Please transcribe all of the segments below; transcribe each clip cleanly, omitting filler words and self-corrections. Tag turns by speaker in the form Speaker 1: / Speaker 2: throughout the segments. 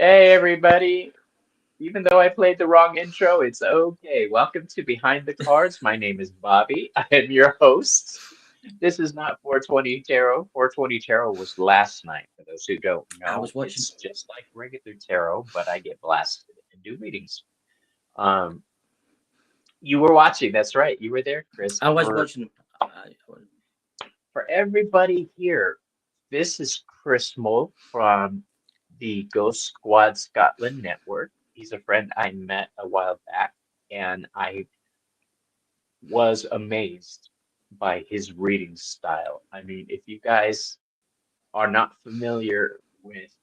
Speaker 1: Hey, everybody. Even though I played the wrong intro, it's okay. Welcome to Behind the Cards. My name is Bobby. I am your host. This is not 420 Tarot. 420 Tarot was last night. For those who don't
Speaker 2: I
Speaker 1: know,
Speaker 2: was watching.
Speaker 1: it's just like regular tarot, but I get blasted and do readings. Um, you were watching, that's right. You were there, Chris.
Speaker 2: I was watching.
Speaker 1: For everybody here, this is Chris Moule from the Ghost Squad Scotland Network. He's a friend I met a while back, and I was amazed by his reading style. I mean, if you guys are not familiar with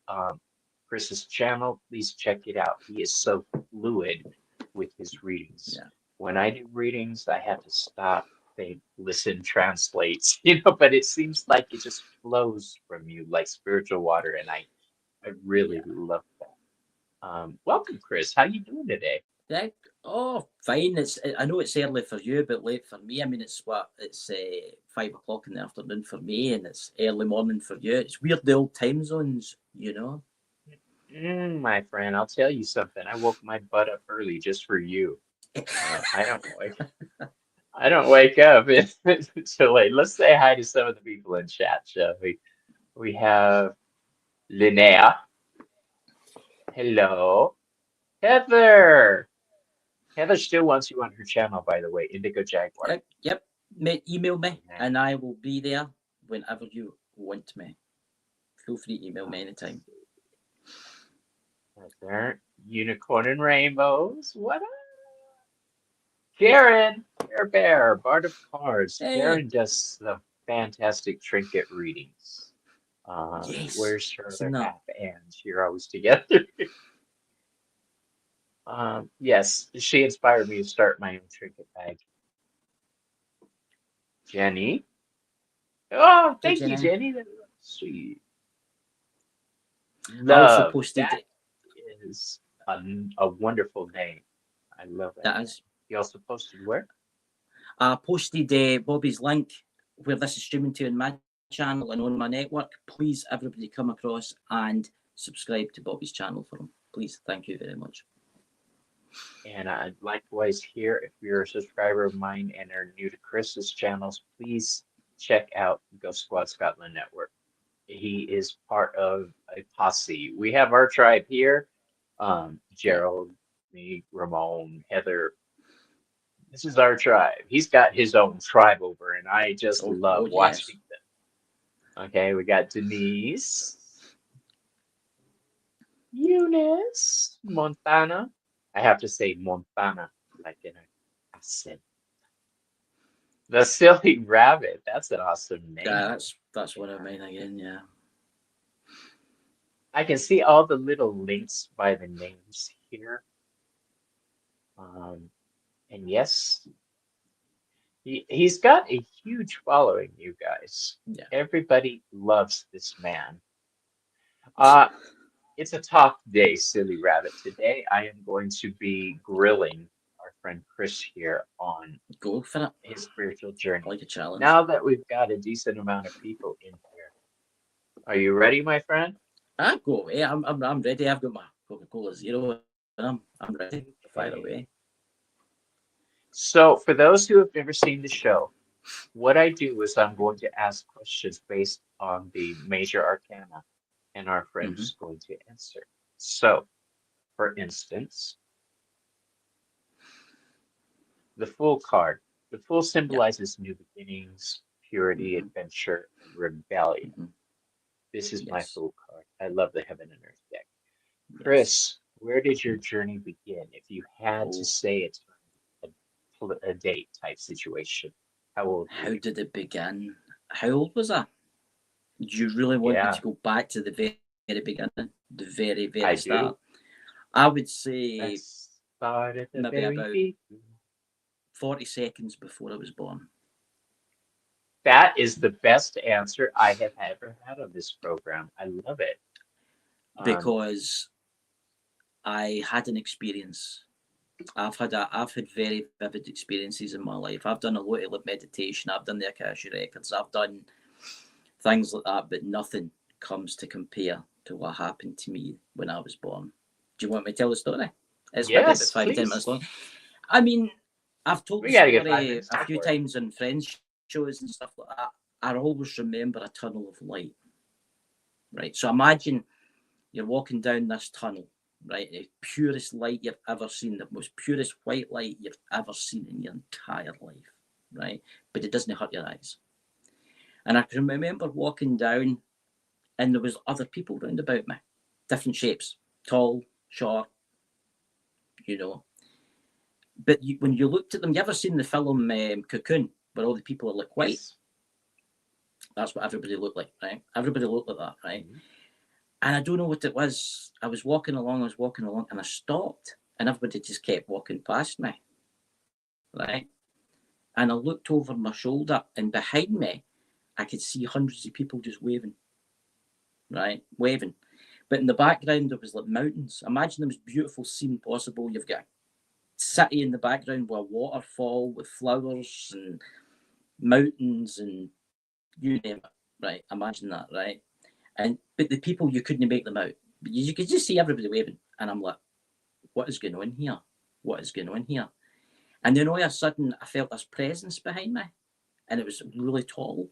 Speaker 1: Chris's channel, please check it out. He is so fluid with his readings.
Speaker 2: Yeah,
Speaker 1: When I do readings, I have to stop, think, listen, translate, but it seems like it just flows from you like spiritual water, and I really
Speaker 2: yeah.
Speaker 1: love that. Welcome, Chris. How you doing today?
Speaker 2: That, oh, fine. I know it's early for you, but late for me. I mean, it's 5 o'clock in the afternoon for me, and it's early morning for you. It's weird the old time zones.
Speaker 1: My friend, I'll tell you something. I woke my butt up early just for you. I don't wake up until late. Let's say hi to some of the people in chat, shall we? We have Linnea. Hello. Heather. Heather still wants you on her channel, by the way, Indigo Jaguar.
Speaker 2: Yep. Mate, email me,
Speaker 1: Nah,
Speaker 2: and I will be there whenever you want me. Feel free to email me
Speaker 1: let's
Speaker 2: anytime.
Speaker 1: see. Heather. Unicorn and Rainbows. What up? Karen. Bear Bear. Bard of Cards.
Speaker 2: Hey,
Speaker 1: Karen does some fantastic trinket readings.
Speaker 2: yes,
Speaker 1: Where's her
Speaker 2: seen
Speaker 1: other
Speaker 2: that.
Speaker 1: half? And you're always together. Yes, she inspired me to start my own trinket bag. Jenny. Oh,
Speaker 2: Hey,
Speaker 1: thank you,
Speaker 2: Jenny.
Speaker 1: Jenny. That's sweet.
Speaker 2: I also
Speaker 1: Love.
Speaker 2: posted
Speaker 1: That is a wonderful name. I love that
Speaker 2: that
Speaker 1: name.
Speaker 2: is
Speaker 1: You also posted where?
Speaker 2: I posted Bobby's link where this is streaming to on my channel and on my network. Please, everybody, come across and subscribe to Bobby's channel for him. Please, thank you very much.
Speaker 1: And likewise here, if you're a subscriber of mine and are new to Chris's channels, please check out Ghost Squad Scotland Network. He is part of a posse. We have our tribe here.
Speaker 2: Yeah.
Speaker 1: Gerald, me, Ramon, Heather. This is our tribe. He's got his own tribe over, and I just
Speaker 2: Oh
Speaker 1: love
Speaker 2: yes.
Speaker 1: watching them. Okay, we got Denise, Eunice, Montana. I have to say Montana like in an accent. The Silly Rabbit. That's an awesome
Speaker 2: Yeah,
Speaker 1: name.
Speaker 2: that's
Speaker 1: Yeah.
Speaker 2: one of mine again. Yeah.
Speaker 1: I can see all the little links by the names here. Um, and yes, he's got a huge following, you guys.
Speaker 2: Yeah.
Speaker 1: Everybody loves this man. Uh, it's a talk day, Silly Rabbit. Today I am going to be grilling our friend Chris here on
Speaker 2: Go for it.
Speaker 1: his spiritual
Speaker 2: I
Speaker 1: journey.
Speaker 2: like a challenge.
Speaker 1: Now that we've got a decent amount of people in here, are you ready, my friend?
Speaker 2: I go away. I'm ready. I've got my Coca-Cola Zero and I'm ready. Fire away.
Speaker 1: Okay. So, for those who have never seen the show, what I do is I'm going to ask questions based on the major arcana, and our friend
Speaker 2: Mm-hmm.
Speaker 1: is going to answer. So, for instance, the Fool card. The Fool
Speaker 2: Yeah.
Speaker 1: symbolizes new beginnings, purity,
Speaker 2: Mm-hmm.
Speaker 1: adventure, and rebellion.
Speaker 2: Mm-hmm.
Speaker 1: This is my
Speaker 2: Yes.
Speaker 1: Fool card. I love the Heaven and Earth deck.
Speaker 2: Yes.
Speaker 1: Chris, where did your journey begin? If you had to
Speaker 2: Oh,
Speaker 1: say it, a date type situation, how old were
Speaker 2: how
Speaker 1: you?
Speaker 2: did it begin? How old was I? Do you really want me
Speaker 1: Yeah,
Speaker 2: to go back to the very beginning, the very
Speaker 1: I
Speaker 2: start?
Speaker 1: do.
Speaker 2: I would say
Speaker 1: Let's start at the
Speaker 2: maybe
Speaker 1: very
Speaker 2: about
Speaker 1: beginning.
Speaker 2: 40 seconds before I was born.
Speaker 1: That is the best answer I have ever had on this program. I love it. Um,
Speaker 2: Because I had an experience. I've had very vivid experiences in my life. I've done a lot of meditation. I've done the Akasha records. I've done things like that, but nothing comes to compare to what happened to me when I was born. Do you want me to tell the story? It's maybe about
Speaker 1: Yes,
Speaker 2: 5 or 10
Speaker 1: please.
Speaker 2: minutes long. I mean, I've told
Speaker 1: We
Speaker 2: the
Speaker 1: got to get 5
Speaker 2: story
Speaker 1: minutes.
Speaker 2: a
Speaker 1: Time
Speaker 2: few
Speaker 1: for it.
Speaker 2: times on Friends shows and stuff like that. I always remember a tunnel of light. Right. So imagine you're walking down this tunnel, right? The purest light you've ever seen, the most purest white light you've ever seen in your entire life, right? But it doesn't hurt your eyes. And I can remember walking down, and there was other people round about me, different shapes, tall, short, you know. But when you looked at them, you ever seen the film Cocoon, where all the people are like white?
Speaker 1: Yes.
Speaker 2: That's what everybody looked like, right? Everybody looked like that, right?
Speaker 1: Mm-hmm.
Speaker 2: And I don't know what it was. I was walking along, and I stopped, and everybody just kept walking past me, right? And I looked over my shoulder, and behind me, I could see hundreds of people just waving, right? Waving. But in the background, there was like mountains. Imagine the most beautiful scene possible. You've got a city in the background with a waterfall, with flowers and mountains, and you name it, right? Imagine that, right? But the people, you couldn't make them out. You could just see everybody waving, and I'm like, what is going on here? What is going on here? And then all of a sudden, I felt this presence behind me, and it was really tall,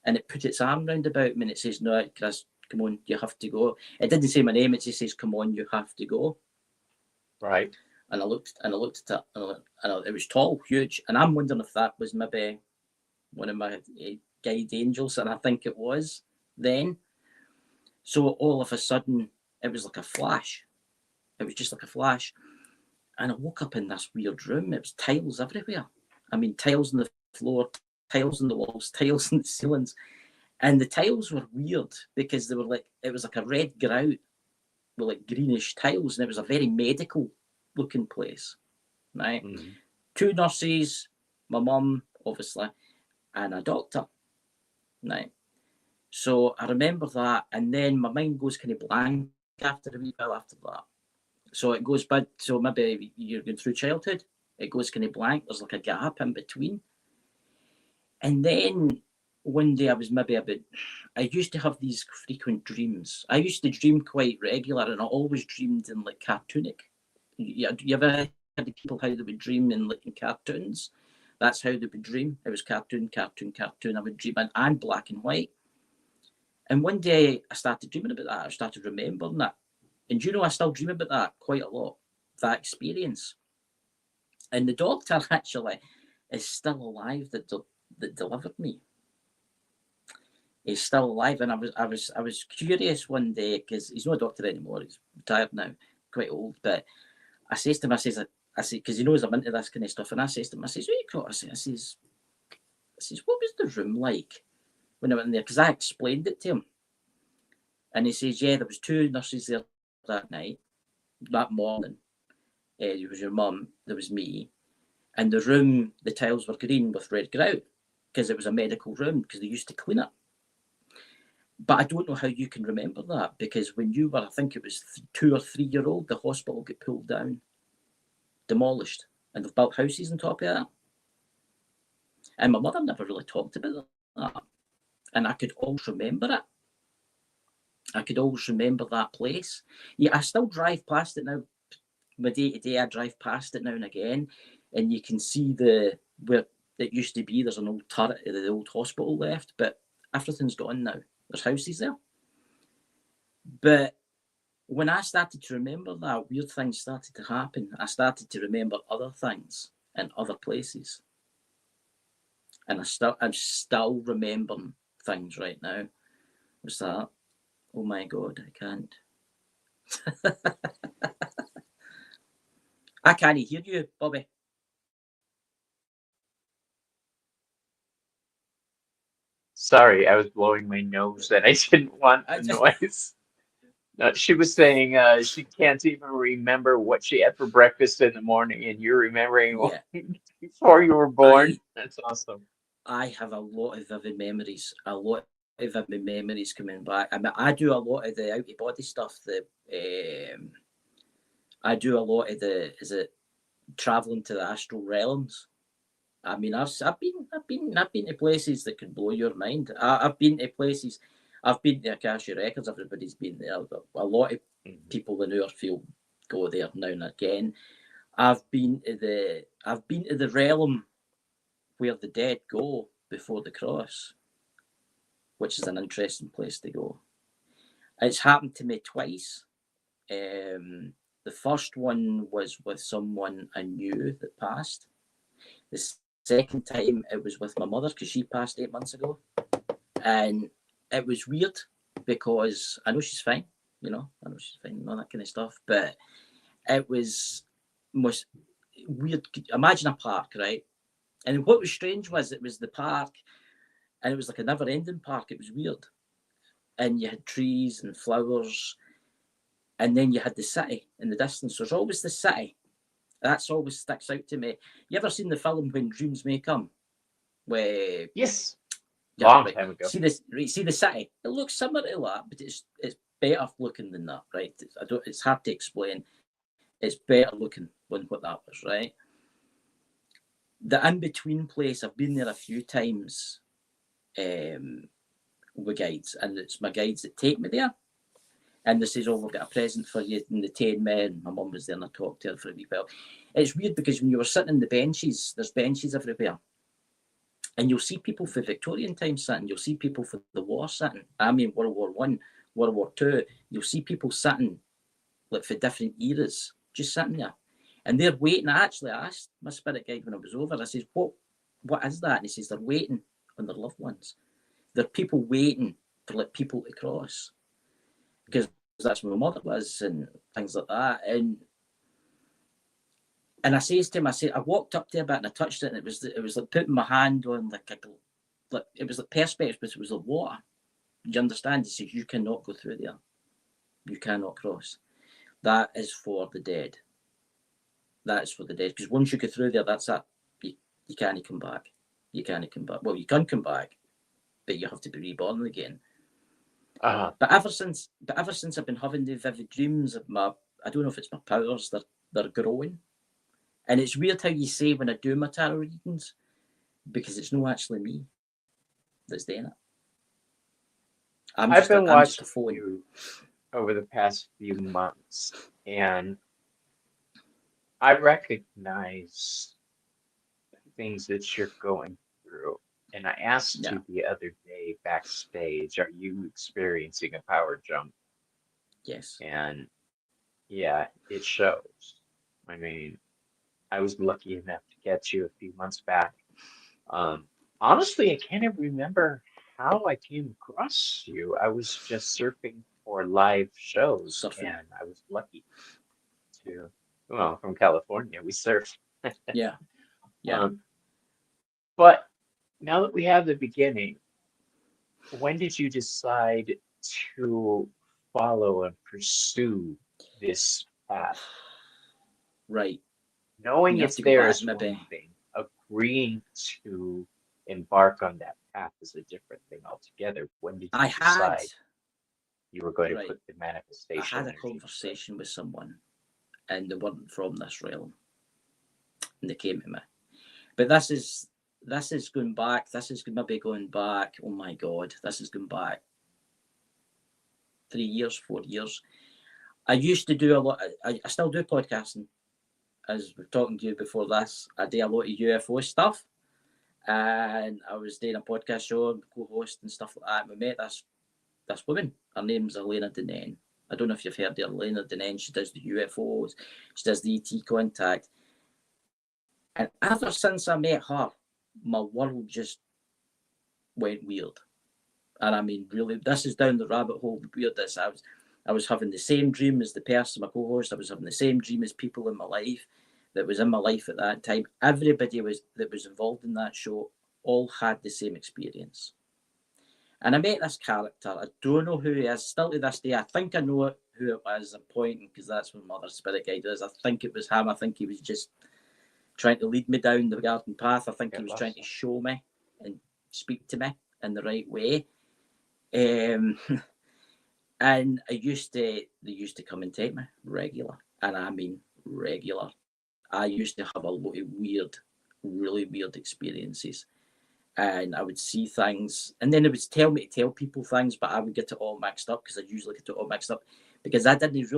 Speaker 2: and it put its arm round about me, and it says, "No, Chris, come on, you have to go." It didn't say my name; it just says, "Come on, you have to go."
Speaker 1: Right.
Speaker 2: And I looked at it, and it was tall, huge, and I'm wondering if that was maybe one of my guide angels, and I think it was then. So all of a sudden, it was like a flash. It was just like a flash. And I woke up in this weird room. It was tiles everywhere. I mean, tiles on the floor, tiles on the walls, tiles on the ceilings. And the tiles were weird because they were like, it was like a red grout with like greenish tiles. And it was a very medical looking place, right?
Speaker 1: Mm-hmm.
Speaker 2: 2 nurses, my mum, obviously, and a doctor, right? So I remember that. And then my mind goes kind of blank after a wee while after that. So it goes bad. So maybe you're going through childhood. It goes kind of blank. There's like a gap in between. And then one day I was maybe about, I used to have these frequent dreams. I used to dream quite regular, and I always dreamed in like cartoonic. You ever heard of people how they would dream in like in cartoons? That's how they would dream. It was cartoon, cartoon, cartoon. I would dream and black and white. And one day I started dreaming about that. I started remembering that. And you know, I still dream about that quite a lot, that experience. And the doctor actually is still alive that delivered me. He's still alive, and I was curious one day because he's not a doctor anymore. He's retired now, quite old. But I says to him, I say, because he knows I'm into this kind of stuff, and I says to him, I says, what you got? I says, what was the room like when I went in there? Because I explained it to him, and he says, yeah, there was 2 nurses there that night, that morning. It was your mum, there was me, and the room, the tiles were green with red grout because it was a medical room because they used to clean it. But I don't know how you can remember that because when you were, I think it was 2 or 3 year old, the hospital got pulled down, demolished, and they've built houses on top of that. And my mother never really talked about that. And I could always remember it. I could always remember that place. Yeah, I still drive past it now. My day to day, I drive past it now and again, and you can see where it used to be. There's an old turret of the old hospital left, but everything's gone now. There's houses there. But when I started to remember that, weird things started to happen. I started to remember other things in other places, and I'm still remembering things right now. What's that? Oh my god, I can't. I can't hear you, Bobby.
Speaker 1: Sorry, I was blowing my nose and I didn't want the noise. No, she was saying she can't even remember what she had for breakfast in the morning, and you're remembering
Speaker 2: Yeah,
Speaker 1: before you were born.
Speaker 2: I
Speaker 1: That's awesome.
Speaker 2: I have a lot of vivid memories. A lot of vivid memories coming back. I mean, I do a lot of the out of body stuff. I do a lot of the is it traveling to the astral realms. I mean, I've been to places that could blow your mind. I've been to places. I've been to Acacia Records. Everybody's been there. A lot of people in our field go there now and again. I've been to the realm where the dead go before the cross, which is an interesting place to go. It's happened to me twice. The first one was with someone I knew that passed. The second time it was with my mother because she passed 8 months ago, and it was weird because I know she's fine, I know she's fine and all that kind of stuff, but it was most weird. Imagine a park, right? And what was strange was it was the park, and it was like a never-ending park. It was weird, and you had trees and flowers, and then you had the city in the distance. There's always the city. That's always sticks out to me. You ever seen the film When Dreams May Come? Where
Speaker 1: Yes,
Speaker 2: yeah,
Speaker 1: long
Speaker 2: right.
Speaker 1: time ago.
Speaker 2: See the city. It looks similar to that, but it's better looking than that, right? It's hard to explain. It's better looking than what that was, right? The in between place, I've been there a few times with guides, and it's my guides that take me there. And they says, "Oh, we've got a present for you," and they take me. And my mum was there, and I talked to her for a wee while. It's weird because when you were sitting in the benches, there's benches everywhere. And you'll see people for Victorian times sitting. You'll see people for the war sitting. I mean, World War One, World War Two. You'll see people sitting like for different eras, just sitting there, and they're waiting. I actually asked my spirit guide when I was over. I says, "What is that?" And he says, "They're waiting on their loved ones. They're people waiting for like people to cross, because that's where my mother was and things like that." And I says to him, I walked up to a bit and I touched it, and it was like putting my hand on like it was like perspex, but it was like water. You understand? He says, "You cannot go through there. You cannot cross. That is for the dead. That is for the dead. Because once you go through there, that's it. You can't come back. You can't come back. Well, you can come back, but you have to be reborn again." But ever since I've been having the vivid dreams of I don't know if it's my powers, they're growing. And it's weird how you say when I do my tarot readings, because it's not actually me that's doing it.
Speaker 1: I've been watching you over the past few months, and I recognize things that you're going through. And I asked you the other day backstage, are you experiencing a power jump?
Speaker 2: Yes.
Speaker 1: And yeah, it shows. I mean, I was lucky enough to get you a few months back. Honestly, I can't even remember how I came across you. I was just surfing for live shows, and I was lucky to, well, from California, we surf.
Speaker 2: Yeah. Yeah.
Speaker 1: But now that we have the beginning, when did you decide to follow and pursue this path?
Speaker 2: Right.
Speaker 1: Knowing it's there is one thing, agreeing to embark on that path is a different thing altogether. When did you decide you were going to put the manifestation?
Speaker 2: I had a conversation with someone, and they weren't from this realm, and they came to me. But this is going back. This is maybe going back. Oh my God, this is going back 3 years, 4 years. I used to do a lot. I still do podcasting. As we're talking to you before this, I do a lot of UFO stuff, and I was doing a podcast show, co-host and stuff like that. We met this woman. Her name's Elena Deneen. I don't know if you've heard of Elena Deneen. She does the UFOs. She does the ET contact. And ever since I met her, my world just went weird. And I mean, really, this is down the rabbit hole of weirdness. I was having the same dream as the person, my co-host. I was having the same dream as people in my life that was in my life at that time. Everybody that was involved in that show all had the same experience. And I met this character. I don't know who he is. Still to this day, I think I know who it was. I'm pointing because that's what Mother Spirit Guide is. I think it was him. I think he was just trying to lead me down the garden path. I think he was trying to show me and speak to me in the right way. And they used to come and take me regular, and I mean regular. I used to have a lot of weird, really weird experiences, and I would see things, and then it would tell me to tell people things, but I would get it all mixed up because I usually get it all mixed up because I didn't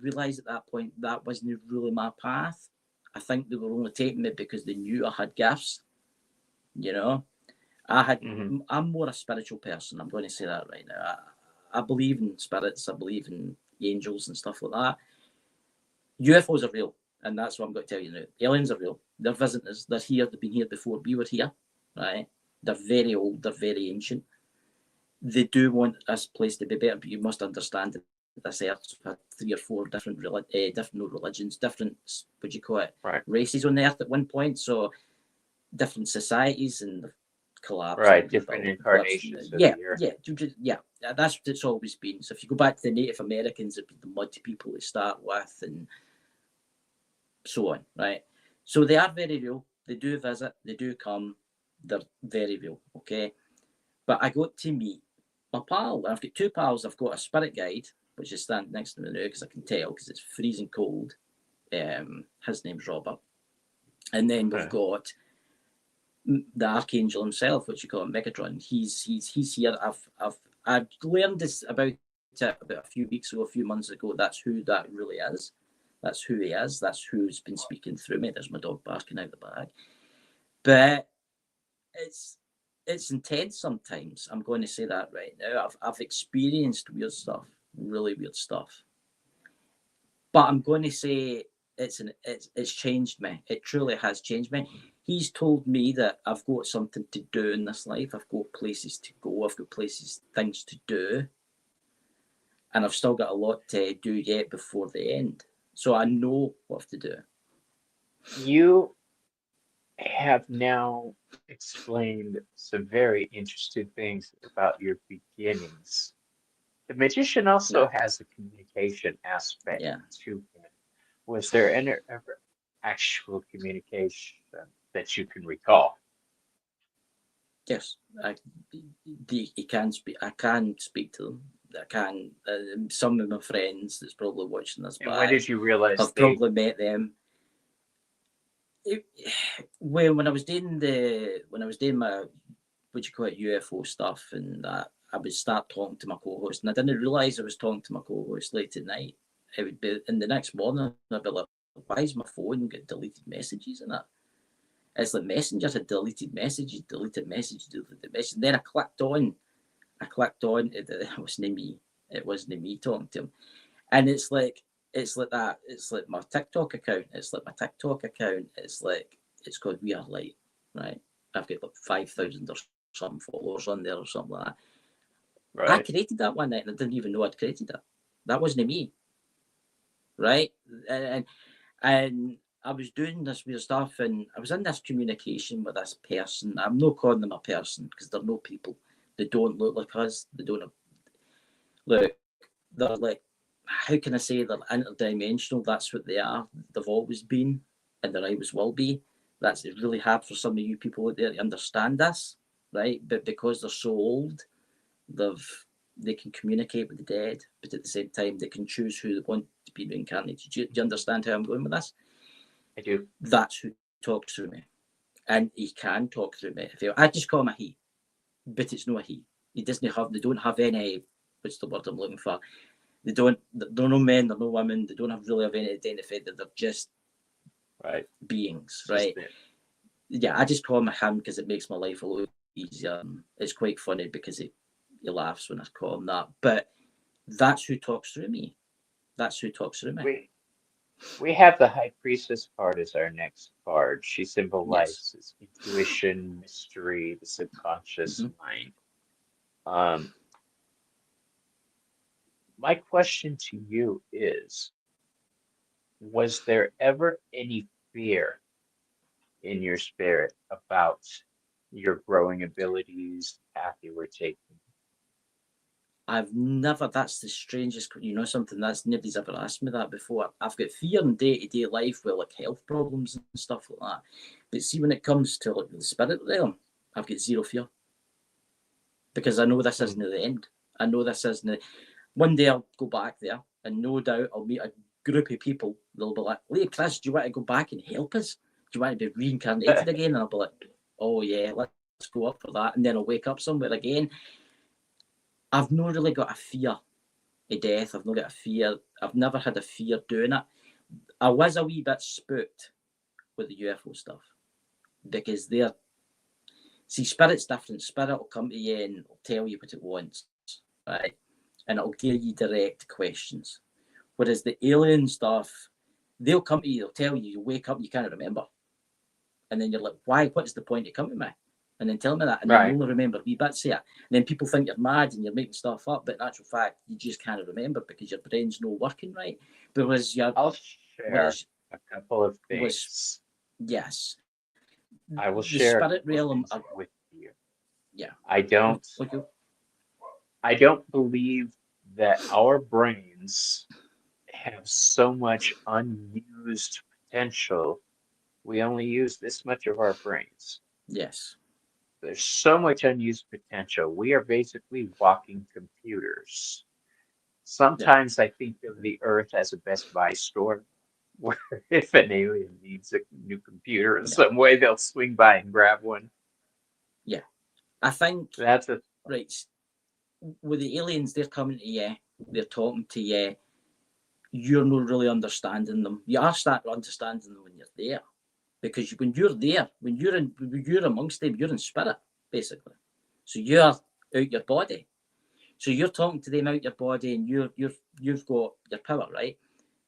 Speaker 2: realize at that point that wasn't really my path. I think they were only taking me because they knew I had gifts. You know,
Speaker 1: Hmm.
Speaker 2: I'm more a spiritual person. I'm going to say that right now. I believe in spirits. I believe in angels and stuff like that. UFOs are real, and that's what I'm going to tell you now. Aliens are real. They're visitors. They're here. They've been here before. We were here, right? They're very old. They're very ancient. They do want this place to be better, but you must understand that this Earth's had 3 or 4 different different religions, different what do you call it,
Speaker 1: Right.
Speaker 2: races on the Earth at one point. So different societies and collapse
Speaker 1: Right.
Speaker 2: and
Speaker 1: Different
Speaker 2: rebuild. That's
Speaker 1: incarnations of the earth.
Speaker 2: yeah. That's what it's always been. So if you go back to the Native Americans, it'd be the mud people to start with, and so on, right? So they are very real. They do visit. They do come. They're very real. Okay, but I got to meet my pal. I've got 2 pals. I've got a spirit guide, which is standing next to me now because I can tell because it's freezing cold. His name's Robert, and then we've
Speaker 1: Okay.
Speaker 2: got the Archangel himself, which you call him Megatron. He's here. I've learned this about a few weeks ago, a few months ago. That's who that really is. That's who he is. That's who's been speaking through me. There's my dog barking out the bag. But it's intense sometimes. I'm going to say that right now. I've experienced weird stuff, really weird stuff. But I'm going to say it's changed me. It truly has changed me. He's told me that I've got something to do in this life. I've got places to go. I've got things to do, and I've still got a lot to do yet before the end. So I know what to do.
Speaker 1: You have now explained some very interesting things about your beginnings. The magician also
Speaker 2: Yeah,
Speaker 1: has a communication aspect
Speaker 2: yeah.
Speaker 1: to him. Was there any ever actual communication that you can recall?
Speaker 2: Yes, he can speak. I can speak to them. I can. Some of my friends that's probably watching this
Speaker 1: And when
Speaker 2: back
Speaker 1: did you realize
Speaker 2: have
Speaker 1: they,
Speaker 2: probably met them. It, when I was doing my what you call it UFO stuff and that, I would start talking to my co-host, and I didn't realise I was talking to my co-host late at night. It would be in the next morning. I'd be like, "Why is my phone get deleted messages in it?" It's like Messenger had deleted messages, deleted messages, deleted messages. And then I clicked on. It wasn't me. It wasn't me talking to him. And it's like that. It's like my TikTok account. It's like my TikTok account. It's called We Are Light, right? I've got like 5,000 or some followers on there or something like that. I
Speaker 1: right?
Speaker 2: created that one night and I didn't even know I'd created it. That wasn't me, right? And I was doing this weird stuff, and I was in this communication with this person. I'm not calling them a person because they're no people. They don't look like us. They don't look. They're like, how can I say they're interdimensional? That's what they are. They've always been, and they always will be. That's really hard for some of you people out there to understand this, right? But because they're so old, they can communicate with the dead, but at the same time, they can choose who they want to be reincarnated. Do you understand how I'm going with this?
Speaker 1: I do.
Speaker 2: That's who talks through me, and he can talk through me. I just call him a he, but it's not a he. He doesn't have. They don't have any. What's the word I'm looking for? They don't. They're no men. They're no women. They don't really have any identified. They're just
Speaker 1: Right.
Speaker 2: beings,
Speaker 1: It's just
Speaker 2: right?
Speaker 1: that.
Speaker 2: Yeah, I just call him a him because it makes my life a lot easier. It's quite funny because he laughs when I call him that. But that's who talks through me. That's who talks through me.
Speaker 1: We we have the High Priestess card as our next card. She
Speaker 2: Yes.
Speaker 1: symbolizes intuition, mystery, the subconscious
Speaker 2: Mm-hmm.
Speaker 1: mind. Um, my question to you is, was there ever any fear in your spirit about your growing abilities, the path you were taking?
Speaker 2: I've never. That's the strangest. Something that's nobody's ever asked me that before. I've got fear in day to day life with like health problems and stuff like that. But see, when it comes to like the spirit realm, I've got zero fear because I know this
Speaker 1: Hmm.
Speaker 2: isn't the end. I know this isn't. One day I'll go back there, and no doubt I'll meet a group of people. They'll be like, "Hey, Chris, do you want to go back and help us? Do you want to be reincarnated again?" And I'll be like, "Oh yeah, go up for that, and then I'll wake up somewhere again. I've not really got a fear of death. I've not got a fear. I've never had a fear doing it. I was a wee bit spooked with the UFO stuff because they're spirit's different. Spirit will come to you and will tell you what it wants, right? And it'll give you direct questions. Whereas the alien stuff, they'll come to you, they'll tell you, you wake up, and you can't remember. And then you're like, why? What's the point of coming to me? And then tell me that. And then you only remember wee bits of it. And then people think you're mad and you're making stuff up. But in actual fact, you just can't remember because your brain's not working right.
Speaker 1: I'll share a couple of things.
Speaker 2: Yes.
Speaker 1: I will
Speaker 2: the
Speaker 1: share
Speaker 2: spirit realm
Speaker 1: with you.
Speaker 2: Yeah.
Speaker 1: I don't believe that our brains have so much unused potential. We only use this much of our brains.
Speaker 2: Yes.
Speaker 1: There's so much unused potential. We are basically walking computers. Sometimes I think of the Earth as a Best Buy store, where if an alien needs a new computer in some way, they'll swing by and grab one.
Speaker 2: Yeah. I think
Speaker 1: that's a
Speaker 2: right. With the aliens, they're coming to you, they're talking to you, you're not really understanding them. You are starting understanding them when you're there. Because when you're there, when you're amongst them, you're in spirit, basically. So you're out your body. So you're talking to them out your body, and you've got your power, right?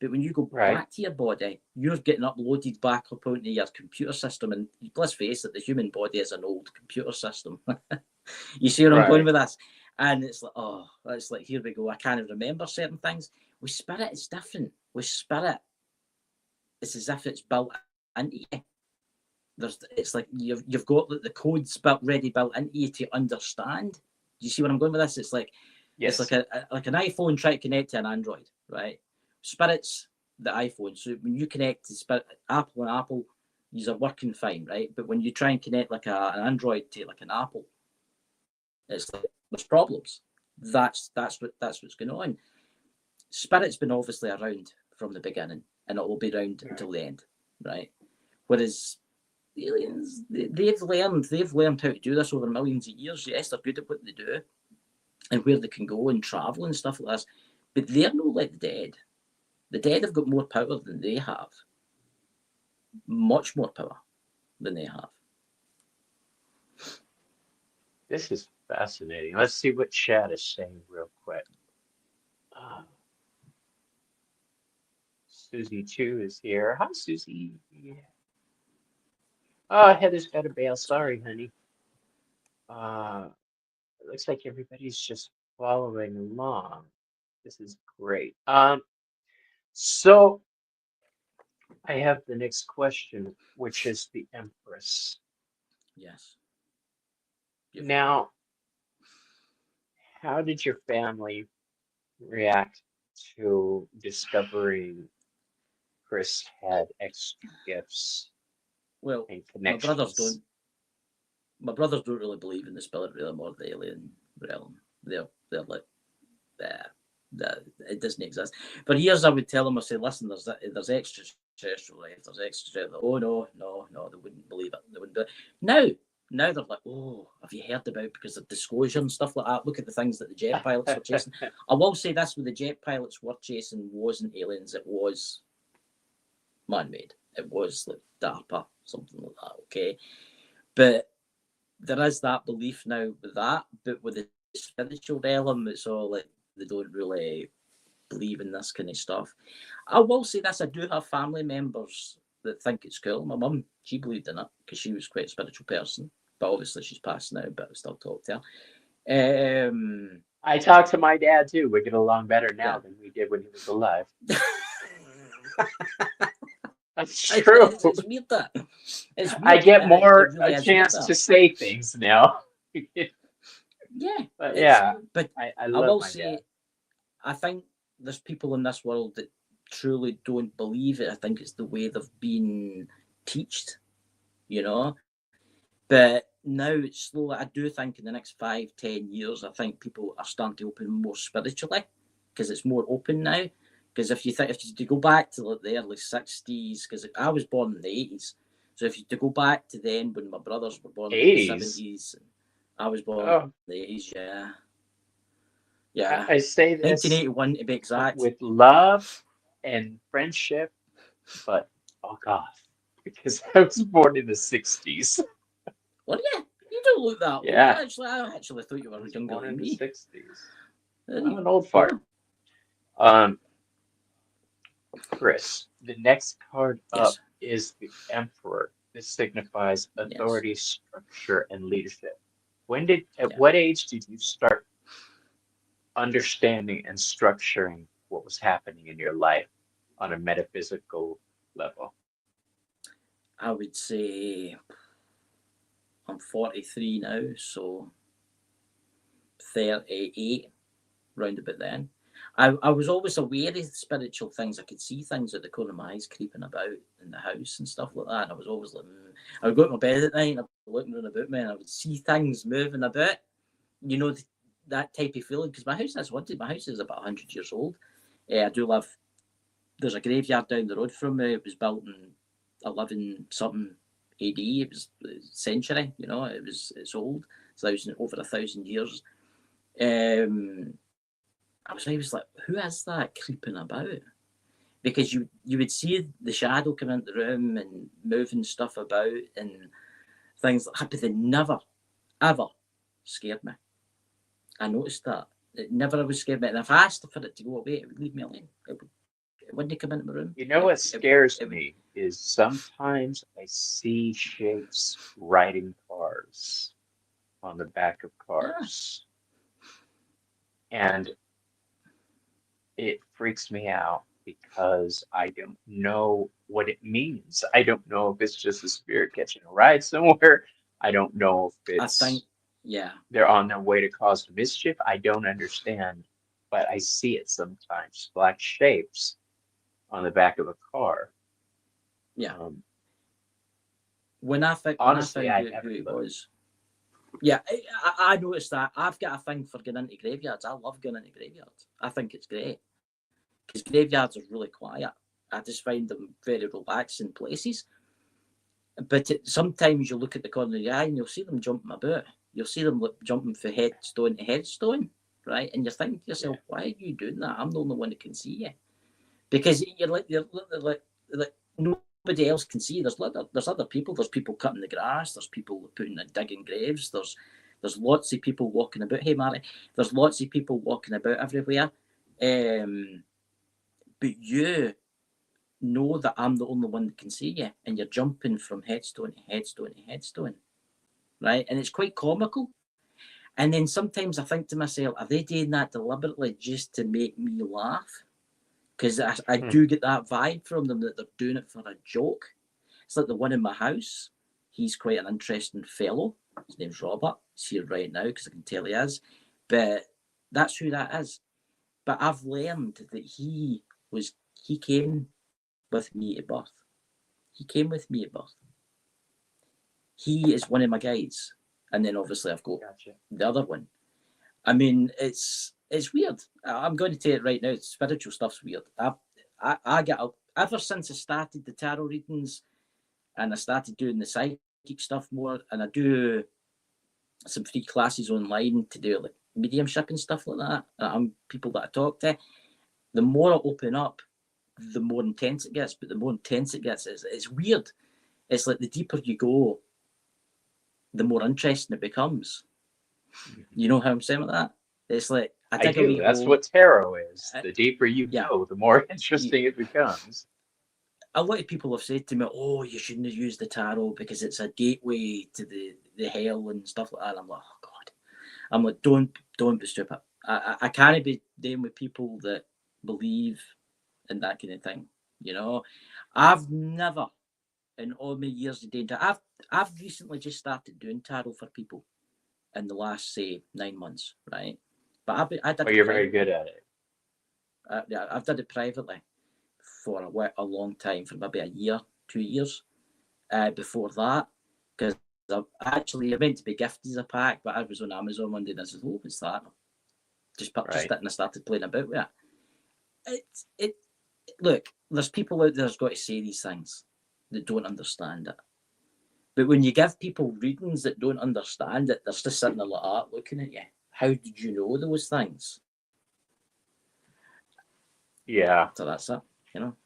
Speaker 2: But when you go back to your body, you're getting uploaded back up onto your computer system. And let's face it, the human body is an old computer system. You see where I'm going with this? And it's like, oh, it's like, here we go. I can't remember certain things. With spirit, it's different. With spirit, it's as if it's built into you. It's like you've got the codes built into you to understand. Do you see where I'm going with this? It's like it's like an iPhone trying to connect to an Android, right? Spirit's the iPhone. So when you connect to Spirit, Apple, these are working fine, right? But when you try and connect like an Android to like an Apple, it's like there's problems. That's what's going on. Spirit's been obviously around from the beginning, and it will be around until the end, right? Whereas the aliens, they've learned how to do this over millions of years. Yes, they're good at what they do and where they can go and travel and stuff like this, but they're not like the dead. The dead have got more power than they have. Much more power than they have.
Speaker 1: This is fascinating. Let's see what chat is saying real quick. Susie 2 is here. Hi, Susie. Yeah. Oh, Heather's got a bail. Sorry, honey. It looks like everybody's just following along. This is great. So I have the next question, which is the Empress.
Speaker 2: Yes.
Speaker 1: Now, how did your family react to discovering Chris had extra gifts and connections?
Speaker 2: My brothers don't really believe in the spirit realm or the alien realm. They're like, it doesn't exist. For years, I would tell them, I say, listen, there's extraterrestrial life, there's extraterrestrial. Oh no, they wouldn't believe it. They wouldn't do it. Now they're like, oh, have you heard about, because of disclosure and stuff like that? Look at the things that the jet pilots were chasing. I will say this: with the jet pilots were chasing, wasn't aliens. It was man-made. It was like DARPA, something like that. Okay, but there is that belief now with that. But with the spiritual realm, it's all like they don't really believe in this kind of stuff. I will say this: I do have family members that think it's cool. My mum, she believed in it because she was quite a spiritual person, but obviously she's passed now. But I still talk to her.
Speaker 1: I talk to my dad too. We get along better now than we did when he was alive. That's true.
Speaker 2: It's weird that. It's weird.
Speaker 1: I get more a chance to say things now.
Speaker 2: Yeah,
Speaker 1: but I love
Speaker 2: will
Speaker 1: my
Speaker 2: say,
Speaker 1: dad.
Speaker 2: I think there's people in this world that truly don't believe it. I think it's the way they've been taught, But now it's slow. I do think in the next 5-10 years, I think people are starting to open more spiritually because it's more open now. Because if you go back to like the early 60s, because I was born in the 80s, So if you to go back to then when my brothers were born in the
Speaker 1: 80s.
Speaker 2: 70s, I was born
Speaker 1: Oh,
Speaker 2: in the 80s, yeah.
Speaker 1: I,
Speaker 2: Yeah.
Speaker 1: I say this
Speaker 2: 1981 to be exact.
Speaker 1: with love and friendship, but fuck off. Because I was born in the 60s.
Speaker 2: What yeah? You don't look that old.
Speaker 1: Yeah,
Speaker 2: I actually thought you
Speaker 1: I
Speaker 2: were
Speaker 1: was
Speaker 2: younger
Speaker 1: born
Speaker 2: than
Speaker 1: in the
Speaker 2: me.
Speaker 1: 60s.
Speaker 2: There
Speaker 1: I'm
Speaker 2: you
Speaker 1: an old fart.
Speaker 2: go.
Speaker 1: Um, Chris, the next card up
Speaker 2: Yes.
Speaker 1: is the Emperor. This signifies
Speaker 2: Yes.
Speaker 1: authority, structure, and leadership. At
Speaker 2: Yeah.
Speaker 1: what age did you start understanding and structuring what was happening in your life on a metaphysical level?
Speaker 2: I would say I'm 43 now, so 38, round about then. I was always aware of spiritual things. I could see things at the corner of my eyes creeping about in the house and stuff like that. And I was always like, I would go to my bed at night and I'd be looking around about me and I would see things moving about. You know, that type of feeling. Because my house is haunted. My house is about 100 years old. I do live, there's a graveyard down the road from me. It was built in 11 something AD. It was a century, you know, it's old. It's over 1,000 years. I was always like, who is that creeping about? Because you would see the shadow come into the room and moving stuff about and things like that, but they never, ever scared me. I noticed that. It never ever scared me. And if I asked for it to go away, it would leave me alone. It wouldn't come into my room.
Speaker 1: You know what scares me is sometimes I see shapes riding cars on the back of
Speaker 2: ah,
Speaker 1: cars, and it freaks me out because I don't know what it means. I don't know if it's just a spirit catching a ride somewhere. I don't know if
Speaker 2: I think,
Speaker 1: it's
Speaker 2: yeah,
Speaker 1: they're on their way to cause mischief. I don't understand, but I see it sometimes, black shapes on the back of a car.
Speaker 2: yeah.
Speaker 1: Um,
Speaker 2: When I
Speaker 1: Honestly,
Speaker 2: found
Speaker 1: I
Speaker 2: out
Speaker 1: have
Speaker 2: who
Speaker 1: a
Speaker 2: it
Speaker 1: clue.
Speaker 2: was, yeah, I noticed that. I've got a thing for going into graveyards. I love going into graveyards. I think it's great because graveyards are really quiet. I just find them very relaxing places. But sometimes you look at the corner of your eye and you'll see them jumping about. You'll see them jumping from headstone to headstone, right? And you're thinking to
Speaker 1: Yeah,
Speaker 2: yourself, why are you doing that? I'm the only one that can see you. Because you're like nobody else can see. There's other people. There's people cutting the grass. There's people digging graves. There's lots of people walking about. Hey, Mary, there's lots of people walking about everywhere. Um, but you know that I'm the only one that can see you, and you're jumping from headstone to headstone to headstone, right? And it's quite comical. And then sometimes I think to myself, are they doing that deliberately just to make me laugh? Because I
Speaker 1: hmm,
Speaker 2: do get that vibe from them that they're doing it for a joke. It's like the one in my house. He's quite an interesting fellow. His name's Robert. He's here right now because I can tell he is. But that's who that is. But I've learned that he came with me at birth. He came with me at birth. He is one of my guides. And then obviously I've got
Speaker 1: gotcha.
Speaker 2: the other one. I mean, it's weird. I'm going to tell it right now. Spiritual stuff's weird. I get up ever since I started the tarot readings and I started doing the psychic stuff more, and I do some free classes online to do like mediumship and stuff like that. I'm people that I talk to. The more I open up, the more intense it gets. But the more intense it gets, it's weird. It's like the deeper you go, the more interesting it becomes.
Speaker 1: Mhm.
Speaker 2: You know how I'm saying with that? It's like I
Speaker 1: I
Speaker 2: dig a
Speaker 1: do.
Speaker 2: wee
Speaker 1: That's
Speaker 2: hole.
Speaker 1: what tarot is.
Speaker 2: Uh,
Speaker 1: The deeper you
Speaker 2: yeah,
Speaker 1: go, the more
Speaker 2: you,
Speaker 1: interesting it becomes.
Speaker 2: a lot of people have said to me, "Oh, you shouldn't have used the tarot because it's a gateway to the hell and stuff like that." And I'm like, "Oh God!" I'm like, "Don't be stupid. I can't be dealing with people that believe in that kind of thing." You know, I've never in all my years of doing tarot, I've recently just started doing tarot for people in the last say 9 months, right? But I
Speaker 1: Oh,
Speaker 2: did it
Speaker 1: you're very good
Speaker 2: privately.
Speaker 1: at it.
Speaker 2: Yeah, I've did it privately for a long time, for maybe a year, 2 years. Before that, because I meant to be gifted as a pack, but I was on Amazon one day and I said, "Oh, what's that?" Just purchased
Speaker 1: Right.
Speaker 2: it and I started playing about with it. It look, there's people out there that's got to say these things that don't understand it. But when you give people readings that don't understand it, they're just sitting there like that, looking at you. How did you know those things?
Speaker 1: Yeah.
Speaker 2: So that's it, you know?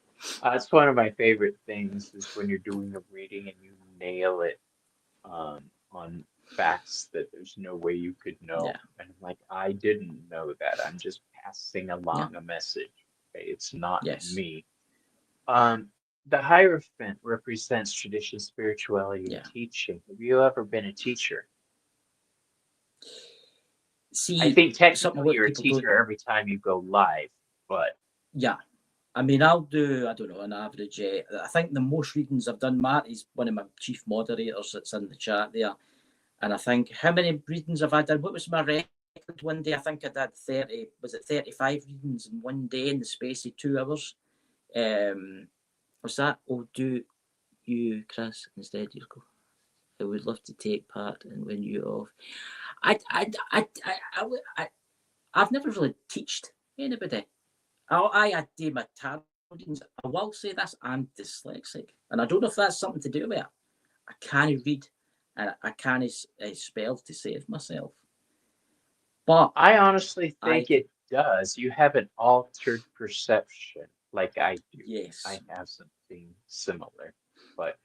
Speaker 1: It's one of my favorite things is when you're doing a reading and you nail it on facts that there's no way you could know.
Speaker 2: Yeah,
Speaker 1: And I'm like, I didn't know that. I'm just passing
Speaker 2: yeah,
Speaker 1: along a message. Okay? It's not
Speaker 2: yes,
Speaker 1: me. Um, the Hierophant represents tradition, spirituality, and
Speaker 2: yeah.
Speaker 1: teaching. Have you ever been a teacher? I
Speaker 2: See,
Speaker 1: think
Speaker 2: something
Speaker 1: technically
Speaker 2: what
Speaker 1: you're a
Speaker 2: people don't,
Speaker 1: teacher every time you go live, but
Speaker 2: yeah. I mean, I'll do, I don't know, an average. I think the most readings I've done, Matt, is one of my chief moderators that's in the chat there. And I think, how many readings have I done? What was my record one day? I think I did 30, was it 35 readings in one day in the space of 2 hours? Was that, oh, do you, Chris, instead you go, I would love to take part and win you off. I've never really taught anybody. I do my tarot readings. I will say this: I'm dyslexic, and I don't know if that's something to do with it. I can't read, and I can't spell to save myself. But
Speaker 1: I honestly
Speaker 2: I
Speaker 1: think
Speaker 2: could,
Speaker 1: it does. You have an altered perception like I do.
Speaker 2: yes,
Speaker 1: I have something similar, but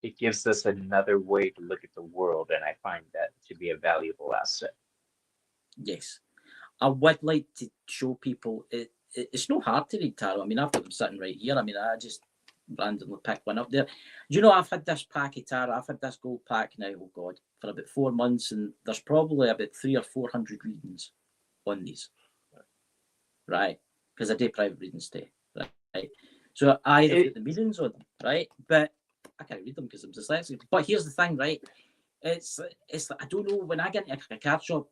Speaker 1: it gives us another way to look at the world, and I find that to be a valuable asset.
Speaker 2: yes. I would like to show people it's not hard to read tarot. I mean, I've got them sitting right here. I mean, I just randomly picked one up there. You know, I've had this pack of tarot. I've had this gold pack now. Oh God, for about 4 months, and there's probably about 300 or 400 readings on these, right? Because I do private readings too, right? So I've got
Speaker 1: It,
Speaker 2: the meanings on them, right? But I can't read them because I'm dyslexic. But here's the thing, right? It's I don't know, when I get into a card shop,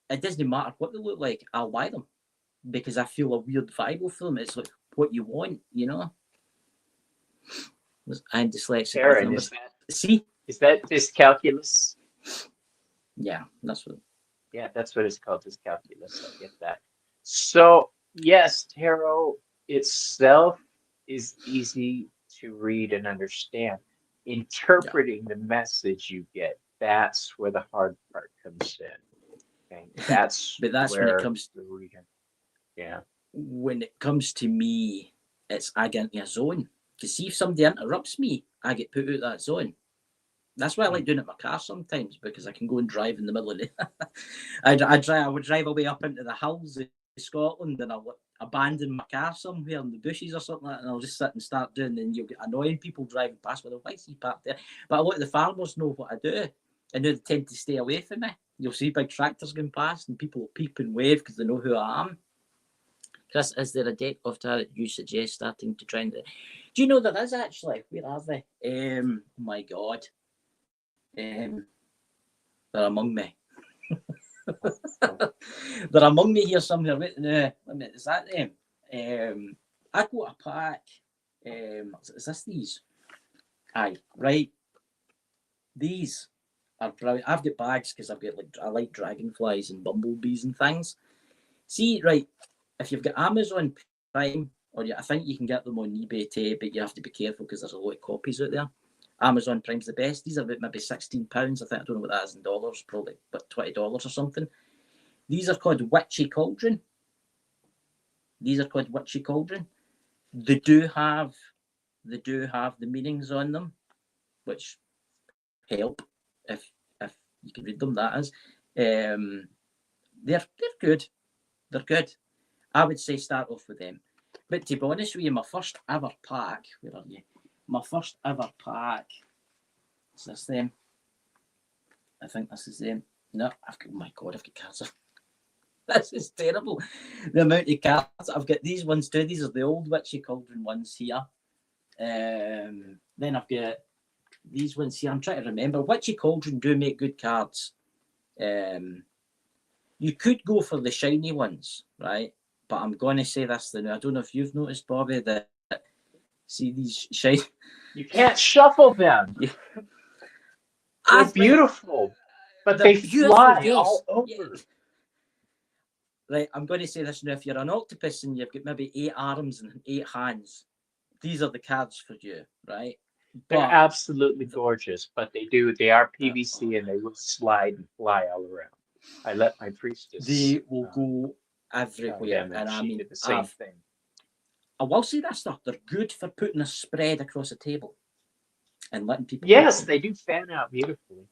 Speaker 2: it doesn't matter what they look like. I'll buy them because I feel a weird vibe with them. It's like what you want, you know. I'm dyslexic with
Speaker 1: Karen,
Speaker 2: numbers. See,
Speaker 1: is that dyscalculus?
Speaker 2: yeah, that's what.
Speaker 1: Yeah, that's what it's called, dyscalculus. I get that. So, yes, tarot itself is easy to read and understand.
Speaker 2: Yeah,
Speaker 1: Interpreting the message you get, that's where the hard part comes in. Okay, that's
Speaker 2: but that's
Speaker 1: where the reader, yeah.
Speaker 2: when it comes to me, it's I get into a zone. To see if somebody interrupts me, I get put out that zone. That's why I like
Speaker 1: Hmm.
Speaker 2: doing it in my car sometimes because I can go and drive in the middle of the. I would drive away up into the hills of Scotland and I'll abandon my car somewhere in the bushes or something like that, and I'll just sit and start doing. And you'll get annoying people driving past with a why is he parked there? But a lot of the farmers know what I do, and they tend to stay away from me. You'll see big tractors going past, and people will peep and wave because they know who I am. Chris, is there a date of tarot you suggest starting to trend it? Do you know there is actually? Where are they? Oh my God. Um, they're among me. They're among me here somewhere. Wait, no, is that them? I got a pack. Is this these? Aye, right. These are brilliant. I've got bags because I've got I like dragonflies and bumblebees and things. See, right, if you've got Amazon Prime, or I think you can get them on eBay too, but you have to be careful because there's a lot of copies out there. Amazon Prime's the best. These are about maybe £16. I think I don't know what that is in dollars, probably but $20 or something. These are called Witchy Cauldron. These are called Witchy Cauldron. They do have the meanings on them, which help if you can read them. That is, they're good. They're good. I would say start off with them. But to be honest with you, my first ever pack. Where are you? My first ever pack. Is this them? I think this is them. No, I've got. Oh my God, I've got cards. This is terrible. The amount of cards I've got. These ones too. These are the old Witchy Cauldron ones here. Then I've got these ones here. I'm trying to remember. Witchy Cauldron do make good cards. You could go for the shiny ones, right? But I'm going to say this. I don't know if you've noticed, Bobby, that see these shiny.
Speaker 1: You can't shuffle them.
Speaker 2: Yeah.
Speaker 1: They're
Speaker 2: Right.
Speaker 1: beautiful, but
Speaker 2: They're
Speaker 1: they
Speaker 2: beautiful,
Speaker 1: fly
Speaker 2: yes.
Speaker 1: all
Speaker 2: Yeah.
Speaker 1: over.
Speaker 2: Right, I'm going to say this now. If you're an octopus and you've got maybe 8 arms and 8 hands, these are the cards for you, right?
Speaker 1: They're
Speaker 2: But
Speaker 1: absolutely gorgeous, but they are PVC and they will slide and fly all around. I let my priestess
Speaker 2: they will go
Speaker 1: try
Speaker 2: everywhere.
Speaker 1: them,
Speaker 2: And
Speaker 1: and
Speaker 2: I
Speaker 1: she
Speaker 2: mean,
Speaker 1: did the same thing.
Speaker 2: I will say this stuff, they're good for putting a spread across a table and letting people eat
Speaker 1: Yes,
Speaker 2: them.
Speaker 1: they do fan out beautifully.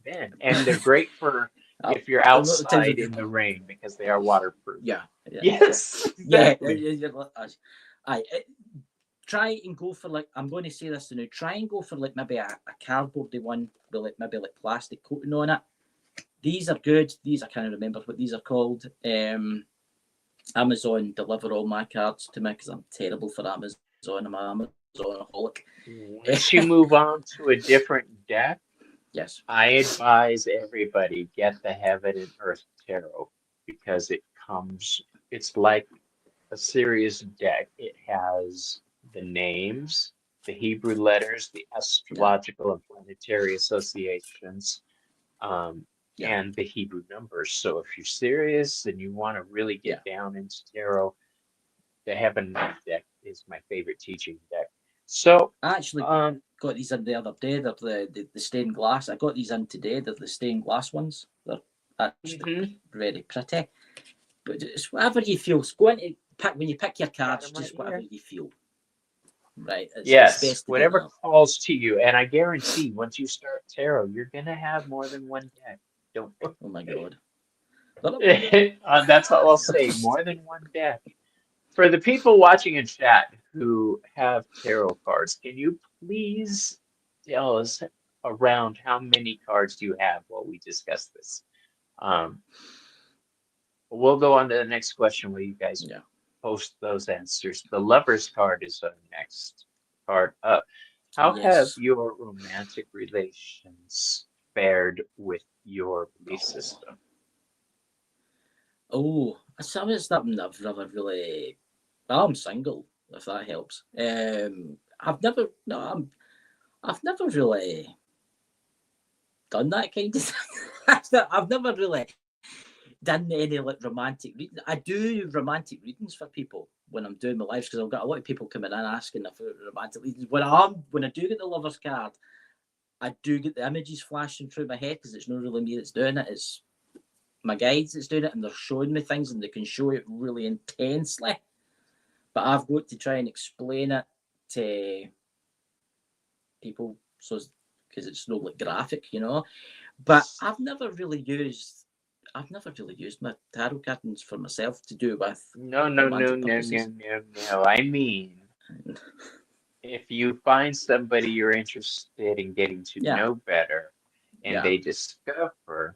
Speaker 1: Then, and they're great for
Speaker 2: Uh,
Speaker 1: if you're
Speaker 2: a lot of times,
Speaker 1: outside in the rain because they are waterproof.
Speaker 2: yeah, yeah,
Speaker 1: Yes,
Speaker 2: yeah.
Speaker 1: exactly.
Speaker 2: I try and go for like, I'm going to say this now. Try and go for like maybe a cardboardy one with like maybe like plastic coating on it. These are good. These I can't remember what these are called. Amazon deliver all my cards to me because I'm terrible for Amazon. I'm an Amazonaholic.
Speaker 1: Once you move on to a different deck,
Speaker 2: Yes.
Speaker 1: I advise everybody get the Heaven and Earth Tarot because it's like a serious deck. It has the names, the Hebrew letters, the
Speaker 2: Yeah.
Speaker 1: astrological and planetary associations, um,
Speaker 2: Yeah.
Speaker 1: and the Hebrew numbers. So if you're serious and you want to really
Speaker 2: Yeah.
Speaker 1: get down into tarot, the Heaven and Earth deck is my favorite teaching deck. So,
Speaker 2: I actually
Speaker 1: um,
Speaker 2: got these in the other day. They're the stained glass. I got these in today. They're the stained glass ones. They're actually
Speaker 1: mhm,
Speaker 2: very pretty. But it's whatever you feel. Go into pick when you pick your
Speaker 1: got
Speaker 2: cards,
Speaker 1: them right
Speaker 2: just whatever
Speaker 1: here.
Speaker 2: you feel. Right. It's
Speaker 1: Yes,
Speaker 2: best to do
Speaker 1: whatever
Speaker 2: that.
Speaker 1: calls to you. And I guarantee once you start tarot, you're gonna have more than one deck. Don't
Speaker 2: Oh my
Speaker 1: worry.
Speaker 2: god.
Speaker 1: That's all I'll say. More than one deck. For the people watching in chat who have tarot cards, can you please tell us around how many cards do you have while we discuss this? Um, we'll go on to the next question while you guys
Speaker 2: Yeah.
Speaker 1: post those answers. The Lover's card is our next card up. How have
Speaker 2: Yes.
Speaker 1: your romantic relations fared with your belief
Speaker 2: Oh.
Speaker 1: system?
Speaker 2: Oh. Some of something I've never really. I'm single, if that helps. I've never. No. I've never really done that kind of thing. I've never really done any like romantic reading. I do romantic readings for people when I'm doing my lives because I've got a lot of people coming in asking for romantic readings. When I do get the lover's card, I do get the images flashing through my head because it's not really me that's doing it. It's my guides that's doing it, and they're showing me things, and they can show it really intensely. But I've got to try and explain it to people so because it's not like graphic, you know. But I've never really used my tarot cards for myself to do with
Speaker 1: No, no, no,
Speaker 2: romantic
Speaker 1: no, no,
Speaker 2: purposes.
Speaker 1: no, no. I mean, if you find somebody you're interested in getting to
Speaker 2: Yeah,
Speaker 1: know better and
Speaker 2: yeah,
Speaker 1: they discover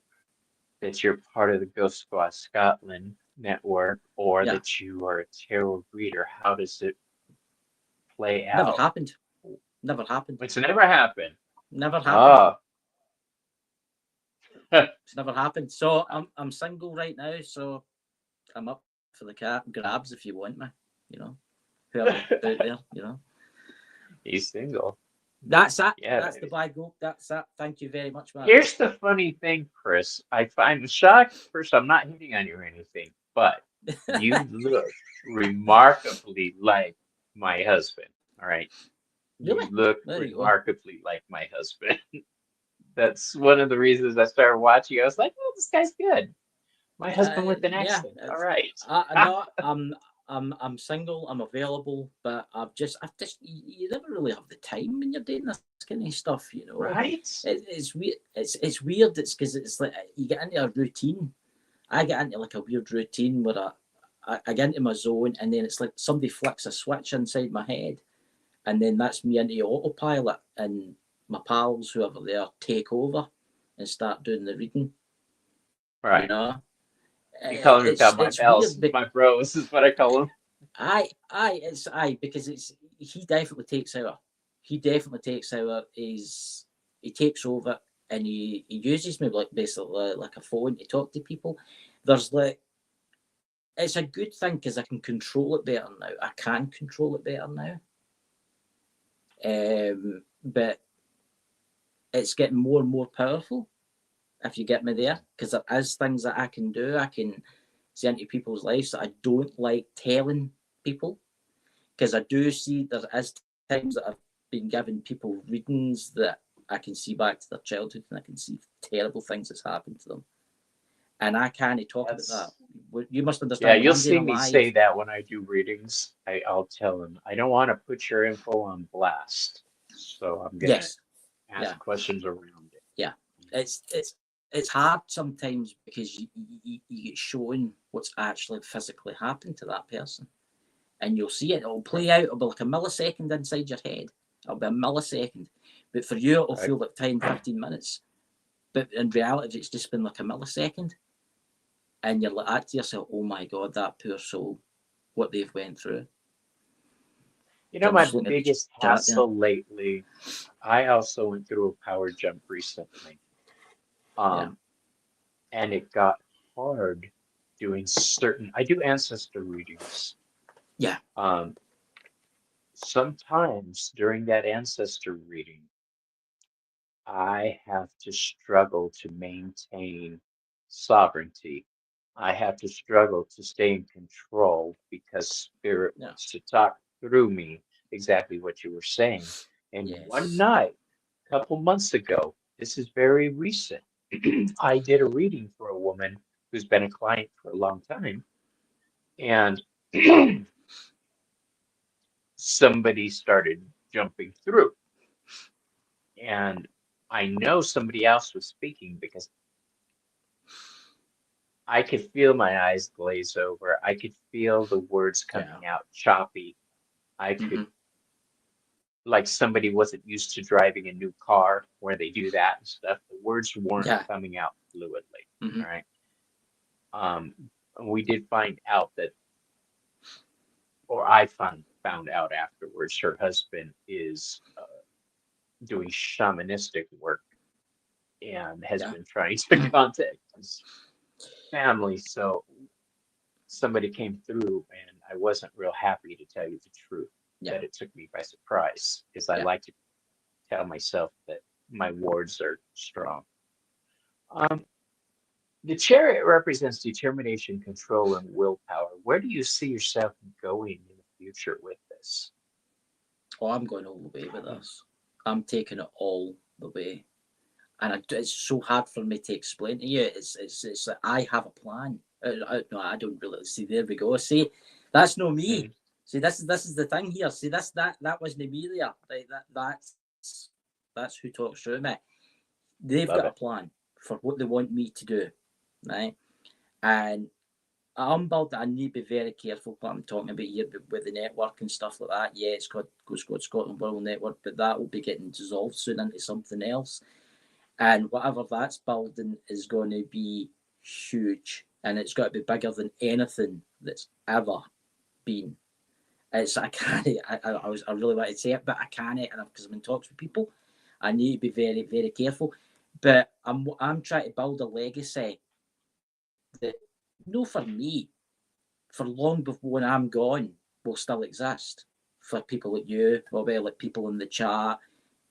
Speaker 1: that you're part of the Ghost Squad Scotland network or
Speaker 2: yeah.
Speaker 1: that you are a tarot reader, how does it play
Speaker 2: Never
Speaker 1: out?
Speaker 2: happened. Never happened.
Speaker 1: It's never happened.
Speaker 2: Never happened.
Speaker 1: Oh,
Speaker 2: It's never happened. So I'm single right now. So I'm up for the grabs if you want me. You know, whoever out there. You know,
Speaker 1: he's single.
Speaker 2: that's it.
Speaker 1: Yeah,
Speaker 2: That's the
Speaker 1: baby.
Speaker 2: bag go. That's it. Thank you very much, Matt.
Speaker 1: Here's the funny thing, Chris. I'm shocked. First, I'm not hitting on you or anything, but you look remarkably like my husband. All right. You
Speaker 2: Really?
Speaker 1: look
Speaker 2: There you go.
Speaker 1: remarkably like my husband. That's one of the reasons I started watching. I was like, oh, this guy's good. My husband with an
Speaker 2: Yeah.
Speaker 1: accent. All right.
Speaker 2: No, I'm single. I'm available, but I've just you never really have the time when you're doing this kind of stuff. You know,
Speaker 1: Right?
Speaker 2: it's weird. It's weird. It's because it's like you get into a routine. I get into like a weird routine where I get into my zone, and then it's like somebody flicks a switch inside my head, and then that's me into autopilot, and my pals, whoever they are, take over and start doing the reading. You
Speaker 1: Right.
Speaker 2: know,
Speaker 1: You call him about my
Speaker 2: it's weird.
Speaker 1: pals, my bros is what I call him.
Speaker 2: Because it's he definitely takes over. He takes over and he uses me like basically like a phone to talk to people. There's like it's a good thing because I can control it better now. I can control it better now. But it's getting more and more powerful if you get me there because there is things that I can do. I can see into people's lives that I don't like telling people because I do see there is times that been giving people readings that I can see back to their childhood, and I can see terrible things that's happened to them. And I can't talk about
Speaker 1: That's
Speaker 2: that. You must
Speaker 1: yeah.
Speaker 2: understand when
Speaker 1: You'll
Speaker 2: I'm doing
Speaker 1: see
Speaker 2: a
Speaker 1: me
Speaker 2: live.
Speaker 1: say that when I do readings. I'll tell them I don't want to put your info on blast, so I'm gonna
Speaker 2: Yes,
Speaker 1: ask
Speaker 2: yeah,
Speaker 1: questions around it.
Speaker 2: yeah. It's it's hard sometimes because you get shown what's actually physically happened to that person, and you'll see it. It'll
Speaker 1: Right,
Speaker 2: play out. It'll be like a millisecond inside your head. It'll be a millisecond, but for you, it'll
Speaker 1: right.
Speaker 2: feel like 10, 15 minutes. But in reality, it's just been like a millisecond, and you're like to yourself, "Oh my god, that poor soul, what they've went through."
Speaker 1: You
Speaker 2: So
Speaker 1: know,
Speaker 2: I'm
Speaker 1: my
Speaker 2: just looking at the
Speaker 1: biggest
Speaker 2: chat there.
Speaker 1: hassle lately, I also went through a power jump recently.
Speaker 2: Yeah,
Speaker 1: Um, and it got hard doing I do ancestor readings.
Speaker 2: yeah,
Speaker 1: Um, sometimes during that ancestor reading, I have to struggle to maintain sovereignty. I have to struggle to stay in control because spirit
Speaker 2: yeah.
Speaker 1: wants to talk through me exactly what you were saying. And one
Speaker 2: Yes.
Speaker 1: night, a couple months ago, this is very recent, I did a reading for a woman who's been a client for a long time, and somebody started jumping through. And I know somebody else was speaking because I could feel my eyes glaze over. I could feel the words
Speaker 2: Yeah.
Speaker 1: coming out choppy. I
Speaker 2: Mm-hmm.
Speaker 1: could, like somebody wasn't used to driving a new car where they do that and stuff. The words weren't
Speaker 2: Yeah.
Speaker 1: coming out fluidly.
Speaker 2: Mm-hmm.
Speaker 1: All right. Um, we did find out that, or I found out afterwards, her husband is doing shamanistic work and has
Speaker 2: Yeah.
Speaker 1: been trying to contact his family. So somebody came through, and I wasn't real happy to tell you the truth.
Speaker 2: Yeah.
Speaker 1: That it took me by surprise because I
Speaker 2: Yeah.
Speaker 1: like to tell myself that my wards are strong. Um, the chariot represents determination, control, and willpower. Where do you see yourself going in the future with this?
Speaker 2: Oh, I'm going all the way with this. I'm taking it all the way. And it's so hard for me to explain to you. It's like I have a plan. No, I don't really see. There we go. See, that's not me.
Speaker 1: Mhm.
Speaker 2: See, this is the thing here. See, that wasn't me there. Right, that's who talks through me. They've got
Speaker 1: Love
Speaker 2: a
Speaker 1: it.
Speaker 2: plan for what they want me to do, right? And I'm built. I need to be very careful what I'm talking about here with the network and stuff like that. Yeah, it's called Scotland World Network, but that will be getting dissolved soon into something else. And whatever that's building is going to be huge, and it's got to be bigger than anything that's ever been. It's I can't. I really want to say it, but I can't, and because I'm in talks with people, I need to be very careful. But I'm trying to build a legacy that, no, for me, for long before when I'm gone, will still exist for people like you, Bobby, like people in the chat,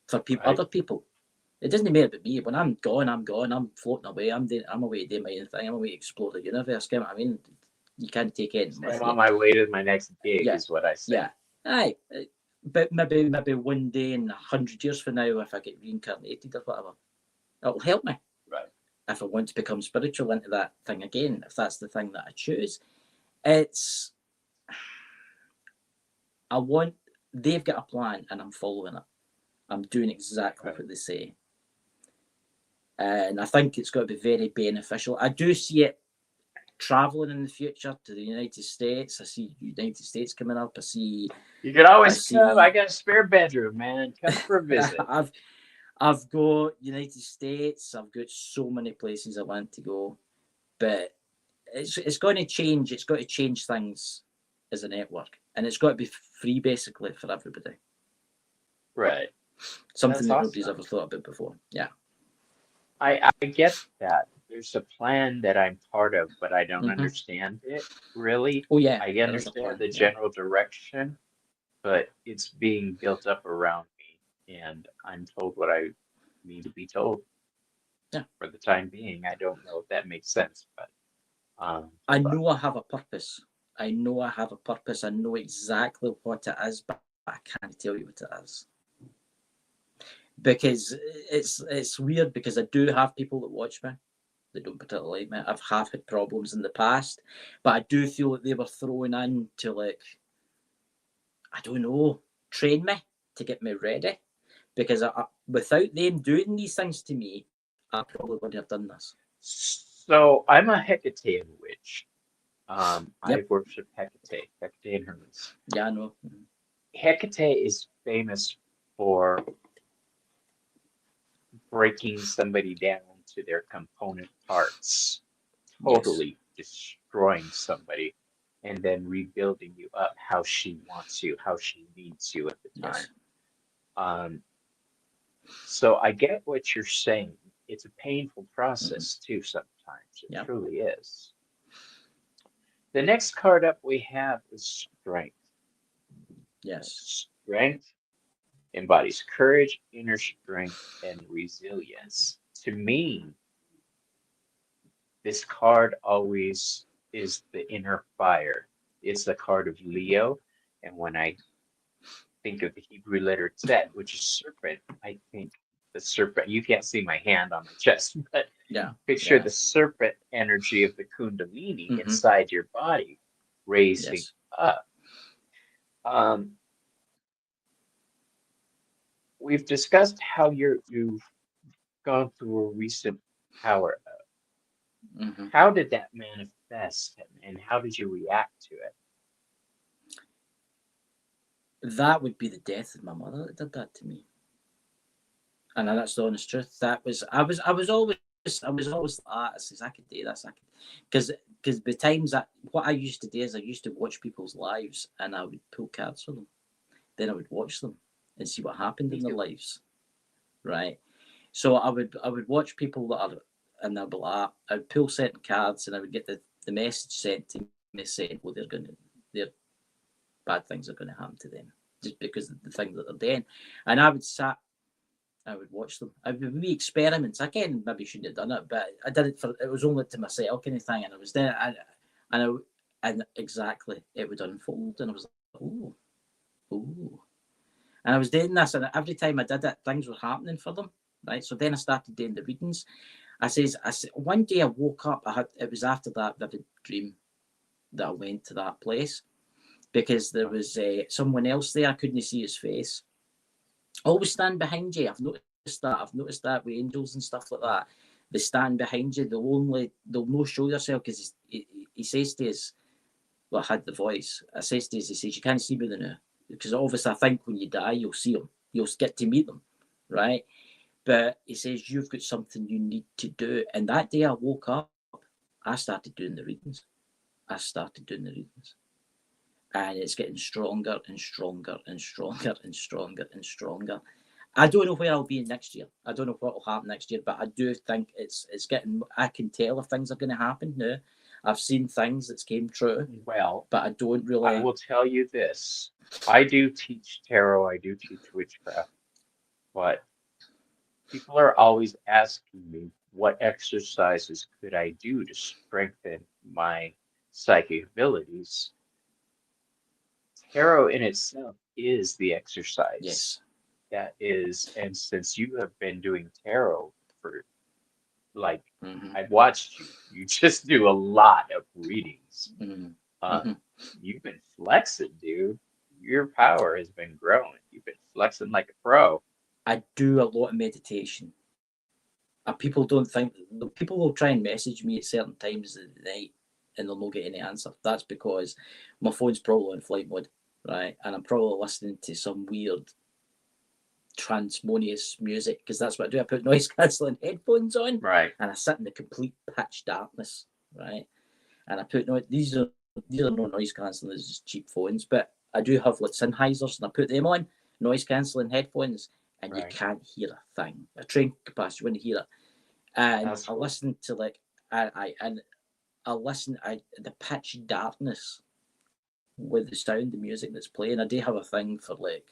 Speaker 2: for
Speaker 1: Right.
Speaker 2: other people. It doesn't matter about me. When I'm gone, I'm gone. I'm floating away. I'm away to do my own thing. I'm away to explore the universe. You know what I mean? You can't take anything
Speaker 1: Say
Speaker 2: with
Speaker 1: I'm
Speaker 2: you.
Speaker 1: on my way to my next gig,
Speaker 2: Yeah,
Speaker 1: is what I
Speaker 2: yeah.
Speaker 1: say.
Speaker 2: Aye, but maybe one day in 100 years from now, if I get reincarnated or whatever, it'll help me
Speaker 1: Right.
Speaker 2: if I want to become spiritual into that thing again. If that's the thing that I choose, it's I want. They've got a plan, and I'm following it. I'm doing exactly
Speaker 1: Right.
Speaker 2: what they say, and I think it's got to be very beneficial. I do see it traveling in the future to the United States. I see United States coming up.
Speaker 1: You can
Speaker 2: I
Speaker 1: always come. I
Speaker 2: see.
Speaker 1: got a spare bedroom, man. Come for a visit.
Speaker 2: I've I've got United States. I've got so many places I want to go, but it's going to change. It's got to change things as a network, and it's got to be free basically for everybody.
Speaker 1: Right.
Speaker 2: Something
Speaker 1: That's
Speaker 2: that nobody's
Speaker 1: awesome.
Speaker 2: ever thought about before. Yeah.
Speaker 1: I get that. There's a plan that I'm part of, but I don't
Speaker 2: Mm-hmm.
Speaker 1: understand it really.
Speaker 2: Oh yeah,
Speaker 1: I
Speaker 2: there is a
Speaker 1: understand
Speaker 2: plan.
Speaker 1: the
Speaker 2: Yeah.
Speaker 1: general direction, but it's being built up around me, and I'm told what I need to be told
Speaker 2: Yeah.
Speaker 1: for the time being. I don't know if that makes sense, but
Speaker 2: I
Speaker 1: hold on.
Speaker 2: know I have a purpose. I know I have a purpose. I know exactly what it is, but I can't tell you what it is. because it's weird because I do have people that watch me that don't particularly like me. I've had problems in the past, but I do feel that they were thrown in to, like, I don't know, train me to get me ready. Because without them doing these things to me, I probably wouldn't have done this.
Speaker 1: So I'm a Hecate witch. I
Speaker 2: Yep.
Speaker 1: worship Hecate, Hecate and Hermes.
Speaker 2: Yeah, I know.
Speaker 1: Hecate is famous for breaking somebody down to their component parts,
Speaker 2: Yes.
Speaker 1: totally destroying somebody, and then rebuilding you up how she wants you, how she needs you at the time.
Speaker 2: Yes.
Speaker 1: Um, so I get what you're saying. It's a painful
Speaker 2: Mm-hmm.
Speaker 1: process too, sometimes. It
Speaker 2: Yep.
Speaker 1: truly is. The next card up we have is Strength.
Speaker 2: Yes.
Speaker 1: Strength embodies courage, inner strength, and resilience. To me, this card always is the inner fire. It's the card of Leo. And when I think of the Hebrew letter Tet, which is serpent, I think the serpent, you can't see my hand on my chest, but
Speaker 2: Yeah.
Speaker 1: picture
Speaker 2: Yeah.
Speaker 1: the serpent energy of the Kundalini
Speaker 2: Mm-hmm.
Speaker 1: inside your body, raising
Speaker 2: Yes.
Speaker 1: up. Um, we've discussed how you've gone through a recent power up.
Speaker 2: Mm-hmm.
Speaker 1: How did that manifest and how did you react to it?
Speaker 2: That would be the death of my mother that did that to me. And that's the honest truth. That was I was always like, I says I could do this. I could, because the times that what I used to do is I used to watch people's lives and I would pull cards for them. Then I would watch them and see what happened
Speaker 1: Me
Speaker 2: in their
Speaker 1: too.
Speaker 2: lives. Right. So I would watch people that are, and I'd be like, I'd pull certain cards and I would get the message sent to me saying, well, their bad things are gonna happen to them just because of the thing that they're doing. And I would watch them. I would be experiments. Again, maybe shouldn't have done it, but I did it for it was only to myself kind of thing. And I was there and exactly it would unfold and I was like, oh, oh. And I was doing this, and every time I did it, things were happening for them. Right. So then I started doing the readings. I said, one day I woke up. It was after that vivid dream that I went to that place because there was someone else there. I couldn't see his face. Always stand behind you. I've noticed that. I've noticed that with angels and stuff like that. They stand behind you. They'll no show yourself because he says to us, well, I had the voice. I says to us, he says, you can't see me now. Because obviously I think when you die, you'll see them. You'll get to meet them. Right. But he says, you've got something you need to do. And that day I woke up, I started doing the readings. I started doing the readings. And it's getting stronger and stronger and stronger and stronger and stronger. I don't know where I'll be next year. I don't know what will happen next year, but I do think it's getting. I can tell if things are going to happen now. I've seen things that's came true,
Speaker 1: Well,
Speaker 2: but I don't
Speaker 1: I
Speaker 2: really.
Speaker 1: will tell you this. I do teach tarot, I do teach witchcraft, but people are always asking me what exercises could I do to strengthen my psychic abilities. Tarot in itself is the exercise.
Speaker 2: Yes.
Speaker 1: That is, and since you have been doing tarot for like,
Speaker 2: Mm-hmm.
Speaker 1: I've watched you, you just do a lot of readings.
Speaker 2: Mm-hmm.
Speaker 1: Uh,
Speaker 2: Mm-hmm.
Speaker 1: you've been flexing, dude. Your power has been growing. You've been flexing like a pro.
Speaker 2: I do a lot of meditation. And people don't think people will try and message me at certain times of the night and they'll not get any answer. That's because my phone's probably in flight mode, right? And I'm probably listening to some weird transmonious music because that's what I do. I put noise cancelling headphones on
Speaker 1: Right.
Speaker 2: and I sit in the complete pitch darkness, right? And I put no these are no noise cancelling, these are just cheap phones, but I do have like Sennheisers and I put them on, noise cancelling headphones, and you
Speaker 1: Right.
Speaker 2: can't hear a thing. A train could pass, you wouldn't hear it. And
Speaker 1: That's
Speaker 2: I
Speaker 1: cool.
Speaker 2: listen to like I listen the pitch darkness with the sound, the music that's playing. I do have a thing for like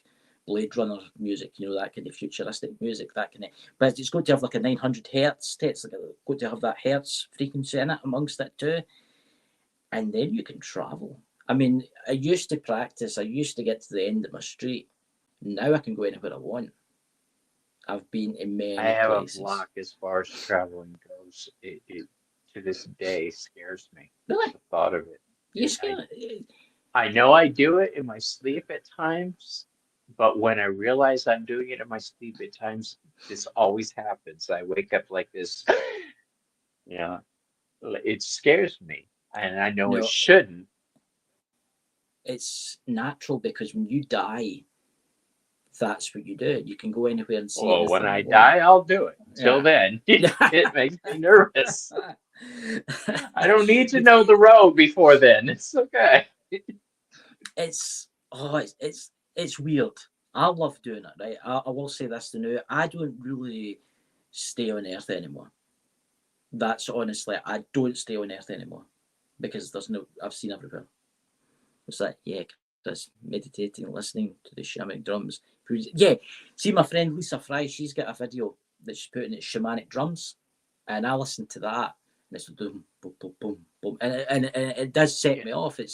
Speaker 2: Blade Runner music, that kind of futuristic music, that kind of. But it's got to have like a 900 hertz. It's like got to have that hertz frequency in it amongst it too, and then you can travel. I mean, I used to practice. I used to get to the end of my street. Now I can go anywhere I want. I've been to
Speaker 1: I
Speaker 2: many
Speaker 1: have a
Speaker 2: places.
Speaker 1: block as far as traveling goes. It to this day scares me.
Speaker 2: Really?
Speaker 1: The thought of it.
Speaker 2: You scared?
Speaker 1: I know I do it in my sleep at times, but when I realize I'm doing it in my sleep at times, this always happens. I wake up like this. Yeah, it scares me, and I know it
Speaker 2: No,
Speaker 1: shouldn't.
Speaker 2: it's natural because when you die, that's what you do. You can go anywhere and see
Speaker 1: Well, when
Speaker 2: anything
Speaker 1: I
Speaker 2: you want.
Speaker 1: die, I'll do it. Till
Speaker 2: Yeah.
Speaker 1: then, it makes me nervous. I don't need to know the road before then. It's okay.
Speaker 2: it's weird. I love doing it, right? I will say this to now. I don't really stay on Earth anymore. That's honestly, I don't stay on Earth anymore because there's no. I've seen everywhere. It's like, yeah, Chris, meditating, listening to the shamanic drums. Yeah, see my friend Lisa Fry. She's got a video that she's putting at shamanic drums, and I listen to that, and it's boom, boom, boom, boom, boom, and it does set
Speaker 1: Yeah,
Speaker 2: me off. It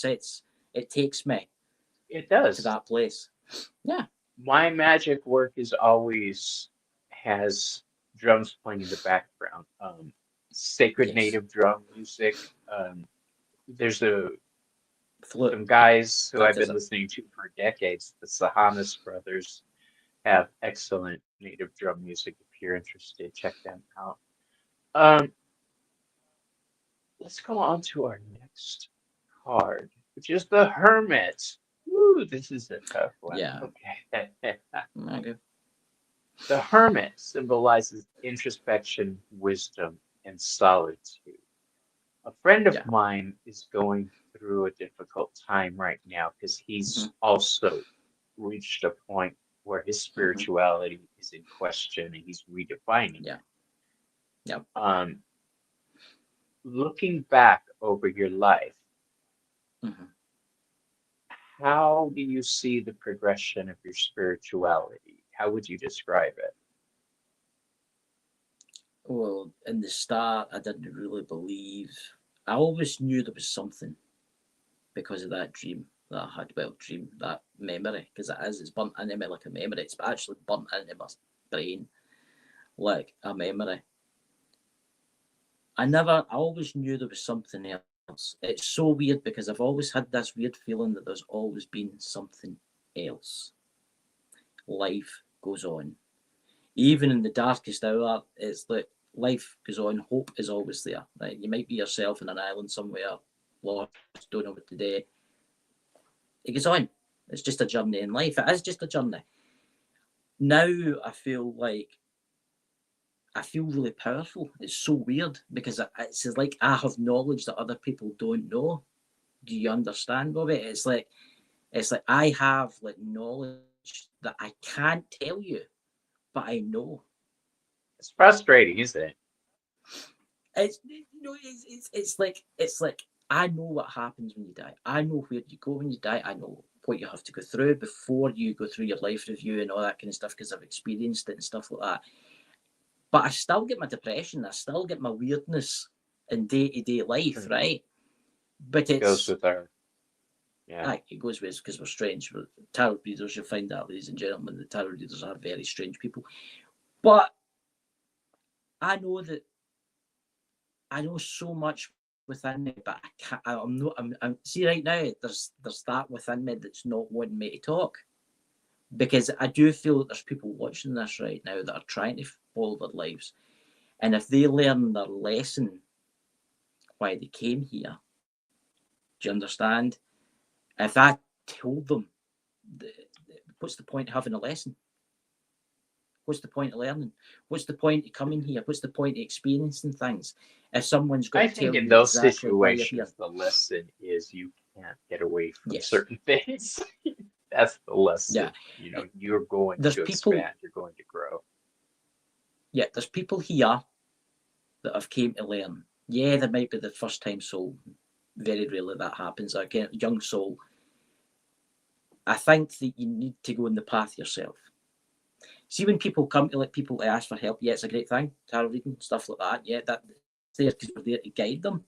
Speaker 2: takes me
Speaker 1: it
Speaker 2: to
Speaker 1: does.
Speaker 2: that place. Yeah.
Speaker 1: My magic work is always has drums playing in the background. Sacred
Speaker 2: Yes.
Speaker 1: native drum music. There's
Speaker 2: Flute.
Speaker 1: some guys who I've
Speaker 2: That is
Speaker 1: been
Speaker 2: it.
Speaker 1: listening to for decades. The Sahanas brothers have excellent native drum music. If you're interested, check them out. Um, let's go on to our next card, which is the Hermit. Woo, this is a tough one.
Speaker 2: Yeah.
Speaker 1: Okay.
Speaker 2: Okay.
Speaker 1: The Hermit symbolizes introspection, wisdom, and solitude. A friend of
Speaker 2: Yeah.
Speaker 1: mine is going through a difficult time right now because
Speaker 2: Mm-hmm.
Speaker 1: he's also reached a point where his
Speaker 2: Mm-hmm.
Speaker 1: spirituality is in question and he's redefining
Speaker 2: Yeah.
Speaker 1: it.
Speaker 2: Yeah.
Speaker 1: Um, looking back over your life,
Speaker 2: Mm-hmm.
Speaker 1: how do you see the progression of your spirituality? How would you describe it?
Speaker 2: Well, in the start, I didn't really believe. I always knew there was something because of that dream that I had. Well, dream, that memory, because it's burnt into me like a memory. It's actually burnt into my brain like a memory. I always knew there was something else. It's so weird because I've always had this weird feeling that there's always been something else. Life goes on. Even in the darkest hour, it's like life goes on. Hope is always there. Right? You might be yourself in an island somewhere, lost, don't know what to do. It goes on. It's just a journey in life. It is just a journey. Now I feel really powerful. It's so weird because it's like I have knowledge that other people don't know. Do you understand, Bobby? It's like I have like knowledge that I can't tell you, but I know.
Speaker 1: It's frustrating, isn't it?
Speaker 2: It's like I know what happens when you die. I know where you go when you die. I know what you have to go through before you go through your life review and all that kind of stuff because I've experienced it and stuff like that. But I still get my depression. I still get my weirdness in day to day life,
Speaker 1: Mhm.
Speaker 2: right? But
Speaker 1: Goes
Speaker 2: it's
Speaker 1: with our, yeah.
Speaker 2: it goes with because we're strange. Tarot readers, you'll find that, ladies and gentlemen, the tarot readers are very strange people. But I know that I know so much within me, but I can't. I'm not. I'm see right now. There's that within me that's not wanting me to talk because I do feel that there's people watching this right now that are trying to follow their lives, and if they learn their lesson, why they came here, do you understand? If I told them, what's the point of having a lesson? What's the point of learning? What's the point of coming here? What's the point of experiencing things if someone's got
Speaker 1: I
Speaker 2: to
Speaker 1: think
Speaker 2: tell
Speaker 1: in
Speaker 2: you
Speaker 1: those
Speaker 2: exactly why you're here?
Speaker 1: situations, the lesson is you can't get away from
Speaker 2: Yes.
Speaker 1: certain things. That's the lesson.
Speaker 2: Yeah.
Speaker 1: You're going
Speaker 2: There's
Speaker 1: to
Speaker 2: people.
Speaker 1: expand, you're going to grow.
Speaker 2: Yeah, there's people here that have came to learn. Yeah, there might be the first time soul. Very rarely that happens. Again, young soul. I think that you need to go in the path yourself. See, when people come to like people to ask for help, yeah, it's a great thing. Tarot reading, stuff like that. Yeah, that's there because we're there to guide them.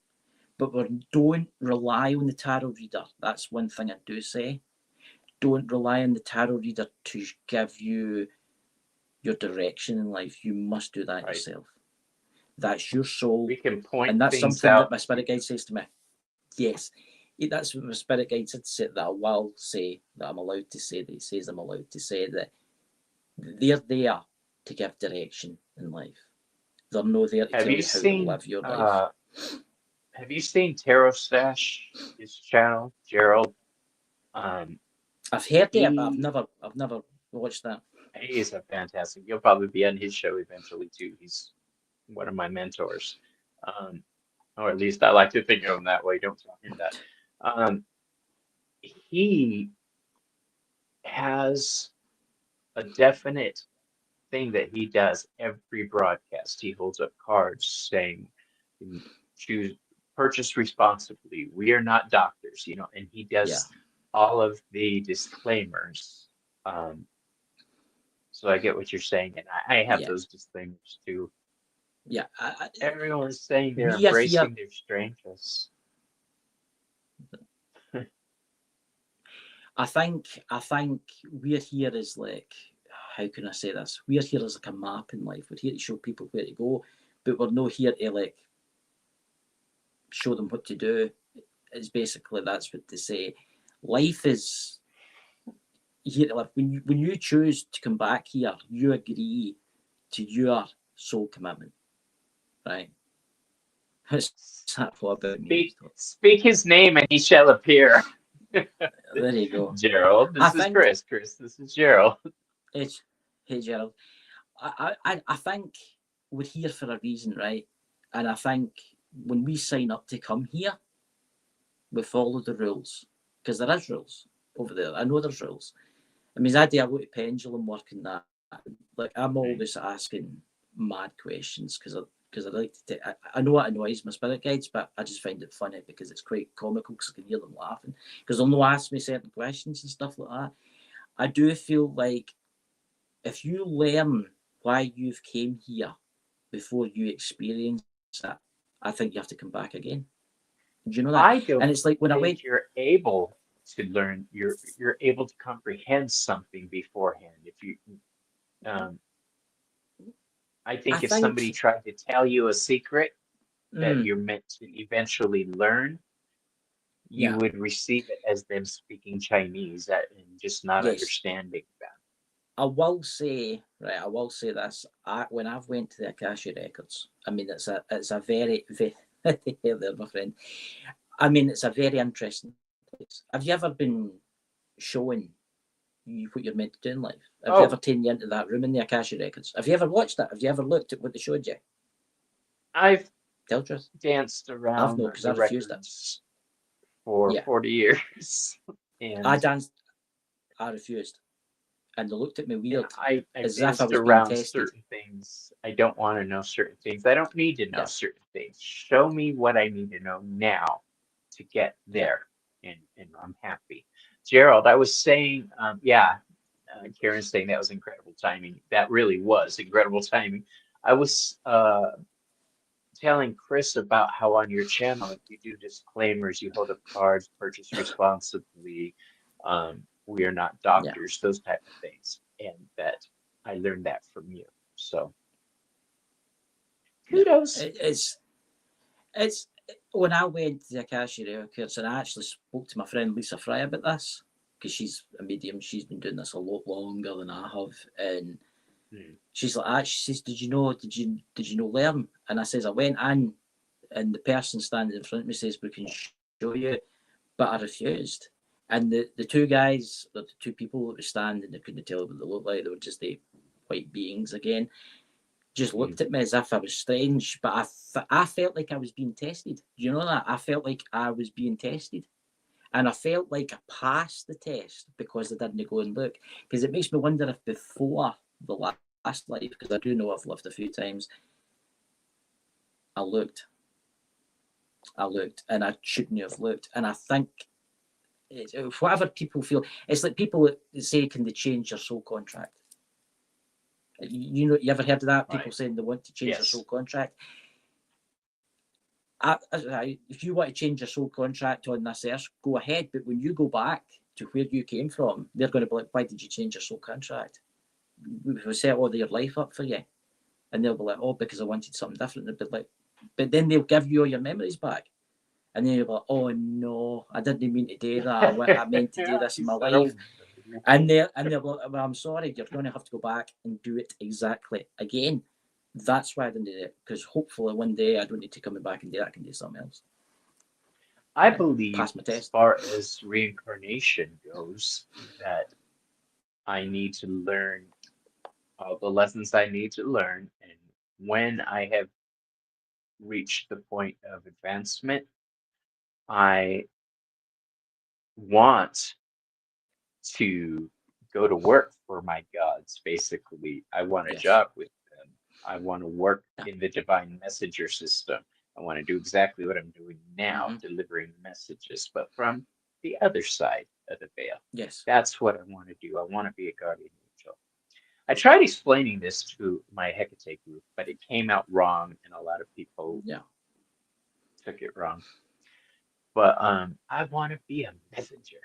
Speaker 2: But don't rely on the tarot reader. That's one thing I do say. Don't rely on the tarot reader to give you your direction in life, you must do that
Speaker 1: Right.
Speaker 2: yourself. That's your soul.
Speaker 1: We can point
Speaker 2: And that's
Speaker 1: things
Speaker 2: something that
Speaker 1: out.
Speaker 2: my spirit guide says to me. Yes. That's what my spirit guide said, that I will say, that I'm allowed to say, that he says I'm allowed to say, that they're there to give direction in life. They're not there to
Speaker 1: Have
Speaker 2: tell
Speaker 1: you
Speaker 2: you how to
Speaker 1: seen
Speaker 2: live your life.
Speaker 1: have you seen Tarot Stash, his channel, Gerald? Um,
Speaker 2: I've heard it, but
Speaker 1: he
Speaker 2: I've never watched that.
Speaker 1: he is a fantastic. You'll probably be on his show eventually too. He's one of my mentors. Um, or at least I like to think of him that way. Don't tell him that. Um, he has a definite thing that he does every broadcast. He holds up cards saying, choose, purchase responsibly. We are not doctors, and he
Speaker 2: Yeah,
Speaker 1: does all of the disclaimers. Um, so I get what you're saying, and I have
Speaker 2: yeah,
Speaker 1: those disclaimers too.
Speaker 2: yeah.
Speaker 1: Everyone's saying they're
Speaker 2: We are here.
Speaker 1: embracing their strangeness.
Speaker 2: I think we're here as like, how can I say this? We're here as like a map in life. We're here to show people where to go, but we're not here to like show them what to do. It's basically, that's what they say. Life is here to live. When you choose to come back here, you agree to your soul commitment, right? It's that what about me?
Speaker 1: Speak his name and he shall appear.
Speaker 2: There you go.
Speaker 1: Gerald,
Speaker 2: I
Speaker 1: this is
Speaker 2: think
Speaker 1: Chris. Chris, this is Gerald.
Speaker 2: it's, hey Gerald. I think we're here for a reason, right? And I think when we sign up to come here, we follow the rules, because there is rules over there. I know there's rules. I mean, I do a lot of pendulum work and that. Like, I'm always asking mad questions because I like to. I know it annoys my spirit guides, but I just find it funny because it's quite comical because I can hear them laughing because they'll not ask me certain questions and stuff like that. I do feel like if you learn why you've came here before you experience it, I think you have to come back again. Do you know that?
Speaker 1: I
Speaker 2: And
Speaker 1: don't
Speaker 2: it's like when I went,
Speaker 1: think you're able to learn. You're able to comprehend something beforehand. If you, um, I
Speaker 2: I
Speaker 1: think if somebody
Speaker 2: think,
Speaker 1: tried to tell you a secret that
Speaker 2: mm,
Speaker 1: you're meant to eventually learn, you
Speaker 2: yeah,
Speaker 1: would receive it as them speaking Chinese and just not
Speaker 2: yes.
Speaker 1: understanding that.
Speaker 2: I will say, right, I will say this. When I've went to the Akasha Records, I mean, it's a very, very, there, my friend. I mean, it's a very interesting place. Have you ever been showing you what you're meant to do in life? Have you ever
Speaker 1: Oh,
Speaker 2: taken you into that room in the Akasha Records? Have you ever watched that? Have you ever looked at what they showed you?
Speaker 1: I've
Speaker 2: Tell the truth.
Speaker 1: danced
Speaker 2: I've
Speaker 1: around
Speaker 2: not, because I
Speaker 1: the
Speaker 2: refused it.
Speaker 1: records for
Speaker 2: Yeah,
Speaker 1: 40 years,
Speaker 2: I
Speaker 1: and
Speaker 2: danced. I refused, and they looked at me
Speaker 1: and
Speaker 2: weird,
Speaker 1: I've
Speaker 2: as if I
Speaker 1: danced
Speaker 2: was being
Speaker 1: around
Speaker 2: tested.
Speaker 1: certain things. I don't want to know certain things. I don't need to know
Speaker 2: Yeah,
Speaker 1: certain things. Show me what I need to know now to get
Speaker 2: yeah,
Speaker 1: there, and I'm happy. Gerald, I was saying, yeah, Karen's saying that was incredible timing. That really was incredible timing. I was telling Chris about how on your channel you do disclaimers, you hold up cards, purchase responsibly, we are not
Speaker 2: yeah.
Speaker 1: doctors, those type of things, and that I learned that from you. So
Speaker 2: Yeah,
Speaker 1: kudos.
Speaker 2: it's when I went to the Akasha Records, and I actually spoke to my friend Lisa Fry about this because she's a medium. She's been doing this a lot longer than I have, and
Speaker 1: Hmm.
Speaker 2: she's like, she says, "Did you know? Did you know learn?" And I says, "I went in, and the person standing in front of me says we can show you, but I refused." And the two guys, the two people that were standing, they couldn't tell what they looked like. They were just the white beings again, just
Speaker 1: Hmm.
Speaker 2: looked at me as if I was strange, but I felt like I was being tested. Do you know that? I felt like I was being tested. And I felt like I passed the test because I didn't go and look. Because it makes me wonder if before the last life, because I do know I've lived a few times, I looked. I looked and I shouldn't have looked. And I think whatever people feel, it's like people that say, can they change your soul contract? You ever heard of that? People
Speaker 1: Right.
Speaker 2: saying they want to change their soul
Speaker 1: Yes.
Speaker 2: contract. If you want to change your soul contract on this earth, go ahead. But when you go back to where you came from, they're going to be like, why did you change your soul contract? we set all your life up for you, and they'll be like, oh, because I wanted something different. They'll be like, but then they'll give you all your memories back, and then you're like, oh no, I didn't mean to do that. I meant to do this in my life. And they're like, well, I'm sorry, you're going to have to go back and do it exactly again. That's why I didn't do it, because hopefully one day I don't need to come back and do that. I can do something else.
Speaker 1: I believe,
Speaker 2: Pass my
Speaker 1: as
Speaker 2: test.
Speaker 1: far as reincarnation goes, that I need to learn all the lessons I need to learn, and when I have reached the point of advancement, I want to go to work for my gods, basically. I want a
Speaker 2: Yes.
Speaker 1: job with them. I want to work
Speaker 2: Yeah.
Speaker 1: in the divine messenger system. I want to do exactly what I'm doing now,
Speaker 2: Mm-hmm.
Speaker 1: delivering messages, but from the other side of the veil.
Speaker 2: Yes.
Speaker 1: That's what I want to do. I want to be a guardian angel. I tried explaining this to my Hecate group, but it came out wrong, and a lot of people
Speaker 2: Yeah.
Speaker 1: took it wrong. But I want to be a messenger.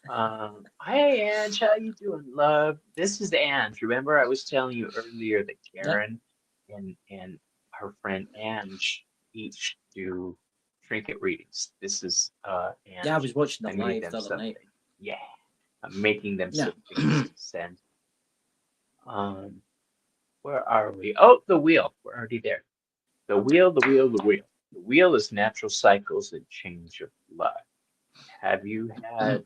Speaker 1: Hi Ange, how you doing, love? This is Ange. Remember, I was telling you earlier that
Speaker 2: Yeah.
Speaker 1: Karen and her friend Ange each do trinket readings. This is
Speaker 2: Yeah. I
Speaker 1: Ange.
Speaker 2: was watching
Speaker 1: I
Speaker 2: them
Speaker 1: made
Speaker 2: live
Speaker 1: them
Speaker 2: the other night.
Speaker 1: something. Yeah, I'm making them
Speaker 2: Yeah.
Speaker 1: some things to send. Um, where are we? Oh, the wheel. We're already there. The wheel, the wheel, the wheel. The wheel is natural cycles and change of life. Have you had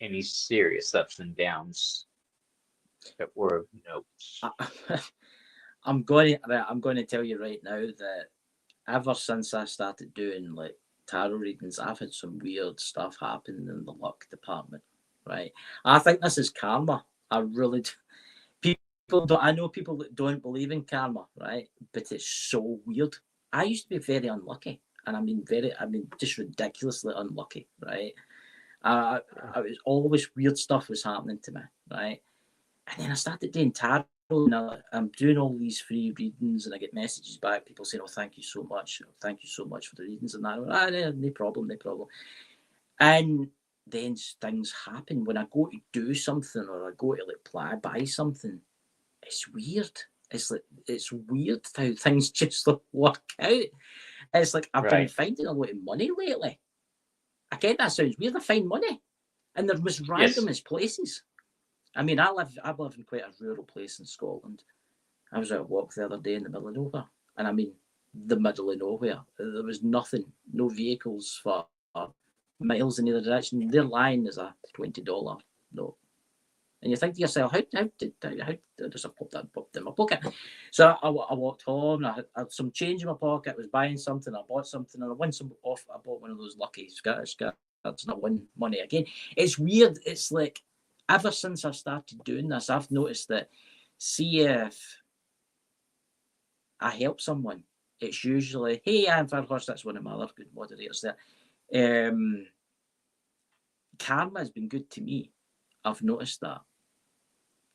Speaker 1: any serious ups and downs that were of note?
Speaker 2: I'm going to tell you right now that ever since I started doing like tarot readings, I've had some weird stuff happen in the luck department. Right. I think this is karma. I really do. People don't. I know people that don't believe in karma, right? But it's so weird. I used to be very unlucky, and I mean, just ridiculously unlucky, right? I,
Speaker 1: Uh,
Speaker 2: I was always weird stuff was happening to me, right? And then I started doing tarot, and I'm doing all these free readings, and I get messages back, people saying, "Oh, thank you so much, thank you so much for the readings," and that. No problem, no problem. And then things happen when I go to do something or I go to buy something. It's weird. It's weird how things just like work out. It's like I've been
Speaker 1: right.
Speaker 2: finding a lot of money lately. I get that sounds weird. I find money, and they're most
Speaker 1: Yes.
Speaker 2: randomest places. I mean, I live in quite a rural place in Scotland. I was out a walk the other day in the middle of nowhere, and I mean the middle of nowhere. There was nothing, no vehicles for miles in either direction. Their line is a $20 note. And you think to yourself, how does I pop that in my pocket? So I walked home. I had some change in my pocket. I was buying something. I bought something, and I won some off. I bought one of those lucky Scottish cards, and I won money again. It's weird. It's like ever since I've started doing this, I've noticed that. See if I help someone, it's usually, hey, I'm Fairhurst. That's one of my other good moderators there. Karma has been good to me. I've noticed that.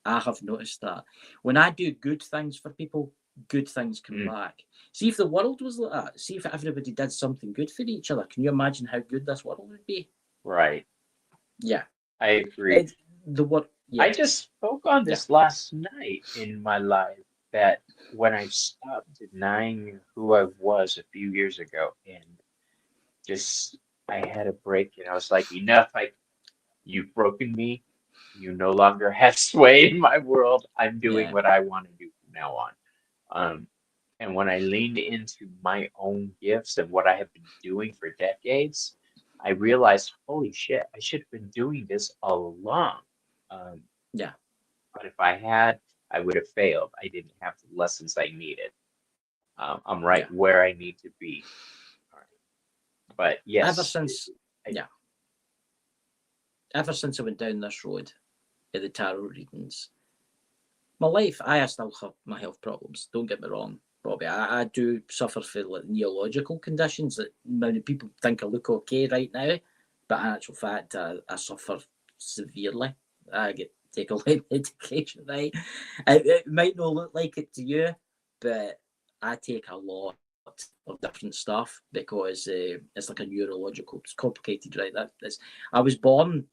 Speaker 2: I have noticed that when I do good things for people, good things come
Speaker 1: Mm,
Speaker 2: back. See if the world was like that. See if everybody did something good for each other. Can you imagine how good this world would be?
Speaker 1: right.
Speaker 2: Yeah.
Speaker 1: I agree.
Speaker 2: It, the what?
Speaker 1: I
Speaker 2: Yeah.
Speaker 1: just spoke on
Speaker 2: Yeah.
Speaker 1: this last night in my life that when I stopped denying who I was a few years ago and just I had a break and I was like, enough, you've broken me. You no longer have sway in my world. I'm doing
Speaker 2: Yeah.
Speaker 1: what I want to do from now on. Um, and when I leaned into my own gifts and what I have been doing for decades, I realized, holy shit, I should have been doing this all along. Um,
Speaker 2: Yeah.
Speaker 1: but if I had, I would have failed. I didn't have the lessons I needed. I'm right
Speaker 2: Yeah.
Speaker 1: where I need to be. All right. But
Speaker 2: Ever
Speaker 1: yes,
Speaker 2: since,
Speaker 1: I,
Speaker 2: yeah, ever since I went down this road at the tarot readings, my life, I still have my health problems. Don't get me wrong, Bobby. I do suffer from like neurological conditions that many people think I look okay right now, but in actual fact, I suffer severely. I get take a lot of medication, right? It might not look like it to you, but I take a lot of different stuff because it's like a neurological. It's complicated, right? I was born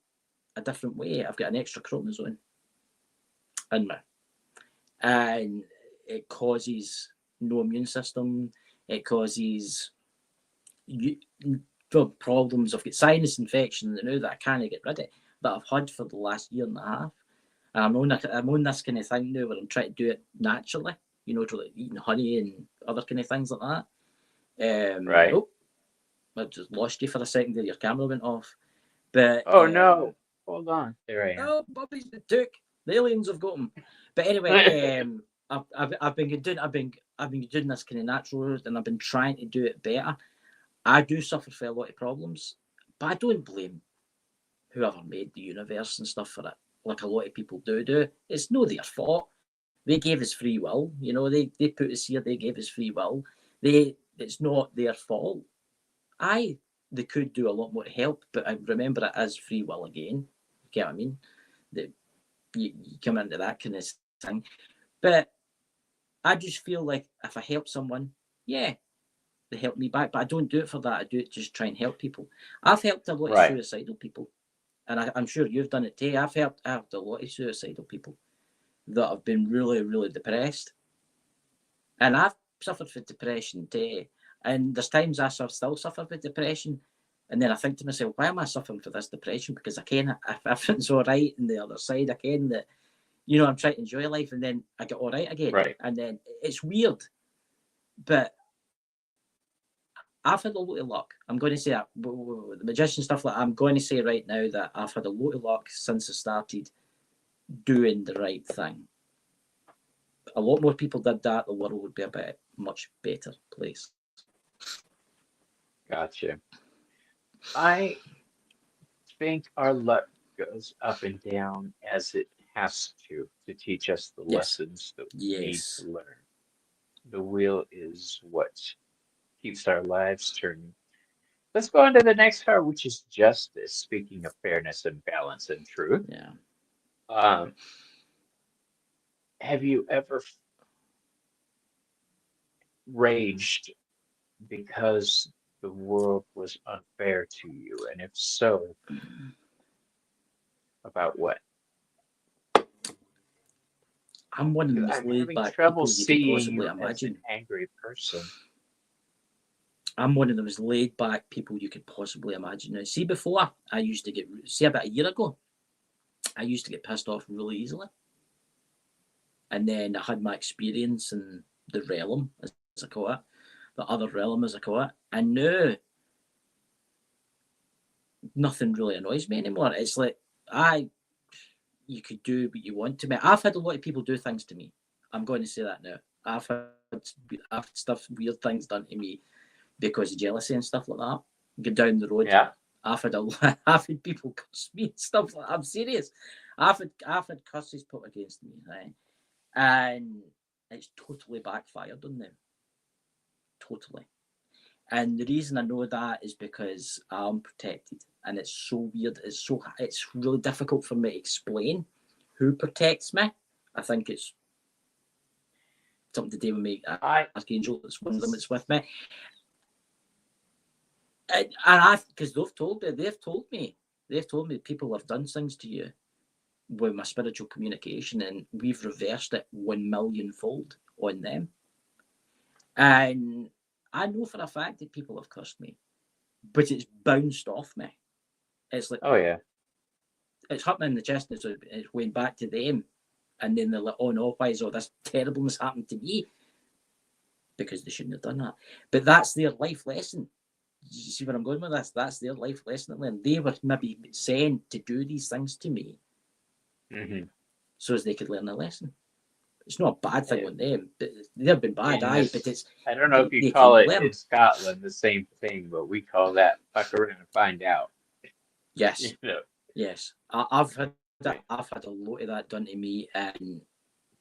Speaker 2: a different way. I've got an extra chromosome, in me. And it causes no immune system. It causes problems. I've got sinus infection now that I can't get rid of, that I've had for the last year and a half. And I'm on this kind of thing now where I'm trying to do it naturally, to like eating honey and other kind of things like that.
Speaker 1: Right.
Speaker 2: Oh, I just lost you for a second there. Your camera went off. But
Speaker 1: Oh no. Hold on. There I am.
Speaker 2: oh, Bobby's the took. The aliens have got him. But anyway, I've been doing this kind of natural route, and I've been trying to do it better. I do suffer for a lot of problems, but I don't blame whoever made the universe and stuff for it. Like a lot of people do. It's no their fault. They gave us free will. They put us here. They gave us free will. It's not their fault. They could do a lot more to help, but I remember it as free will again. You get what I mean? That you come into that kind of thing. But I just feel like if I help someone, yeah, they help me back. But I don't do it for that. I do it just try and help people. I've helped a lot of suicidal people, and I'm sure you've done it too. I've helped a lot of suicidal people that have been really, really depressed, and I've suffered from depression too. And there's times I still suffer with depression, and then I think to myself, why am I suffering for this depression? Because I can, if everything's all right on the other side, I can that, I'm trying to enjoy life, and then I get all right again.
Speaker 1: Right.
Speaker 2: And then it's weird, but I've had a lot of luck. I'm going to say that the magician stuff, like I'm going to say right now that I've had a lot of luck since I started doing the right thing. A lot more people did that, the world would be a much better place.
Speaker 1: Gotcha. I think our luck goes up and down as it has to teach us the lessons that we need to learn. The wheel is what keeps our lives turning. Let's go on to the next card, which is justice. Speaking of fairness and balance and truth.
Speaker 2: Yeah.
Speaker 1: Have you ever raged because the world was unfair to you? And if so, about what?
Speaker 2: I'm one of the most
Speaker 1: I'm
Speaker 2: laid
Speaker 1: having
Speaker 2: back
Speaker 1: trouble
Speaker 2: people you could
Speaker 1: seeing
Speaker 2: possibly
Speaker 1: you as an
Speaker 2: imagine.
Speaker 1: angry person.
Speaker 2: I'm one of the most laid back people you could possibly imagine. Now, see, before I used to about a year ago, I used to get pissed off really easily. And then I had my experience in the realm, as I call it, the other realm, as I call it. And now, nothing really annoys me anymore. It's like, you could do what you want to me. I've had a lot of people do things to me. I'm going to say that now. I've had weird things done to me because of jealousy and stuff like that. Go down the road.
Speaker 1: Yeah.
Speaker 2: I've had people curse me and stuff like that. I'm serious. I've had curses put against me, right? And it's totally backfired on them. Totally. And the reason I know that is because I'm protected, and it's so weird. It's really difficult for me to explain who protects me. I think it's something to do with me. Archangel, that's one of them. It's with me, and because they've told me people have done things to you with my spiritual communication, and we've reversed it 1,000,000 fold on them. And I know for a fact that people have cursed me, but it's bounced off me. It's like,
Speaker 1: oh yeah,
Speaker 2: it's hurt me in the chest, and it's went back to them, and then they're like, oh no, why is all this terribleness happened to me? Because they shouldn't have done that. But that's their life lesson. You see where I'm going with this? That's their life lesson. And they were maybe sent to do these things to me, so as they could learn a lesson. It's not a bad thing on them, but they've been bad, but it's.
Speaker 1: I don't know if you call it in Scotland the same thing, but we call that fuck around and find out.
Speaker 2: Yes. Yes. I've had a lot of that done to me, and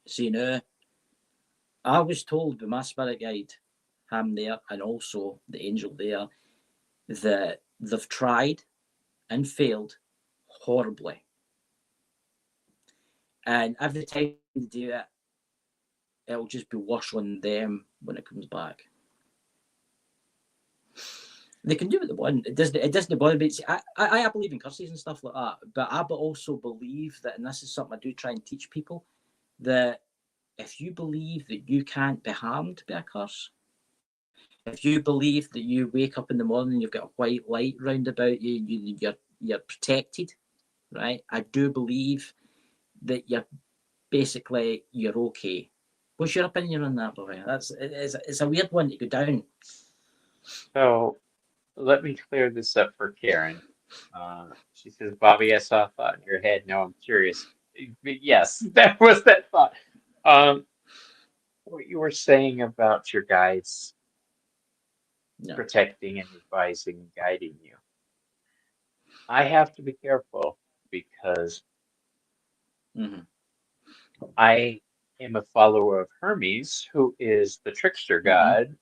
Speaker 2: see now, I was told by my spirit guide, him there, and also the angel there, that they've tried and failed horribly. And every time they do it, it'll just be worse on them when it comes back. They can do what they want. It doesn't bother me. I believe in curses and stuff like that, but I also believe that, and this is something I do try and teach people, that if you believe that you can't be harmed by a curse, if you believe that you wake up in the morning, you've got a white light round about you, you're protected, right? I do believe that you're okay. What's your opinion on that, boy? It's a weird one to go down.
Speaker 1: So let me clear this up for Karen. She says, Bobby, I saw a thought in your head. Now I'm curious. Yes, that was that thought. Um, what you were saying about your guides
Speaker 2: No.
Speaker 1: protecting and advising and guiding you. I have to be careful because
Speaker 2: Mm-hmm.
Speaker 1: I am a follower of Hermes, who is the trickster
Speaker 2: Mm-hmm.
Speaker 1: god,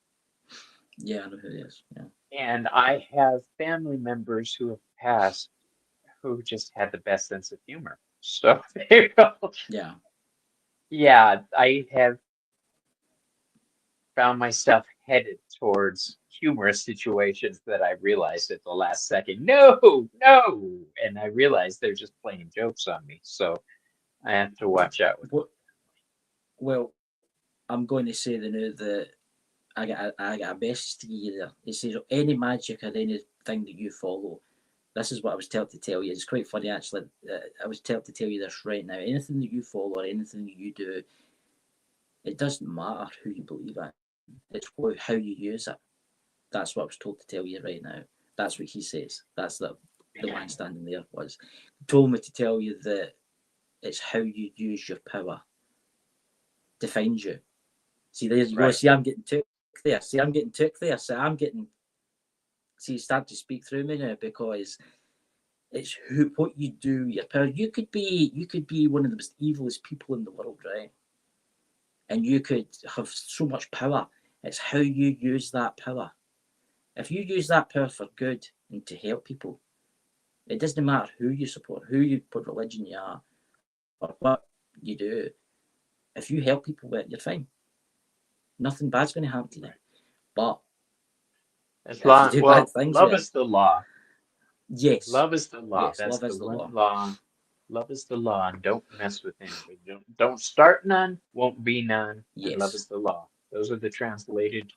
Speaker 2: Yeah, I know who it is. Yeah.
Speaker 1: and I have family members who have passed who just had the best sense of humor. So there you go.
Speaker 2: Yeah.
Speaker 1: Yeah, I have found myself headed towards humorous situations that I realized at the last second, no, no, and I realized they're just playing jokes on me. So I have to watch out with
Speaker 2: Well, I'm going to say the new that I got a message to you there. It says any magic or anything that you follow. This is what I was told to tell you. It's quite funny actually. I was told to tell you this right now. Anything that you follow or anything that you do, it doesn't matter who you believe in. It's how you use it. That's what I was told to tell you right now. That's what he says. That's the man standing there was told me to tell you that it's how you use your power defines you. See, there you go.
Speaker 1: right.
Speaker 2: See, I'm getting took there. See, I'm getting took there. So I'm getting. See, start to speak through me now because it's what you do. Your power. You could be one of the most evilest people in the world, right? And you could have so much power. It's how you use that power. If you use that power for good and to help people, it doesn't matter who you support, what religion you are, or what you do. If you help people with it, you're fine. Nothing bad's going to happen to them. But
Speaker 1: As
Speaker 2: if you
Speaker 1: long,
Speaker 2: do bad
Speaker 1: well,
Speaker 2: things
Speaker 1: love
Speaker 2: with it,
Speaker 1: is the law.
Speaker 2: yes,
Speaker 1: Love is the law.
Speaker 2: yes,
Speaker 1: That's
Speaker 2: love
Speaker 1: the
Speaker 2: is the
Speaker 1: one
Speaker 2: law.
Speaker 1: law. Love is the law, and don't mess with anybody. Don't start none, won't be none, and love
Speaker 2: Yes.
Speaker 1: is the law. Those are the translated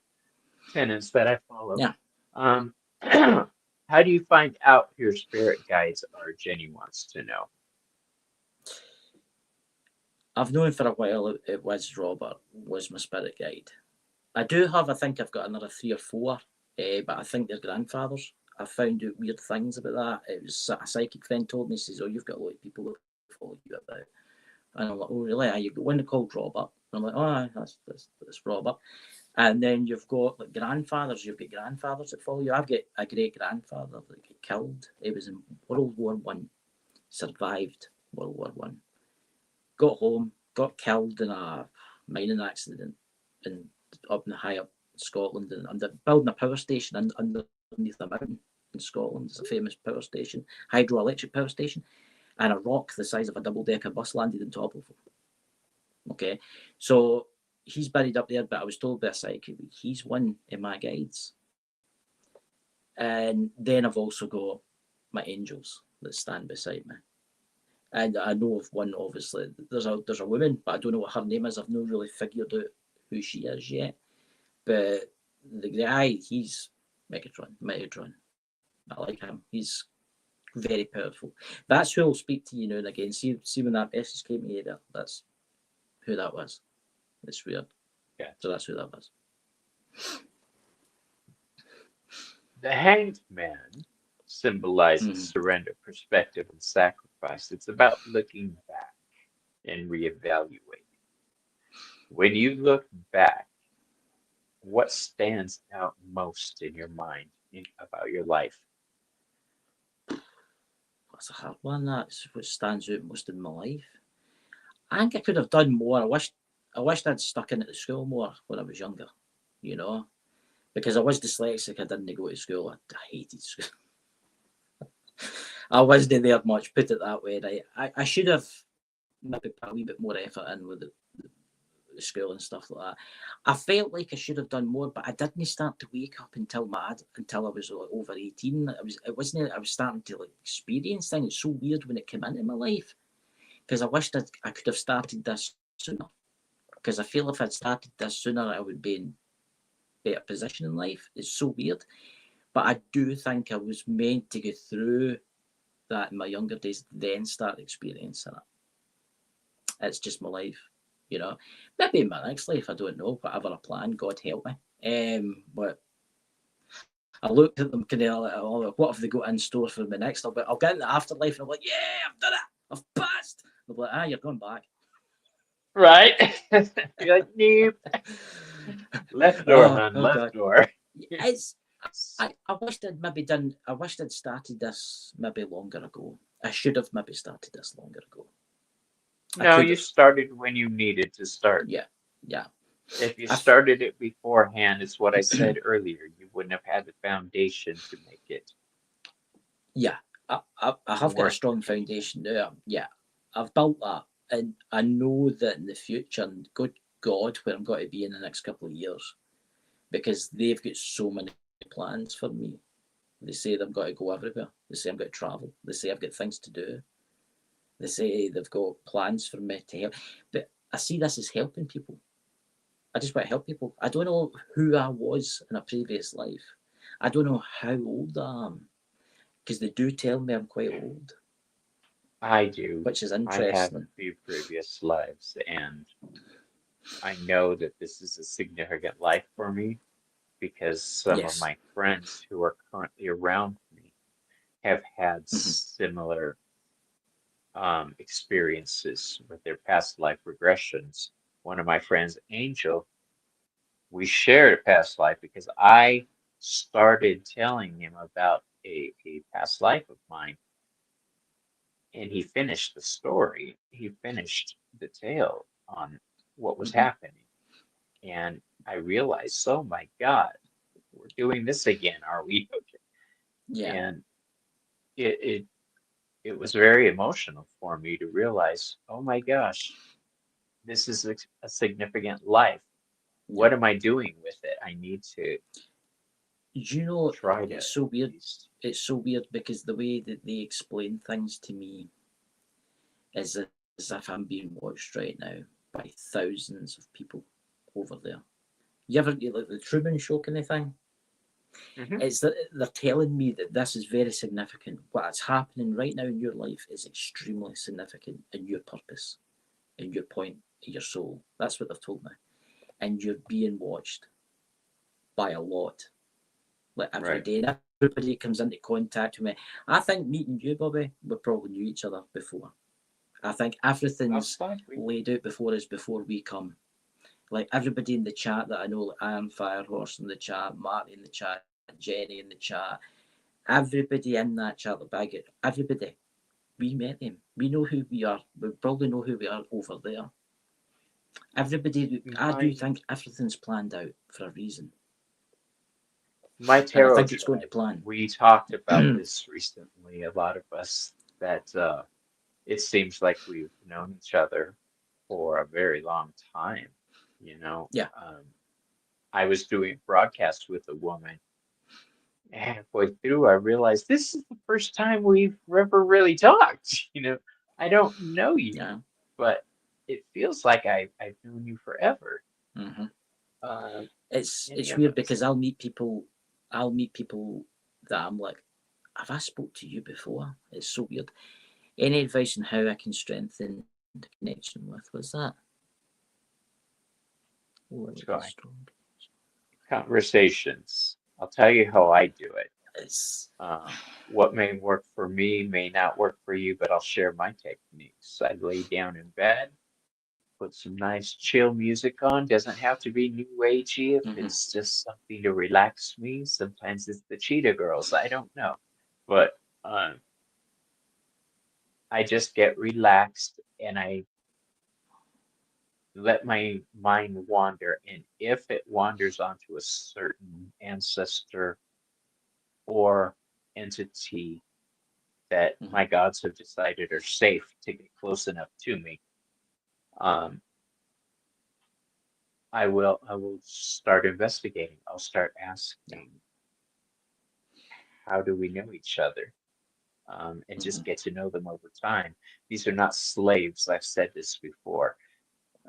Speaker 1: tenets that I follow.
Speaker 2: Yeah.
Speaker 1: Um, how do you find out your spirit guides are? Jenny wants to know.
Speaker 2: I've known for a while it was Robert, was my spirit guide. I think I've got another three or four, but I think they're grandfathers. I found out weird things about that. It was a psychic friend told me, says, "Oh, you've got a lot of people that follow you about." And I'm like, "Oh, really? You got one called Robert." And I'm like, "Oh, that's Robert." And then you've got like grandfathers. You've got grandfathers that follow you. I've got a great grandfather that got killed. He was in World War I, survived World War I, got home, got killed in a mining accident in up in the high up Scotland, and under building a power station underneath a mountain in Scotland. It's a famous power station, hydroelectric power station, and a rock the size of a double decker bus landed on top of him. Okay, so he's buried up there, but I was told by a psychic he's one of my guides. And then I've also got my angels that stand beside me. And I know of one, obviously. There's a woman, but I don't know what her name is. I've not really figured out who she is yet. But the guy, he's Megatron. I like him. He's very powerful. That's who will speak to you now and again. See when that message came to you there. That's who that was. It's weird.
Speaker 1: Yeah.
Speaker 2: So that's who that was.
Speaker 1: The Hanged Man symbolizes
Speaker 2: Mm.
Speaker 1: surrender, perspective, and sacrifice. It's about looking back and reevaluating. When you look back, what stands out most in your mind about your life?
Speaker 2: That's a hard one. That's what stands out most in my life. I think I could have done more. I wished I'd stuck in at the school more when I was younger, you know, because I was dyslexic. I didn't go to school. I hated school. I wasn't there much, put it that way. Right? I should have maybe put a wee bit more effort in with the school and stuff like that. I felt like I should have done more, but I didn't start to wake up until I was like, over 18. I was starting to like experience things. It's so weird when it came into my life because I wished I could have started this sooner, because I feel if I'd started this sooner, I would be in better position in life. It's so weird, but I do think I was meant to go through that in my younger days, then start experiencing it. It's just my life, you know. Maybe in my next life, I don't know. Whatever I plan, God help me. But I looked at them kind of like, oh, what have they got in store for me next? I'll get in the afterlife, and I'm like, yeah, I've done it, I've passed. They're like, you're going back.
Speaker 1: Right? You're like, nope. Left door,
Speaker 2: Oh,
Speaker 1: hun,
Speaker 2: oh
Speaker 1: left
Speaker 2: God.
Speaker 1: door.
Speaker 2: It's I wished I'd maybe done. I wished I'd started this maybe longer ago. I should have maybe started this longer ago. I
Speaker 1: No,
Speaker 2: could
Speaker 1: you
Speaker 2: have.
Speaker 1: started when you needed to start.
Speaker 2: Yeah, yeah.
Speaker 1: If you
Speaker 2: I
Speaker 1: started it beforehand, it's what I said earlier. You wouldn't have had the foundation to make it
Speaker 2: yeah. I have got a
Speaker 1: worth the
Speaker 2: strong
Speaker 1: pain.
Speaker 2: foundation there. Yeah, I've built that, and I know that in the future, and good God, where I'm going to be in the next couple of years, because they've got so many plans for me. They say they've got to go everywhere. They say I'm going to travel. They say I've got things to do. They say they've got plans for me to help. But I see this as helping people. I just want to help people. I don't know who I was in a previous life. I don't know how old I am, because they do tell me I'm quite old,
Speaker 1: I do.
Speaker 2: which is
Speaker 1: I have a
Speaker 2: interesting.
Speaker 1: few previous lives, and I know that this is a significant life for me because some of
Speaker 2: Yes.
Speaker 1: my friends who are currently around me have had
Speaker 2: Mm-hmm.
Speaker 1: similar experiences with their past life regressions. One of my friends, Angel, we shared a past life because I started telling him about a past life of mine, and he finished the story. He finished the tale on what was
Speaker 2: Mm-hmm.
Speaker 1: happening. And I realized, oh my God, we're doing this again, are we?
Speaker 2: Yeah.
Speaker 1: And it, it it was very emotional for me to realize, oh my gosh, this is a significant life.
Speaker 2: Yeah.
Speaker 1: What am I doing with it? I need to
Speaker 2: You know,
Speaker 1: try to
Speaker 2: it's
Speaker 1: at
Speaker 2: so weird.
Speaker 1: least.
Speaker 2: It's so weird because the way that they explain things to me is as if I'm being watched right now by thousands of people over there. You ever get like the Truman Show kind of thing?
Speaker 1: Hmm.
Speaker 2: It's that they're telling me that this is very significant. What's happening right now in your life is extremely significant in your purpose, in your point, in your soul. That's what they've told me. And you're being watched by a lot, like every
Speaker 1: Right.
Speaker 2: day. And everybody comes into contact with me. I think meeting you, Bobby, we probably knew each other before. I think everything's
Speaker 1: Most likely.
Speaker 2: laid out before us before we come. Like everybody in the chat that I know, like I am Firehorse in the chat, Marty in the chat, Jenny in the chat, everybody in that chat, the bag it, everybody, we met them. We know who we are. We probably know who we are over there. Everybody, I do
Speaker 1: My
Speaker 2: think everything's planned out for a reason,
Speaker 1: my
Speaker 2: and I
Speaker 1: tarot
Speaker 2: think it's going
Speaker 1: tribe,
Speaker 2: to plan.
Speaker 1: we talked about this recently, a lot of us, that it seems like we've known each other for a very long time. You know,
Speaker 2: Yeah.
Speaker 1: um, I was doing broadcast with a woman, and halfway through, I realized this is the first time we've ever really talked. I don't know you,
Speaker 2: Yeah.
Speaker 1: but it feels like I've known you forever.
Speaker 2: Mm-hmm.
Speaker 1: Uh, any
Speaker 2: It's
Speaker 1: of
Speaker 2: weird
Speaker 1: us.
Speaker 2: because I'll meet people. I'll meet people that I'm like, have I spoke to you before? It's so weird. Any advice on how I can strengthen the connection with? What's that? Oh,
Speaker 1: Let's
Speaker 2: the
Speaker 1: go.
Speaker 2: strong.
Speaker 1: Conversations. I'll tell you how I do it.
Speaker 2: It's
Speaker 1: What may work for me may not work for you, but I'll share my techniques. I lay down in bed, put some nice chill music on. Doesn't have to be new agey if
Speaker 2: mm-hmm.
Speaker 1: it's just something to relax me. Sometimes it's the Cheetah Girls. I don't know. But um, I just get relaxed and I let my mind wander. And if it wanders onto a certain ancestor or entity that
Speaker 2: Mm-hmm.
Speaker 1: my gods have decided are safe to get close enough to me, um, I will start investigating. I'll start
Speaker 2: Yeah.
Speaker 1: asking, how do we know each other? And
Speaker 2: Mm-hmm.
Speaker 1: just get to know them over time. These are not slaves. I've said this before.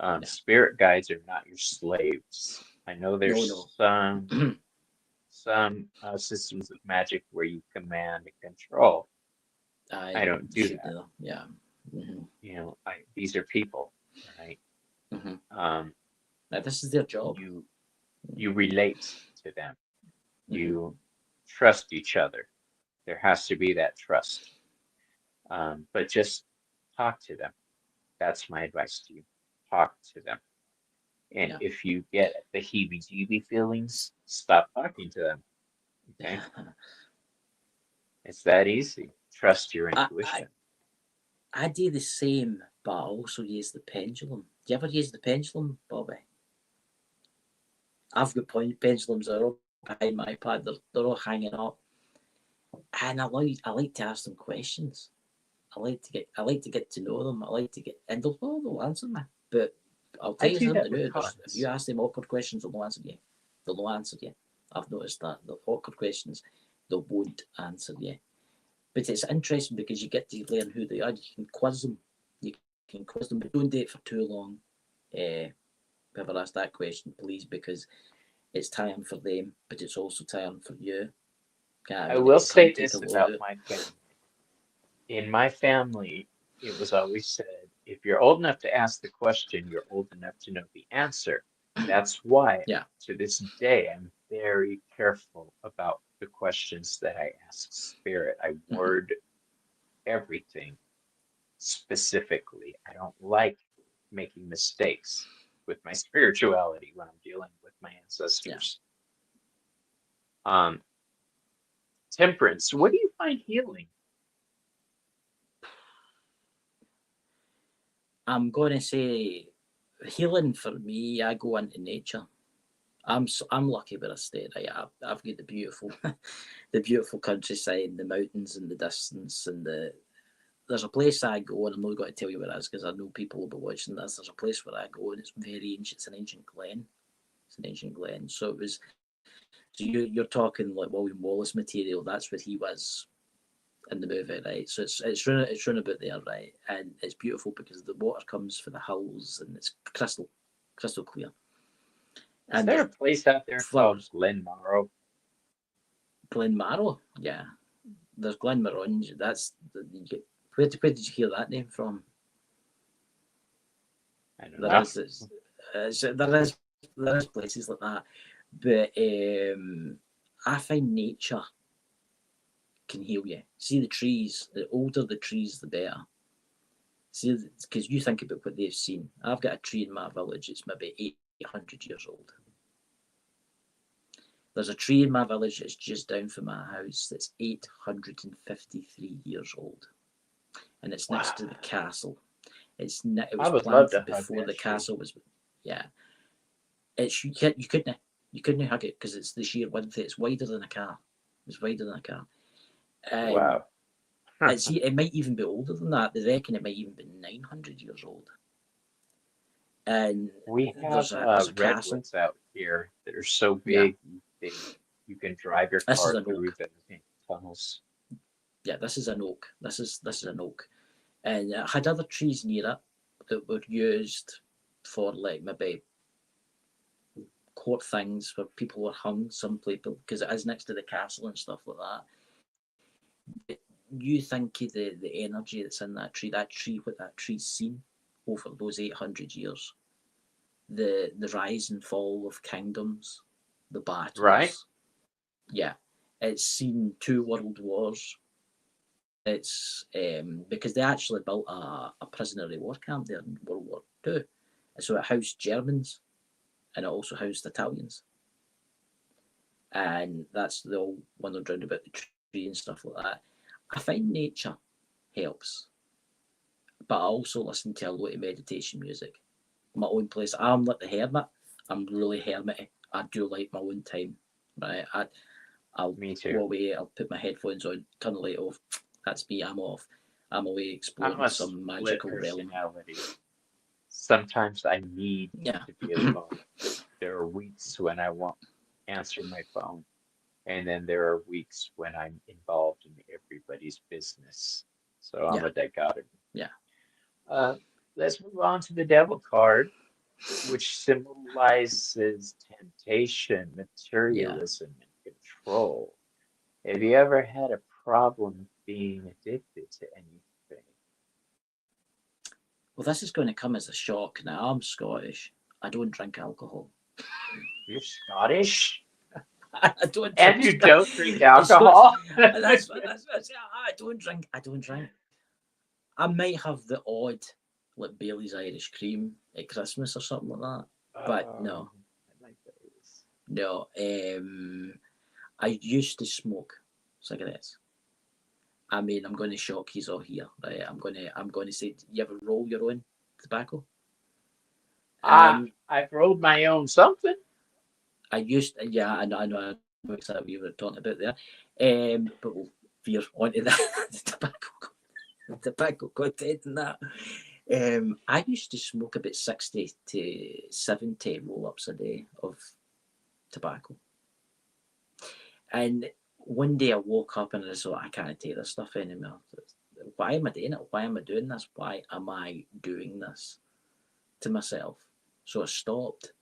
Speaker 2: Yeah.
Speaker 1: Spirit guides are not your slaves. I know
Speaker 2: No,
Speaker 1: there's
Speaker 2: no.
Speaker 1: some systems of magic where you command and control. I
Speaker 2: I
Speaker 1: don't do
Speaker 2: should
Speaker 1: that.
Speaker 2: know. Yeah. Hmm.
Speaker 1: These are people, right?
Speaker 2: Hmm.
Speaker 1: Um,
Speaker 2: This is their job.
Speaker 1: you you relate to them.
Speaker 2: Hmm.
Speaker 1: You trust each other. There has to be that trust. But just talk to them. That's my advice to you. Talk to them. And
Speaker 2: Yeah.
Speaker 1: if you get the heebie-jeebie feelings, stop talking to them. Okay? It's that easy. Trust your
Speaker 2: I, I
Speaker 1: intuition.
Speaker 2: I do the same, but I also use the pendulum. Do you ever use the pendulum, Bobby? I've got pendulums that are all behind my pad. They're all hanging up, and I like to ask them questions. I like to get to know them. I like to get and they'll answer me. But I'll
Speaker 1: I
Speaker 2: tell you
Speaker 1: do
Speaker 2: something
Speaker 1: that
Speaker 2: to
Speaker 1: with
Speaker 2: do. If you
Speaker 1: cards.
Speaker 2: ask them awkward questions, they'll answer you. They'll not answer you. I've noticed that the awkward questions they won't answer you. But it's interesting because you get to learn who they are. You can quiz them. You can quiz them, but don't do it for too long. Whoever asked that question, please, because it's time for them, but it's also time for you.
Speaker 1: I
Speaker 2: You know,
Speaker 1: will
Speaker 2: come
Speaker 1: say
Speaker 2: take a
Speaker 1: this
Speaker 2: look
Speaker 1: about
Speaker 2: at.
Speaker 1: my family. In my family, it was always said, if you're old enough to ask the question, you're old enough to know the answer. That's why,
Speaker 2: Yeah.
Speaker 1: to this day, I'm very careful about the questions that I ask Spirit. I
Speaker 2: Mm-hmm.
Speaker 1: word everything specifically. I don't like making mistakes with my spirituality when I'm dealing with my
Speaker 2: Yeah.
Speaker 1: ancestors. Um, Temperance, what do you find healing?
Speaker 2: I'm going to say healing for me. I go into nature. I'm lucky where I stay. Right, I've got the beautiful, the beautiful countryside, the mountains in the distance, and there's a place I go, and I'm not going to tell you where it is because I know people will be watching this. There's a place where I go, and it's very ancient. It's an ancient glen. It's an ancient glen. So it was. So you're talking like William Wallace material. That's what he was in the movie, right? So it's run about there, right? And it's beautiful because the water comes from the hills and it's crystal clear.
Speaker 1: Is
Speaker 2: And
Speaker 1: there
Speaker 2: there's
Speaker 1: a place out there called
Speaker 2: flowers.
Speaker 1: Glenmorrow?
Speaker 2: Glenmarrow, yeah. There's Glenmorangie. Where did you hear that name from?
Speaker 1: I don't
Speaker 2: There
Speaker 1: know.
Speaker 2: is there is places like that, but I find nature can heal you. See the trees. The older the trees, the better. See, because you think about what they've seen. I've got a tree in my village. It's maybe 800 years old. There's a tree in my village that's just down from my house that's 853 years old, and it's next
Speaker 1: Wow.
Speaker 2: to the castle. It
Speaker 1: I
Speaker 2: was
Speaker 1: would love to
Speaker 2: planted
Speaker 1: hug
Speaker 2: before
Speaker 1: that
Speaker 2: the
Speaker 1: tree.
Speaker 2: castle was. Yeah, you couldn't hug it because it's the sheer width. It's wider than a car. It's wider than a car, and
Speaker 1: Wow.
Speaker 2: it might even be older than that. They reckon it might even be 900 years old. And
Speaker 1: We have
Speaker 2: there's a castle.
Speaker 1: redwoods out here that are so
Speaker 2: Yeah,
Speaker 1: big you can drive your
Speaker 2: this is
Speaker 1: car
Speaker 2: an
Speaker 1: through
Speaker 2: oak.
Speaker 1: the tunnels.
Speaker 2: Yeah, this is an oak. This is an oak, and it had other trees near it that were used for like maybe court things where people were hung. Some people because it is next to the castle and stuff like that. But you think of the energy that's in that tree, what that tree's seen over those 800 years, the rise and fall of kingdoms, the
Speaker 1: Right?
Speaker 2: battles. Yeah, it's seen two world wars. It's because they actually built a prisoner of war camp there in World War Two, so it housed Germans and it also housed Italians, and that's the all wondered round about the tree and stuff like that. I find nature helps, but I also listen to a lot of meditation music. My own place. I'm like the hermit. I'm really hermity. I do like my own time, right? I'll
Speaker 1: Me too.
Speaker 2: go away. I'll put my headphones on, turn the light off. That's me. I'm off. I'm away
Speaker 1: I'm
Speaker 2: exploring
Speaker 1: a
Speaker 2: some
Speaker 1: split
Speaker 2: magical realm.
Speaker 1: personality. Sometimes I need
Speaker 2: Yeah.
Speaker 1: to be alone. There are weeks when I won't answer my phone, and then there are weeks when I'm involved in everybody's business. So I'm
Speaker 2: Yeah.
Speaker 1: a dichotomy.
Speaker 2: Yeah.
Speaker 1: Uh, let's move on to the devil card. which symbolizes temptation,
Speaker 2: Yeah.
Speaker 1: materialism, and control. Have you ever had a problem being addicted to anything?
Speaker 2: Well, this is going to come as a shock. Now, I'm Scottish. I don't drink alcohol.
Speaker 1: You're Scottish
Speaker 2: I don't
Speaker 1: and
Speaker 2: drink.
Speaker 1: you don't drink
Speaker 2: It's Scottish.
Speaker 1: alcohol?
Speaker 2: That's I don't drink. I don't drink. I might have the odd, like Bailey's Irish cream at Christmas or something like that. But no,
Speaker 1: I like those.
Speaker 2: no. I used to smoke cigarettes. I mean, I'm going to shock you all here, right? I'm going to say, you ever roll your own tobacco?
Speaker 1: I've rolled my own something.
Speaker 2: I used, yeah, I know exactly what you were talking about there. But we'll veer onto that tobacco content and that. I used to smoke about 60 to 70 roll ups a day of tobacco. And one day I woke up and I thought, I can't take this stuff anymore. Why am I doing it? Why am I doing this? Why am I doing this to myself? So I stopped.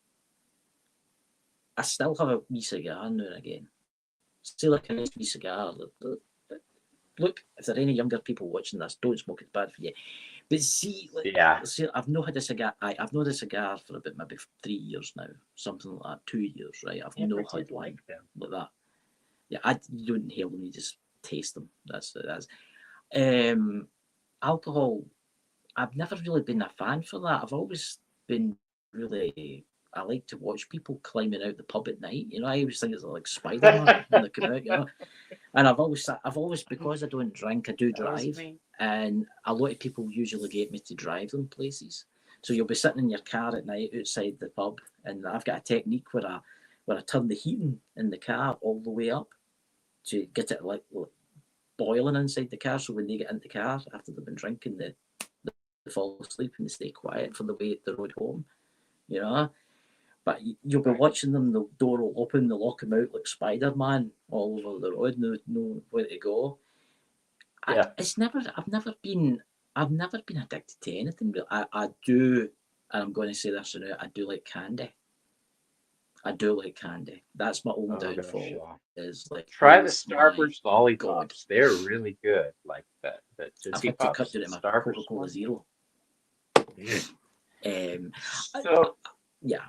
Speaker 2: I still have a wee cigar now and again. Still like a nice wee cigar. Look, if there are any younger people watching this, don't smoke, it's bad for you. But see,
Speaker 1: Yeah.
Speaker 2: I've not had a cigar. I've not had a cigar for about maybe 3 years now, something like that. 2 years, right? I've
Speaker 1: Never
Speaker 2: not
Speaker 1: did
Speaker 2: had one
Speaker 1: like them.
Speaker 2: like that. Yeah, you don't inhale them; you just taste them. That's. Alcohol. I've never really been a fan for that. I've always been really. I like to watch people climbing out the pub at night. You know, I always think it's like Spider Man when they come out. You know, and I've always because I don't drink, I do
Speaker 1: That was
Speaker 2: drive,
Speaker 1: me.
Speaker 2: and a lot of people usually get me to drive them places. So you'll be sitting in your car at night outside the pub, and I've got a technique where I turn the heating in the car all the way up to get it like boiling inside the car. So when they get in the car after they've been drinking, they fall asleep and they stay quiet for the road home. You know, but you'll be
Speaker 1: Right.
Speaker 2: watching them. The door will open, they lock them out like Spider Man all over the road. No where to go.
Speaker 1: Yeah.
Speaker 2: I've never been addicted to anything. Really. I do, and I'm going to say this now. I do like candy. I do like candy. That's my only
Speaker 1: Oh gosh,
Speaker 2: downfall.
Speaker 1: yeah.
Speaker 2: Is like,
Speaker 1: Try the
Speaker 2: oh my
Speaker 1: Starburst
Speaker 2: god,
Speaker 1: lollipops. They're really good. Like the
Speaker 2: I've
Speaker 1: Tootsie
Speaker 2: had to cut
Speaker 1: Pops,
Speaker 2: down
Speaker 1: the
Speaker 2: to my
Speaker 1: Starburst
Speaker 2: Coca-Cola
Speaker 1: one.
Speaker 2: Zero.
Speaker 1: Mm.
Speaker 2: Um, I,
Speaker 1: So,
Speaker 2: yeah.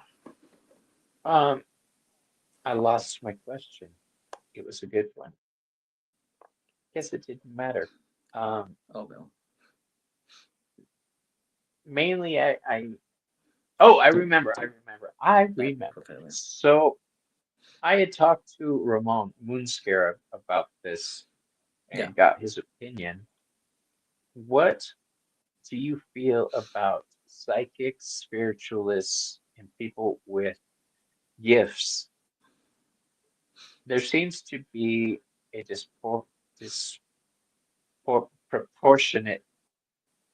Speaker 1: um, I lost my question. It was a good one. Guess it didn't matter. Um,
Speaker 2: Oh well.
Speaker 1: mainly oh, I
Speaker 2: Yeah.
Speaker 1: remember.
Speaker 2: Perfectly.
Speaker 1: So I had talked to Ramon Moonscarab about this
Speaker 2: Yeah.
Speaker 1: and got his opinion. What do you feel about psychics, spiritualists, and people with gifts? There seems to be a disproportionate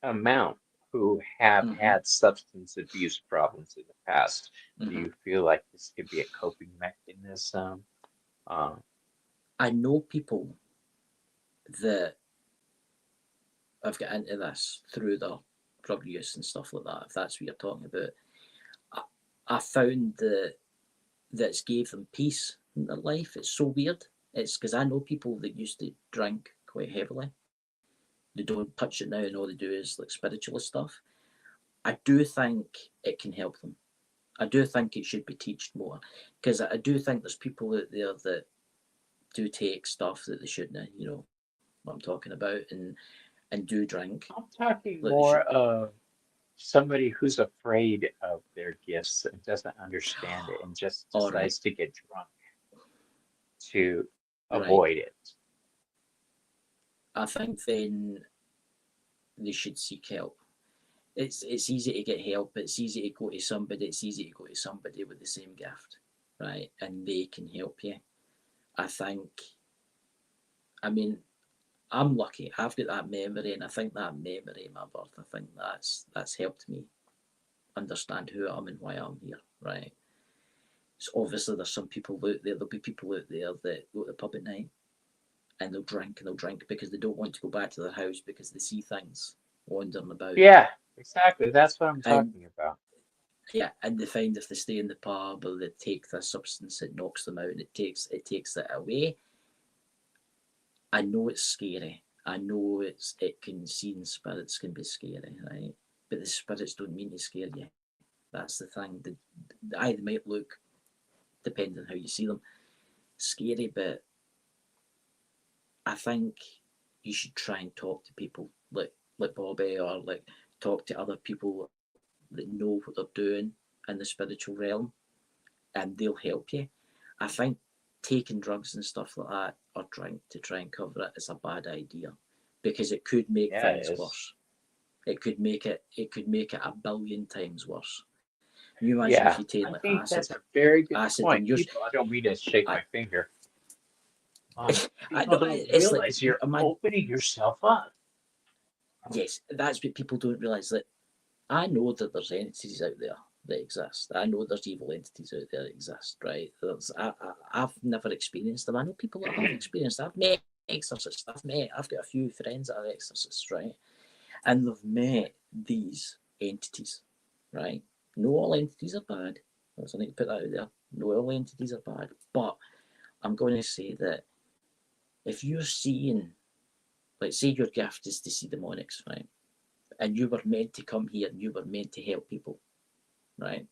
Speaker 1: amount who have
Speaker 2: Mm-hmm.
Speaker 1: had substance abuse problems in the past. Do
Speaker 2: Mm-hmm.
Speaker 1: you feel like this could be a coping mechanism? Um,
Speaker 2: I know people that have got into this through the drug use and stuff like that. If that's what you're talking about, I, I found that's gave them peace in their life. It's so weird. It's because I know people that used to drink quite heavily. They don't touch it now, and all they do is like spiritualist stuff. I do think it can help them. I do think it should be taught more because I do think there's people out there that do take stuff that they shouldn't. You know what I'm talking about, and do drink
Speaker 1: I'm talking
Speaker 2: like they should.
Speaker 1: more of somebody who's afraid of their gifts and doesn't understand it and just
Speaker 2: All right,
Speaker 1: decides to get drunk to
Speaker 2: right.
Speaker 1: avoid it.
Speaker 2: I think then they should seek help. It's easy to get help. It's easy to go to somebody. It's easy to go to somebody with the same gift, right? And they can help you. I think. I mean, I'm lucky. I've got that memory, and I think that memory of my birth. I think that's helped me understand who I am and why I'm here, right? So obviously, there's some people out there. There'll be people out there that go to the pub at night and they'll drink because they don't want to go back to their house because they see things wandering about.
Speaker 1: Yeah, exactly. That's what I'm
Speaker 2: And
Speaker 1: talking about.
Speaker 2: Yeah, and they find if they stay in the pub or they take this substance, it knocks them out and it takes it away. I know it's scary. I know it can seeing spirits can be scary, right? But the spirits don't mean to scare you. That's the thing. They might look, depending on how you see them, scary, but I think you should try and talk to people like Bobby, or like talk to other people that know what they're doing in the spiritual realm, and they'll help you. I think taking drugs and stuff like that, or drink to try and cover it, is a bad idea, because it could make
Speaker 1: Yeah,
Speaker 2: things
Speaker 1: it is.
Speaker 2: worse. It could make it a billion times worse. Can you imagine if
Speaker 1: Yeah,
Speaker 2: you take
Speaker 1: I
Speaker 2: like
Speaker 1: think
Speaker 2: acid,
Speaker 1: that's a very good
Speaker 2: acid
Speaker 1: point.
Speaker 2: in yours?
Speaker 1: People, I don't mean to shake
Speaker 2: I,
Speaker 1: my finger.
Speaker 2: I
Speaker 1: People
Speaker 2: know
Speaker 1: don't
Speaker 2: it's like,
Speaker 1: realize you're
Speaker 2: imagine,
Speaker 1: opening yourself up.
Speaker 2: yes, that's what people don't realise. That I know that there's entities out there that exist. I know there's evil entities out there that exist, right? I've never experienced them. I know people that have experienced. I've met exorcists. I've got a few friends that are exorcists, right? And they've met these entities, right? No all entities are bad. I need to put that out there. No all entities are bad. But I'm going to say that if you're seeing, like, say your gift is to see demonics, right? And you were meant to come here and you were meant to help people, right?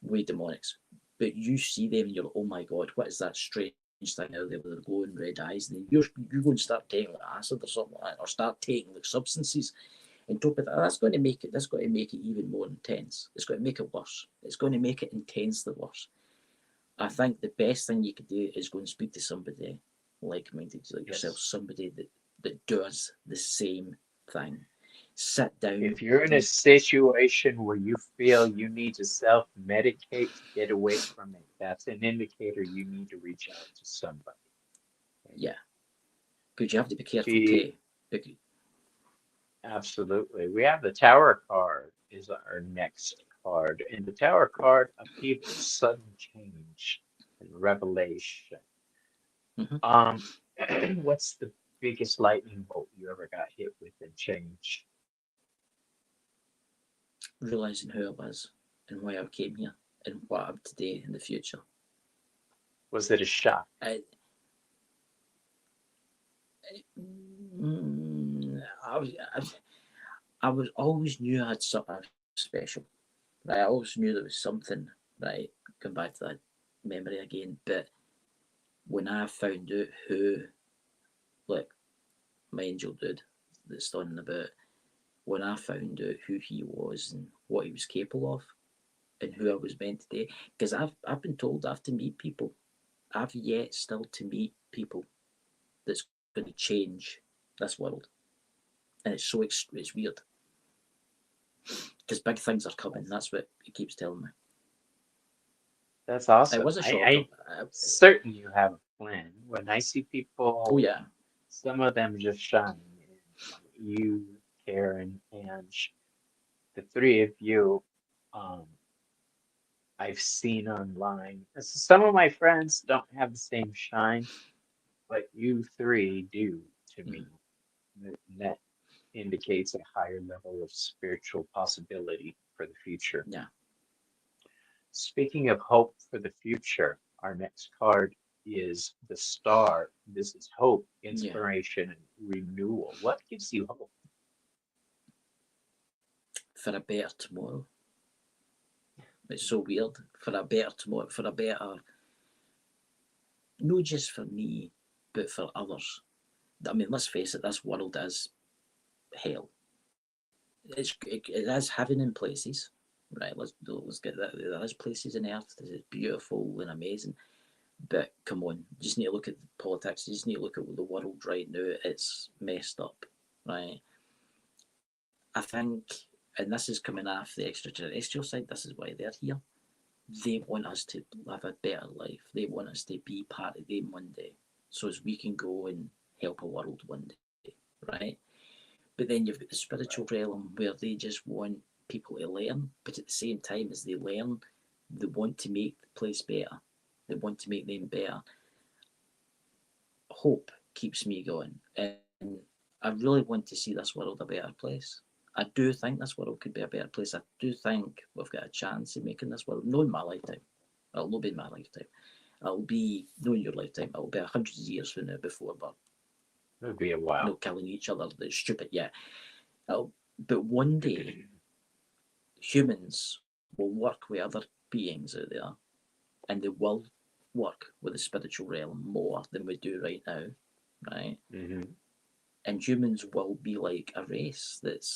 Speaker 2: With demonics. But you see them and you're like, oh my god, what is that strange thing out there with their glowing red eyes? And then you go and start taking like acid or something like that, or start taking like substances and top of that, that's going to make it even more intense. It's going to make it worse. It's going to make it intensely worse. I think the best thing you could do is go and speak to somebody like-minded, like yourself,
Speaker 1: Yes.
Speaker 2: somebody that does the same thing. Sit down.
Speaker 1: If you're in a situation where you feel you need to self-medicate to get away from it, that's an indicator you need to reach out to somebody. Okay?
Speaker 2: Yeah, but you have to be careful
Speaker 1: Be
Speaker 2: too. Because,
Speaker 1: absolutely. We have the Tower card is our next card, and the Tower card upheaval, sudden change, and revelation.
Speaker 2: mhm,
Speaker 1: Um, what's the biggest lightning bolt you ever got hit with and change?
Speaker 2: realizing who I was and why I came here and what I'm today in the future.
Speaker 1: Was it a shock?
Speaker 2: I, I was always knew I had something special. Right, I always knew there was something. Right, come back to that memory again. But when I found out who, like, my angel dude that's standing about, when I found out who he was and what he was capable of and who I was meant to be, because I've been told I have to meet people. I've yet still to meet people that's going to change this world, and it's weird because big things are coming.
Speaker 1: That's
Speaker 2: That's what he keeps telling me.
Speaker 1: that's
Speaker 2: It
Speaker 1: awesome.
Speaker 2: was a shocker.
Speaker 1: I certain you have a plan. When I see
Speaker 2: Oh
Speaker 1: people,
Speaker 2: yeah,
Speaker 1: some of them just shine. And you, Karen, and the three of you, um, I've seen online. Some of my friends don't have the same shine, but you three do to
Speaker 2: mm,
Speaker 1: me. That indicates a higher level of spiritual possibility for the future.
Speaker 2: yeah,
Speaker 1: Speaking of hope for the future, our next card is the star. This is hope,
Speaker 2: yeah.
Speaker 1: inspiration, and renewal. What gives you hope?
Speaker 2: For a better tomorrow. It's so weird. For a better tomorrow, for a better, not just for me, but for others. I mean, let's face it, this world is hell. It is heaven in places, right? Let's get that. There is places in Earth that is beautiful and amazing, but come on, you just need to look at politics. You just need to look at the world right now. It's messed up, right? I think, and this is coming off the extraterrestrial side. This is why they're here. They want us to live a better life. They want us to be part of them one day, so as we can go and help a world one day, right? But then you've got the spiritual
Speaker 1: Right.
Speaker 2: realm where they just want people to learn, but at the same time as they learn, they want to make the place better. They want to make them better. Hope keeps me going, and I really want to see this world a better place. I do think this world could be a better place. I do think we've got a chance of making this world, not in my lifetime. It'll not be in my lifetime. It'll be, not in your lifetime, it'll be 100 years from now before we're
Speaker 1: It'll be a while.
Speaker 2: not killing each other. That's stupid, yeah. But one day, humans will work with other beings out there, and they will work with the spiritual realm more than we do right now, right?
Speaker 1: Mm-hmm.
Speaker 2: And humans will be like a race that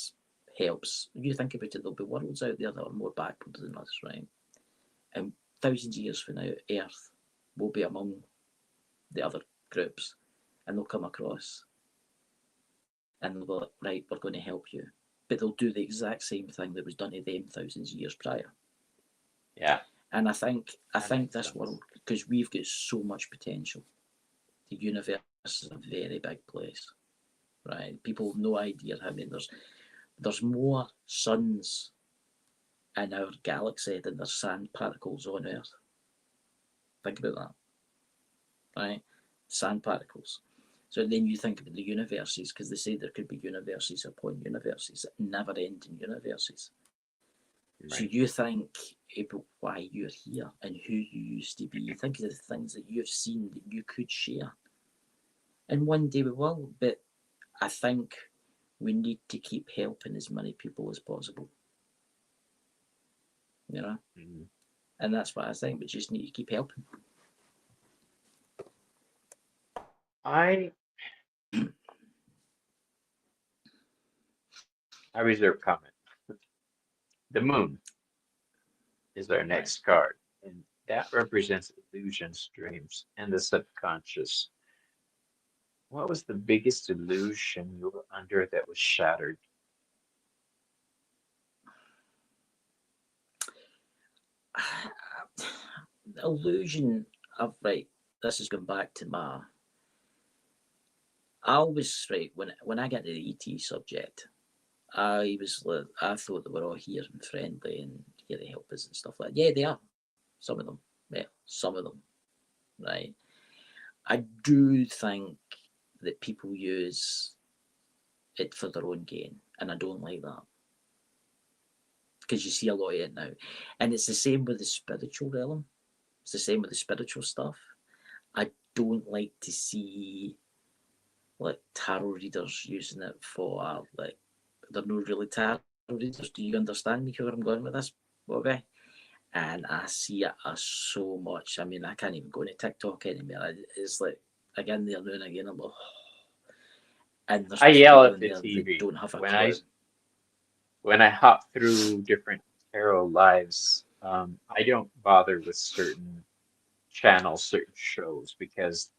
Speaker 2: helps. If you think about it, there'll be worlds out there that are more backward than us, right? And thousands of years from now, Earth will be among the other groups, and they'll come across and they'll be like, right, we're going to help you. But they'll do the exact same thing that was done to them thousands of years prior.
Speaker 1: Yeah.
Speaker 2: And I think this
Speaker 1: sense.
Speaker 2: world, because we've got so much potential, the universe is a very big place, right? People have no idea how many there's more suns in our galaxy than there's sand particles on Earth. Think about that, right? Sand particles. So then you think about the universes, because they say there could be universes upon universes, never-ending universes. Right. So you think about why you're here and who you used to be. You think of the things that you've seen that you could share. And one day we will, but I think we need to keep helping as many people as possible. You know?
Speaker 1: Mm-hmm.
Speaker 2: And that's what I think. We just need to keep helping.
Speaker 1: I reserve comment. The moon is our next card, and that represents illusions, dreams, and the subconscious. What was the biggest illusion you were under that was shattered?
Speaker 2: The illusion of, right, this is going back to my. I always, right, when I get to the ET subject, I thought they were all here and friendly and here to help us and stuff like that. Yeah, they are. Some of them. Yeah, some of them. Right. I do think that people use it for their own gain, and I don't like that. Because you see a lot of it now. And it's the same with the spiritual realm. It's the same with the spiritual stuff. I don't like to see like tarot readers using it for like they're not really tarot readers. Do you understand me where I'm going with this, Bobby? And I see it so much. I mean, I can't even go into TikTok anymore. It's like again there now and again. I'm like, oh. And there's
Speaker 1: I yell
Speaker 2: people
Speaker 1: at
Speaker 2: in
Speaker 1: the
Speaker 2: there that
Speaker 1: TV
Speaker 2: don't have a
Speaker 1: when
Speaker 2: clue.
Speaker 1: I hop through different tarot lives. I don't bother with certain channels, certain shows because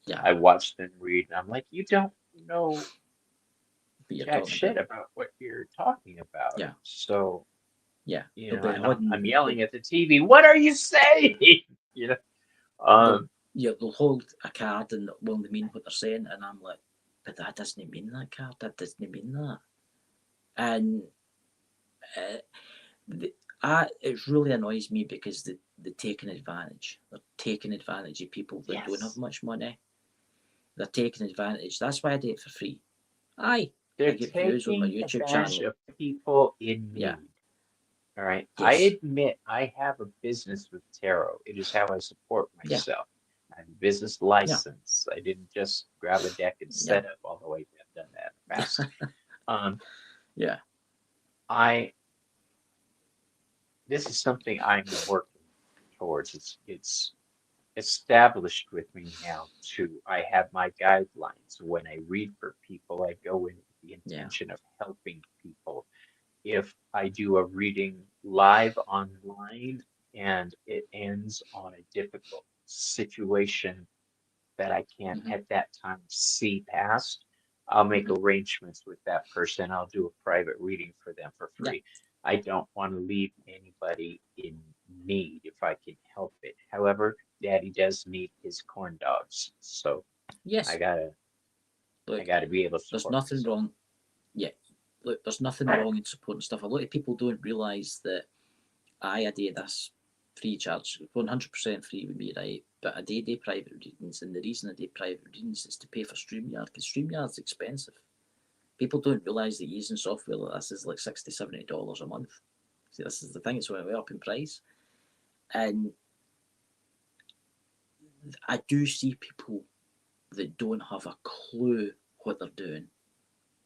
Speaker 2: Yeah,
Speaker 1: I watch them read, and I'm like, you don't know
Speaker 2: but you're
Speaker 1: jack
Speaker 2: talking
Speaker 1: shit
Speaker 2: about.
Speaker 1: about what you're talking about.
Speaker 2: Yeah,
Speaker 1: So,
Speaker 2: yeah.
Speaker 1: you
Speaker 2: They'll
Speaker 1: know,
Speaker 2: be
Speaker 1: and
Speaker 2: holding.
Speaker 1: I'm yelling at the TV, what are you saying? You know,
Speaker 2: They'll,
Speaker 1: um,
Speaker 2: they'll hold a card and will they mean what they're saying, and I'm like, but that doesn't mean that card. That doesn't mean that. And it really annoys me because they're taking advantage. They're taking advantage of people that don't have
Speaker 1: yes,
Speaker 2: much money. They're taking advantage. That's why I do it for free. Aye, I
Speaker 1: they're
Speaker 2: get views on my
Speaker 1: taking
Speaker 2: YouTube
Speaker 1: advantage
Speaker 2: channel.
Speaker 1: of people in
Speaker 2: Yeah.
Speaker 1: need. All right. I
Speaker 2: Yes.
Speaker 1: admit I have a business with tarot. It is how I support
Speaker 2: Yeah.
Speaker 1: myself. I have a business
Speaker 2: Yeah.
Speaker 1: license. I didn't just grab a deck and
Speaker 2: Yeah.
Speaker 1: set up, although I've done that in the past.
Speaker 2: Yeah.
Speaker 1: I This is something I'm working towards. It's established with me now too. I have my guidelines. When I read for people, I go in with the
Speaker 2: Yeah.
Speaker 1: intention of helping people. If I do a reading live online and it ends on a difficult situation that I can't
Speaker 2: Mm-hmm.
Speaker 1: at that time see past, I'll make
Speaker 2: Mm-hmm.
Speaker 1: arrangements with that person. I'll do a private reading for them for
Speaker 2: Yeah.
Speaker 1: free. I don't want to leave anybody in need if I can help it. However, Daddy does need his corn dogs, so I
Speaker 2: Yes.
Speaker 1: gotta
Speaker 2: Look,
Speaker 1: be able to
Speaker 2: there's
Speaker 1: support
Speaker 2: nothing
Speaker 1: myself.
Speaker 2: wrong. Yeah. Look, there's nothing wrong in supporting stuff. A lot of people don't realise that I do this free charge, 100% free with me, right? But I do private readings, and the reason I do private readings is to pay for StreamYard, because StreamYard's expensive. People don't realise that using software like this is like $60, $70 a month. See, this is the thing, it's way up in price. And I do see people that don't have a clue what they're doing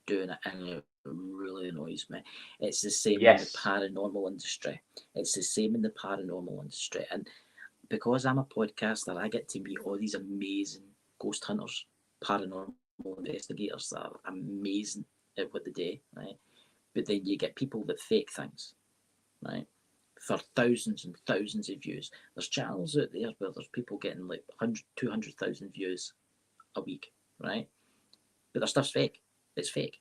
Speaker 2: it, and it really annoys me. It's the same in the
Speaker 1: Yes.
Speaker 2: paranormal industry. It's the same in the paranormal industry. And because I'm a podcaster, I get to meet all these amazing ghost hunters, paranormal investigators that are amazing at what they do, right? But then you get people that fake things, right? For thousands and thousands of views. There's channels out there where there's people getting like 100, 200,000 views a week, right? But their stuff's fake. It's fake.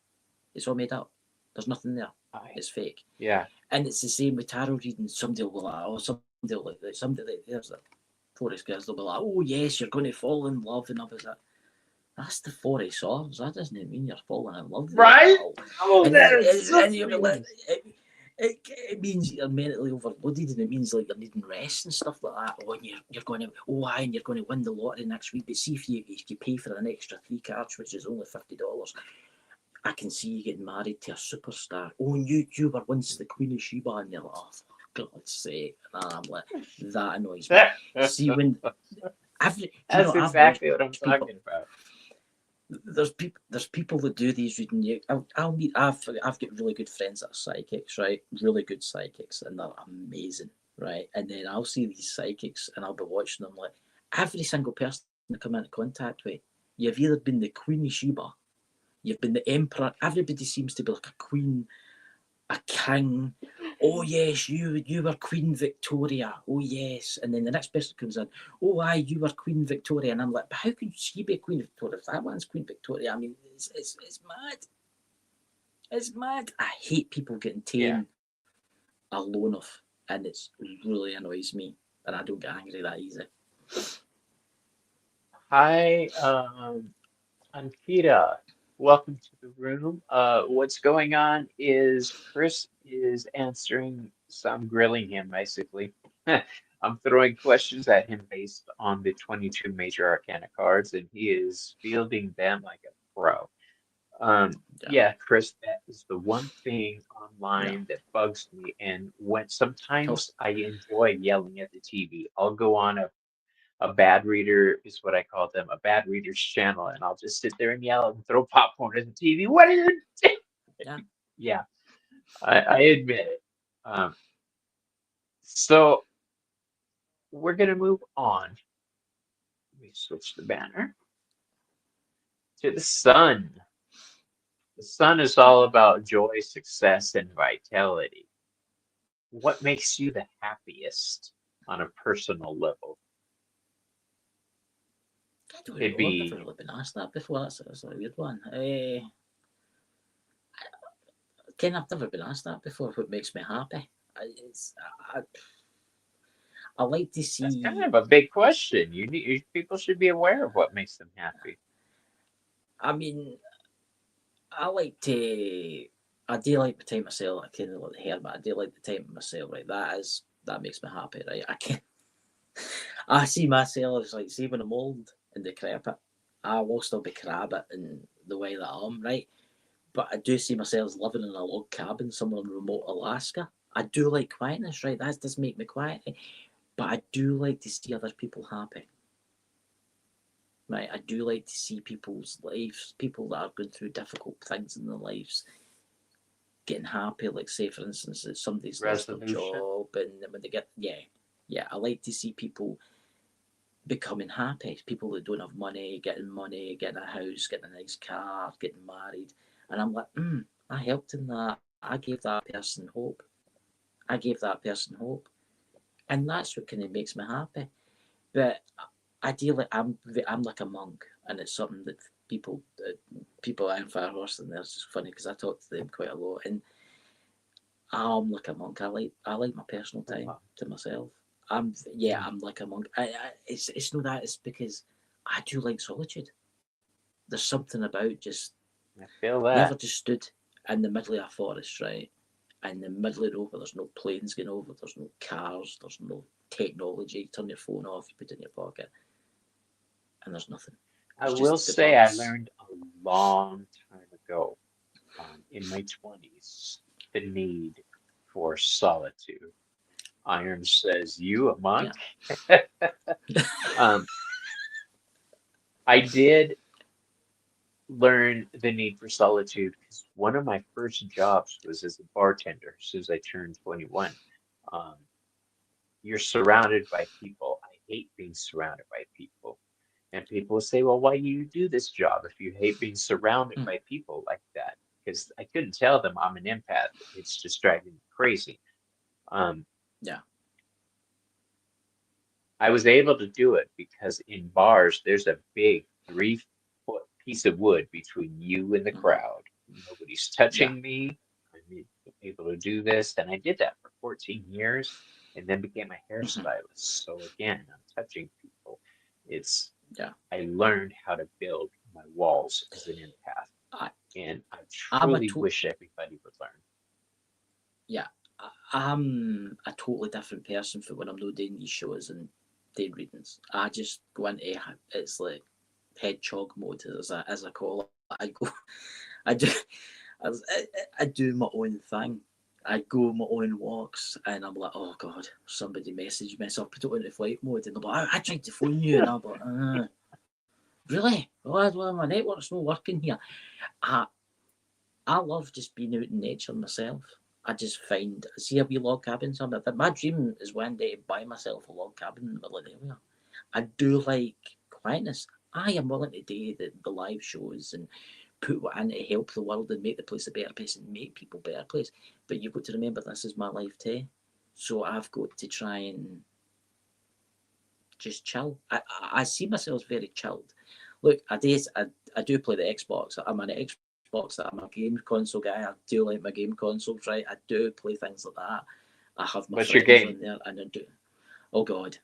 Speaker 2: It's all made up. There's nothing there. It's fake.
Speaker 1: Yeah.
Speaker 2: And it's the same with tarot reading. Somebody will be like, oh, there's a forest girls, they'll be like, oh yes, you're going to fall in love, and I was like, that's the Four of Swords. That doesn't mean you're falling in love.
Speaker 1: Right? Oh,
Speaker 2: And,
Speaker 1: that is so
Speaker 2: and you're like, it means you're mentally overloaded, and it means like you're needing rest and stuff like that. Oh, and you're going to and you're going to win the lottery next week. But see if you pay for an extra 3 cards, which is only $50, I can see you getting married to a superstar. Oh, and you were once the Queen of Sheba, and you're like, oh, for God's sake. And I'm like, that annoys me. See, when
Speaker 1: that's exactly what I'm talking about.
Speaker 2: There's people that do these reading. I'll meet. I've got really good friends that are psychics, right? Really good psychics, and they're amazing, right? And then I'll see these psychics, and I'll be watching them. Like every single person I come into contact with, you've either been the Queen of Sheba, you've been the Emperor. Everybody seems to be like a queen, a king. Oh yes, you were Queen Victoria. Oh yes, and then the next person comes in. Oh aye, you were Queen Victoria, and I'm like, but how could she be Queen Victoria? If that one's Queen Victoria, I mean, it's mad. It's mad. I hate people getting taken a loan off, and it's really annoys me, and I don't get angry that easy.
Speaker 1: Hi, Ankita. Welcome to the room. What's going on is Chris is answering, so I'm grilling him basically. I'm throwing questions at him based on the 22 major arcana cards, and he is fielding them like a pro. Yeah, Chris, that is the one thing
Speaker 2: Yeah.
Speaker 1: online that bugs me. And when
Speaker 2: Cool.
Speaker 1: sometimes I enjoy yelling at the TV, I'll go on a bad reader is what I call them, a bad reader's channel, and I'll just sit there and yell and throw popcorn at the TV. What are you doing?
Speaker 2: Yeah.
Speaker 1: Yeah, I admit it. So we're gonna move on. Let me switch the banner to the sun. The sun is all about joy, success, and vitality. What makes you the happiest on a personal level?
Speaker 2: I don't
Speaker 1: It'd
Speaker 2: know. I've never
Speaker 1: be
Speaker 2: really been asked that before. That's a weird one. Ken, I've never been asked that before. What makes me happy? I, I like to
Speaker 1: that's kind
Speaker 2: see.
Speaker 1: of a big question. People should be aware of what makes them happy.
Speaker 2: I mean, I like to. I do like the time myself. I kind of like the hair, but I do like the time myself. Right, that makes me happy. Right, I can. I see myself as like, see when I'm old and decrepit, I will still be crabbit in the way that I am. Right, but I do see myself living in a log cabin somewhere in remote Alaska. I do like quietness. Right, that does make me quiet. But I do like to see other people happy. Right, I do like to see people's lives, people that are going through difficult things in their lives, getting happy. Like, say, for instance, that somebody's lost their
Speaker 1: Resolution.
Speaker 2: job, and when they get, yeah, I like to see people becoming happy. People that don't have money, getting a house, getting a nice car, getting married, and I'm like, I helped in that. I gave that person hope. I gave that person hope, and that's what kind of makes me happy. But ideally, I'm like a monk, and it's something that people aren't far worse than this. It's funny because I talk to them quite a lot, and I'm like a monk. I like my personal time to myself. I'm like a monk. It's not that. It's because I do like solitude. There's something about just
Speaker 1: I feel
Speaker 2: you ever
Speaker 1: that.
Speaker 2: just stood in the middle of a forest, right? In the middle of nowhere, there's no planes going over, there's no cars, there's no technology. You turn your phone off, you put it in your pocket, and there's nothing.
Speaker 1: I
Speaker 2: There's
Speaker 1: will
Speaker 2: just the
Speaker 1: say I
Speaker 2: birds.
Speaker 1: learned a long time ago. in my 20s, the need for solitude. Iron says, "You a
Speaker 2: Yeah.
Speaker 1: monk?" um, I did learn the need for solitude because one of my first jobs was as a bartender as soon as I turned 21. Um, you're surrounded by people. I hate being surrounded by people. And people will say, well, why do you do this job if you hate being surrounded
Speaker 2: Mm.
Speaker 1: by people like that? Because I couldn't tell them I'm an empath. It's just driving me crazy. Um,
Speaker 2: Yeah.
Speaker 1: I was able to do it because in bars, there's a big 3 foot piece of wood between you and the
Speaker 2: Hmm.
Speaker 1: crowd. Nobody's
Speaker 2: Yeah.
Speaker 1: touching me. I'm able to do this. And I did that for 14 years and then became a
Speaker 2: Hmm.
Speaker 1: hairstylist. So again, I'm touching people. It's,
Speaker 2: Yeah.
Speaker 1: I learned how to build my walls as an empath.
Speaker 2: I,
Speaker 1: And I
Speaker 2: I'm a
Speaker 1: truly
Speaker 2: to-
Speaker 1: wish everybody would learn.
Speaker 2: yeah. I'm a totally different person for when I'm not doing these shows and day readings. I just go into it's like hedgehog mode as I call it. I go, I do, I do my own thing. I go my own walks, and I'm like, oh god, somebody messaged me, so I put it into flight mode, and they're like, I tried to phone you, and I'm like, really? Well, my network's not working here. I I love just being out in nature myself. I just find, see a wee log cabin somewhere. My dream is one day to buy myself a log cabin in the middle of nowhere. I do like quietness. I am willing to do the live shows and put what in to help the world and make the place a better place and make people a better place. But you've got to remember this is my life too. So I've got to try and just chill. I see myself very chilled. Look, I do play the Xbox. I'm an Xbox. I'm a game console guy. I do like my game consoles, right? I do play things like that. I have my
Speaker 1: What's your
Speaker 2: friends
Speaker 1: game?
Speaker 2: on there, and I do. Oh God,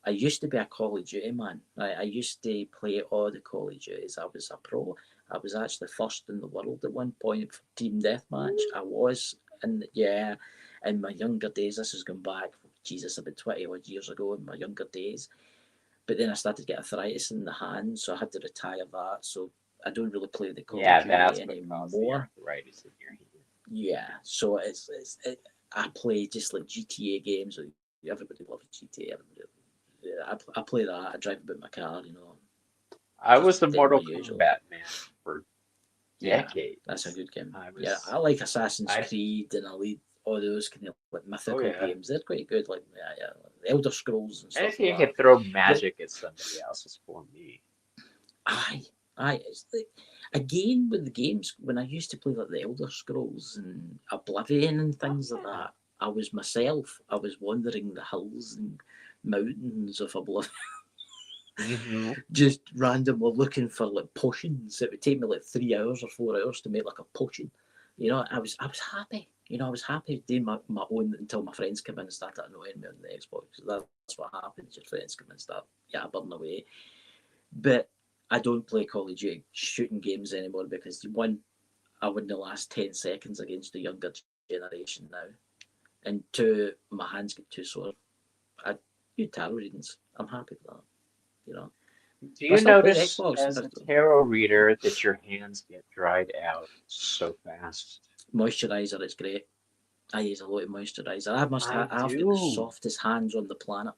Speaker 2: I used to be a Call of Duty man. I used to play all the Call of Duties. I was a pro. I was actually first in the world at one point for team deathmatch. I was, and yeah, in my younger days. This has gone back, Jesus, about 20 odd years ago. In my younger days, but then I started to get arthritis in the hand, so I had to retire that. So I don't really play the Call of
Speaker 1: Yeah,
Speaker 2: Duty
Speaker 1: that's what caused the
Speaker 2: anymore.
Speaker 1: arthritis in your hand.
Speaker 2: Yeah, so I play just like GTA games. Everybody loves GTA. Everybody, yeah, I play that. I drive about my car,
Speaker 1: I
Speaker 2: just
Speaker 1: was the
Speaker 2: doing my
Speaker 1: Mortal
Speaker 2: usual.
Speaker 1: Kombat man for
Speaker 2: Yeah, that's a
Speaker 1: decades.
Speaker 2: good game.
Speaker 1: I
Speaker 2: Yeah,
Speaker 1: was,
Speaker 2: I like Assassin's
Speaker 1: I,
Speaker 2: Creed and I like all those kind of like
Speaker 1: oh
Speaker 2: mythical
Speaker 1: yeah.
Speaker 2: games. They're quite good. Like yeah, like the Elder Scrolls and stuff
Speaker 1: Anything
Speaker 2: like
Speaker 1: you
Speaker 2: that.
Speaker 1: can throw
Speaker 2: But
Speaker 1: magic at somebody else is for me.
Speaker 2: aye, aye. It's like again with the games when I used to play like the Elder Scrolls and Oblivion and
Speaker 1: Oh
Speaker 2: things like
Speaker 1: yeah.
Speaker 2: that. I was myself. I was wandering the hills and mountains of Oblivion,
Speaker 1: Hmm.
Speaker 2: just randomly looking for like potions. It would take me like 3 hours or 4 hours to make like a potion. I was happy. I was happy doing my own until my friends come in and started annoying me on the Xbox. That's what happens. Your friends come in and start yabbering away. But I don't play Call of Duty shooting games anymore because one, I wouldn't last 10 seconds against the younger generation now. And two, my hands get too sore. I do tarot readings. I'm happy with that, you know.
Speaker 1: Do
Speaker 2: But I
Speaker 1: you
Speaker 2: still play the
Speaker 1: notice
Speaker 2: Xbox.
Speaker 1: as a tarot reader that your hands get dried out so fast?
Speaker 2: Moisturizer, it's great. I use a lot of moisturizer. I've got the
Speaker 1: Do.
Speaker 2: softest hands on the planet.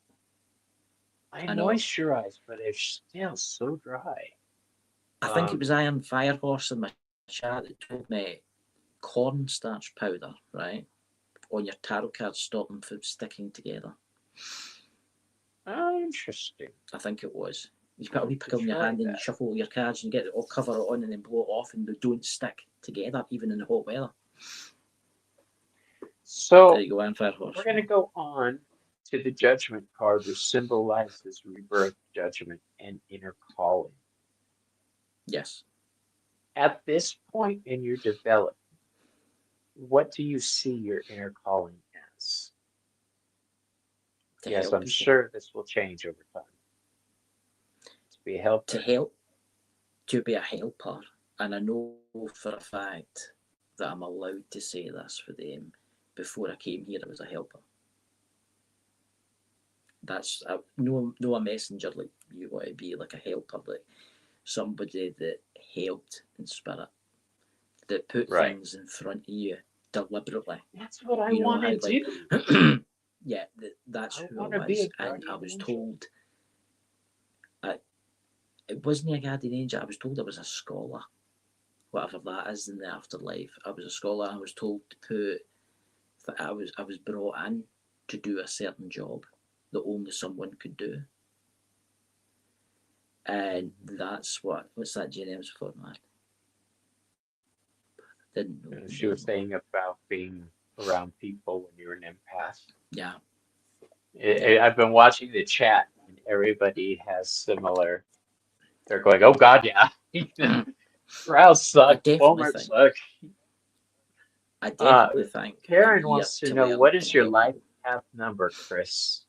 Speaker 1: I
Speaker 2: I know.
Speaker 1: moisturize, but they're still so dry.
Speaker 2: I think it
Speaker 1: Um,
Speaker 2: was Iron Firehorse in my chat that told me cornstarch powder, right? On your tarot cards stop them from sticking together.
Speaker 1: oh, interesting.
Speaker 2: I think it was. You
Speaker 1: I'll
Speaker 2: put a
Speaker 1: have
Speaker 2: wee
Speaker 1: to
Speaker 2: pick on your
Speaker 1: try
Speaker 2: hand and you
Speaker 1: that.
Speaker 2: shuffle your cards and you get it all cover it on and then blow it off and they don't stick together even in the hot weather. There
Speaker 1: So
Speaker 2: you go, Iron
Speaker 1: we're
Speaker 2: Firehorse.
Speaker 1: going to go on to the judgment card, which symbolizes rebirth, judgment, and inner calling.
Speaker 2: Yes,
Speaker 1: At this point in your development, what do you see your inner calling as?
Speaker 2: to
Speaker 1: Yes,
Speaker 2: help
Speaker 1: I'm
Speaker 2: people.
Speaker 1: sure this will change over time. To be a
Speaker 2: To
Speaker 1: helper.
Speaker 2: help, to be a helper. And I know for a fact that I'm allowed to say this for them. Before I came here, I was a helper. That's no a messenger like you want to be, like a helper, like somebody that helped in spirit. that put
Speaker 1: Right.
Speaker 2: things in front of you deliberately.
Speaker 1: That's what I
Speaker 2: You know
Speaker 1: want
Speaker 2: how
Speaker 1: to
Speaker 2: like
Speaker 1: do.
Speaker 2: yeah, that's
Speaker 1: I
Speaker 2: who I
Speaker 1: want to be a
Speaker 2: was, and I
Speaker 1: guardian
Speaker 2: was
Speaker 1: angel.
Speaker 2: told it wasn't a guardian angel. I was told I was a scholar, whatever that is in the afterlife. I was a scholar. I was told to put that I was brought in to do a certain job that only someone could do, and that's what's that Jane Evans format? Didn't know.
Speaker 1: She was
Speaker 2: Didn't know.
Speaker 1: saying about being around people when you're an empath.
Speaker 2: Yeah, yeah.
Speaker 1: I've been watching the chat, and everybody has similar. They're going, "Oh God, yeah, crowd
Speaker 2: I
Speaker 1: suck,
Speaker 2: definitely
Speaker 1: Walmart
Speaker 2: think.
Speaker 1: suck."
Speaker 2: I
Speaker 1: Uh,
Speaker 2: definitely think I'm
Speaker 1: Karen
Speaker 2: here
Speaker 1: wants to
Speaker 2: to
Speaker 1: know
Speaker 2: learn
Speaker 1: what
Speaker 2: and
Speaker 1: is your
Speaker 2: help
Speaker 1: life
Speaker 2: people.
Speaker 1: path number, Chris?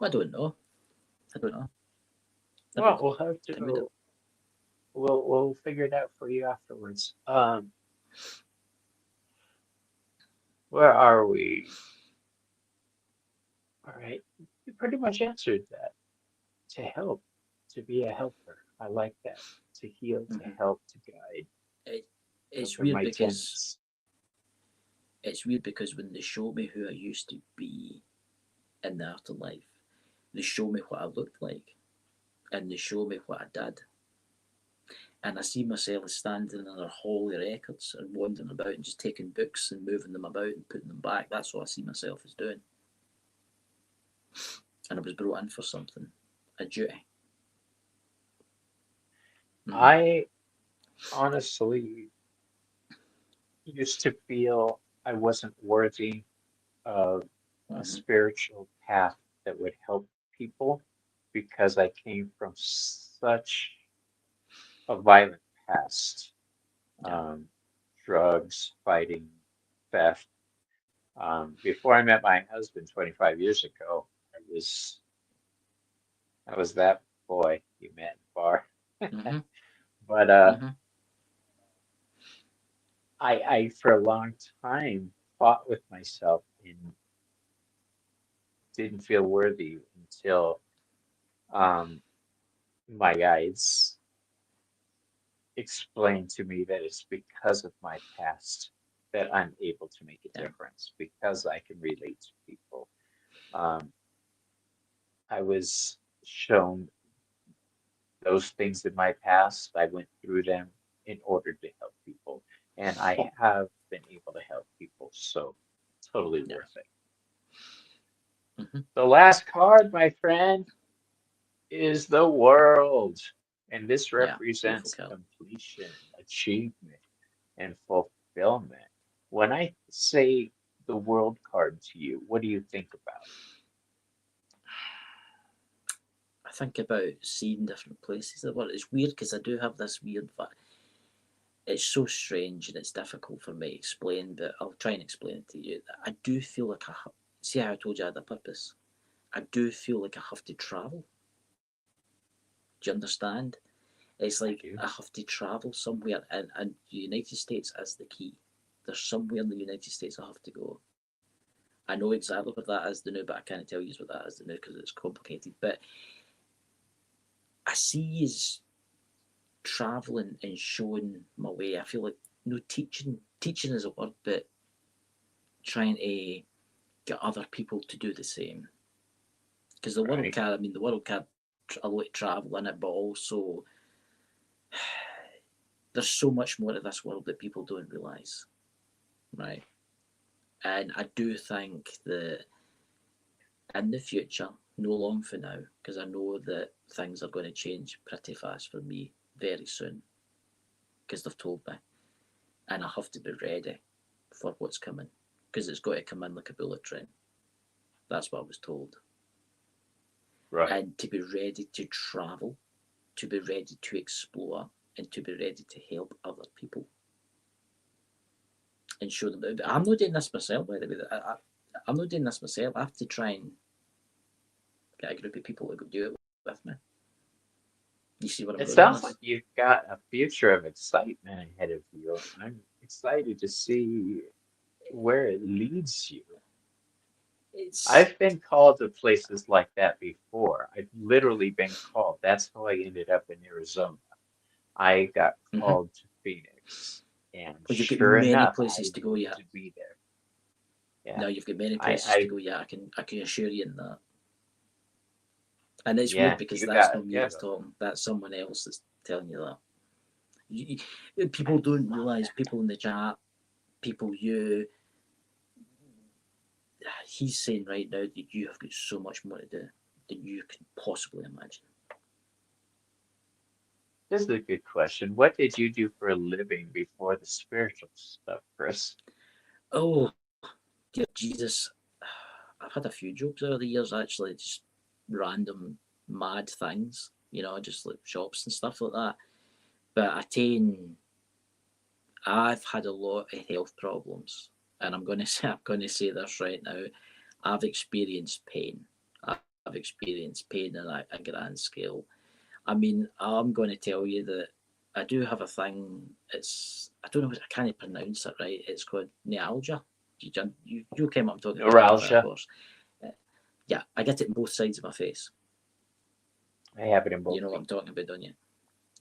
Speaker 2: I don't know. I don't know. Never
Speaker 1: Well, we'll have
Speaker 2: considered it.
Speaker 1: to. We'll figure it out for you afterwards. Where are we? All right, you pretty much answered that. To help, to be a helper. I like that. To heal, to
Speaker 2: Mm-hmm.
Speaker 1: help, to guide.
Speaker 2: It,
Speaker 1: Those
Speaker 2: it's
Speaker 1: are
Speaker 2: weird
Speaker 1: my
Speaker 2: because
Speaker 1: tenets.
Speaker 2: when they show me who I used to be in the afterlife, they show me what I looked like, and they show me what I did, and I see myself standing in their holy records and wandering about and just taking books and moving them about and putting them back. That's what I see myself as doing. And I was brought in for something, a duty. Mm-hmm.
Speaker 1: I honestly used to feel I wasn't worthy of a
Speaker 2: Mm-hmm.
Speaker 1: spiritual path that would help people because I came from such a violent past.
Speaker 2: Yeah,
Speaker 1: Um, drugs, fighting, theft. Before I met my husband 25 years ago, I was that boy you met in the bar.
Speaker 2: mm-hmm.
Speaker 1: But
Speaker 2: Mm-hmm.
Speaker 1: I for a long time fought with myself and didn't feel worthy until um, my guides explained to me that it's because of my past that I'm able to make a
Speaker 2: Yeah,
Speaker 1: difference because I can relate to people. Um, I was shown those things in my past. I went through them in order to help people, and I have been able to help people. So totally
Speaker 2: yeah.
Speaker 1: worth it.
Speaker 2: Mm-hmm.
Speaker 1: The last card, my friend, is the world. And this
Speaker 2: Yeah. Beautiful
Speaker 1: represents
Speaker 2: card.
Speaker 1: completion, achievement, and fulfillment. When I say the world card to you, what do you think about?
Speaker 2: I think about seeing different places that world. It's weird because I do have this weird. It's so strange and it's difficult for me to explain, but I'll try and explain it to you. I do feel like see how I told you I had a purpose. I do feel like I have to travel. Do you understand? It's
Speaker 1: I
Speaker 2: like
Speaker 1: do.
Speaker 2: I have to travel somewhere, and the United States is the key. There's somewhere in the United States I have to go. I know exactly what that is the new, but I can't tell you what that is the new because it's complicated. But I see is traveling and showing my way. I feel like no teaching is a word, but trying to get other people to do the same. Because the world
Speaker 1: Right.
Speaker 2: can, I mean, the world can a lot of travel in it, but also there's so much more to this world that people don't realise, right? And I do think that in the future, no long for now, because I know that things are going to change pretty fast for me very soon, because they've told me, and I have to be ready for what's coming, because it's got to come in like a bullet train. That's what I was told.
Speaker 1: Right.
Speaker 2: And to be ready to travel, to be ready to explore, and to be ready to help other people and show them. I'm not doing this myself, by the way. I'm not doing this myself. I have to try and get a group of people to go do it with me. You see where I'm
Speaker 1: It
Speaker 2: going with
Speaker 1: sounds
Speaker 2: this?
Speaker 1: like you've got a future of excitement ahead of you. I'm excited to see where it leads you.
Speaker 2: It's.
Speaker 1: I've been called to places like that before. I've literally been called. That's how I ended up in Arizona. I got
Speaker 2: Mm-hmm.
Speaker 1: called to Phoenix. And
Speaker 2: Well, you've got
Speaker 1: sure
Speaker 2: many
Speaker 1: enough,
Speaker 2: places
Speaker 1: I
Speaker 2: to go
Speaker 1: need
Speaker 2: yet.
Speaker 1: to be there.
Speaker 2: No,
Speaker 1: Yeah,
Speaker 2: you've got many
Speaker 1: I,
Speaker 2: places to
Speaker 1: I,
Speaker 2: go yet. I can assure you in that. And it's weird
Speaker 1: yeah,
Speaker 2: because
Speaker 1: you
Speaker 2: that's
Speaker 1: got,
Speaker 2: not me
Speaker 1: you
Speaker 2: that's
Speaker 1: gotta go.
Speaker 2: talking. That's someone else that's telling you that. People don't
Speaker 1: Love
Speaker 2: realise,
Speaker 1: that.
Speaker 2: people in the chat, people he's saying right now that you have got so much more to do than you can possibly imagine.
Speaker 1: This is a good question. What did you do for a living before the spiritual stuff, Chris?
Speaker 2: Oh, dear Jesus. I've had a few jobs over the years, actually, just random mad things, just like shops and stuff like that. But I've had a lot of health problems, and I'm going to say this right now. I've experienced pain. I've experienced pain on a grand scale. I mean, I'm going to tell you that I do have a thing. I don't know. I can't pronounce it right. It's called nealgia. You came up talking about that, of
Speaker 1: Neuralgia.
Speaker 2: course. Uh, yeah, I get it in both sides of my face.
Speaker 1: I have it in
Speaker 2: You
Speaker 1: both
Speaker 2: know what I'm
Speaker 1: feet.
Speaker 2: talking about, don't you?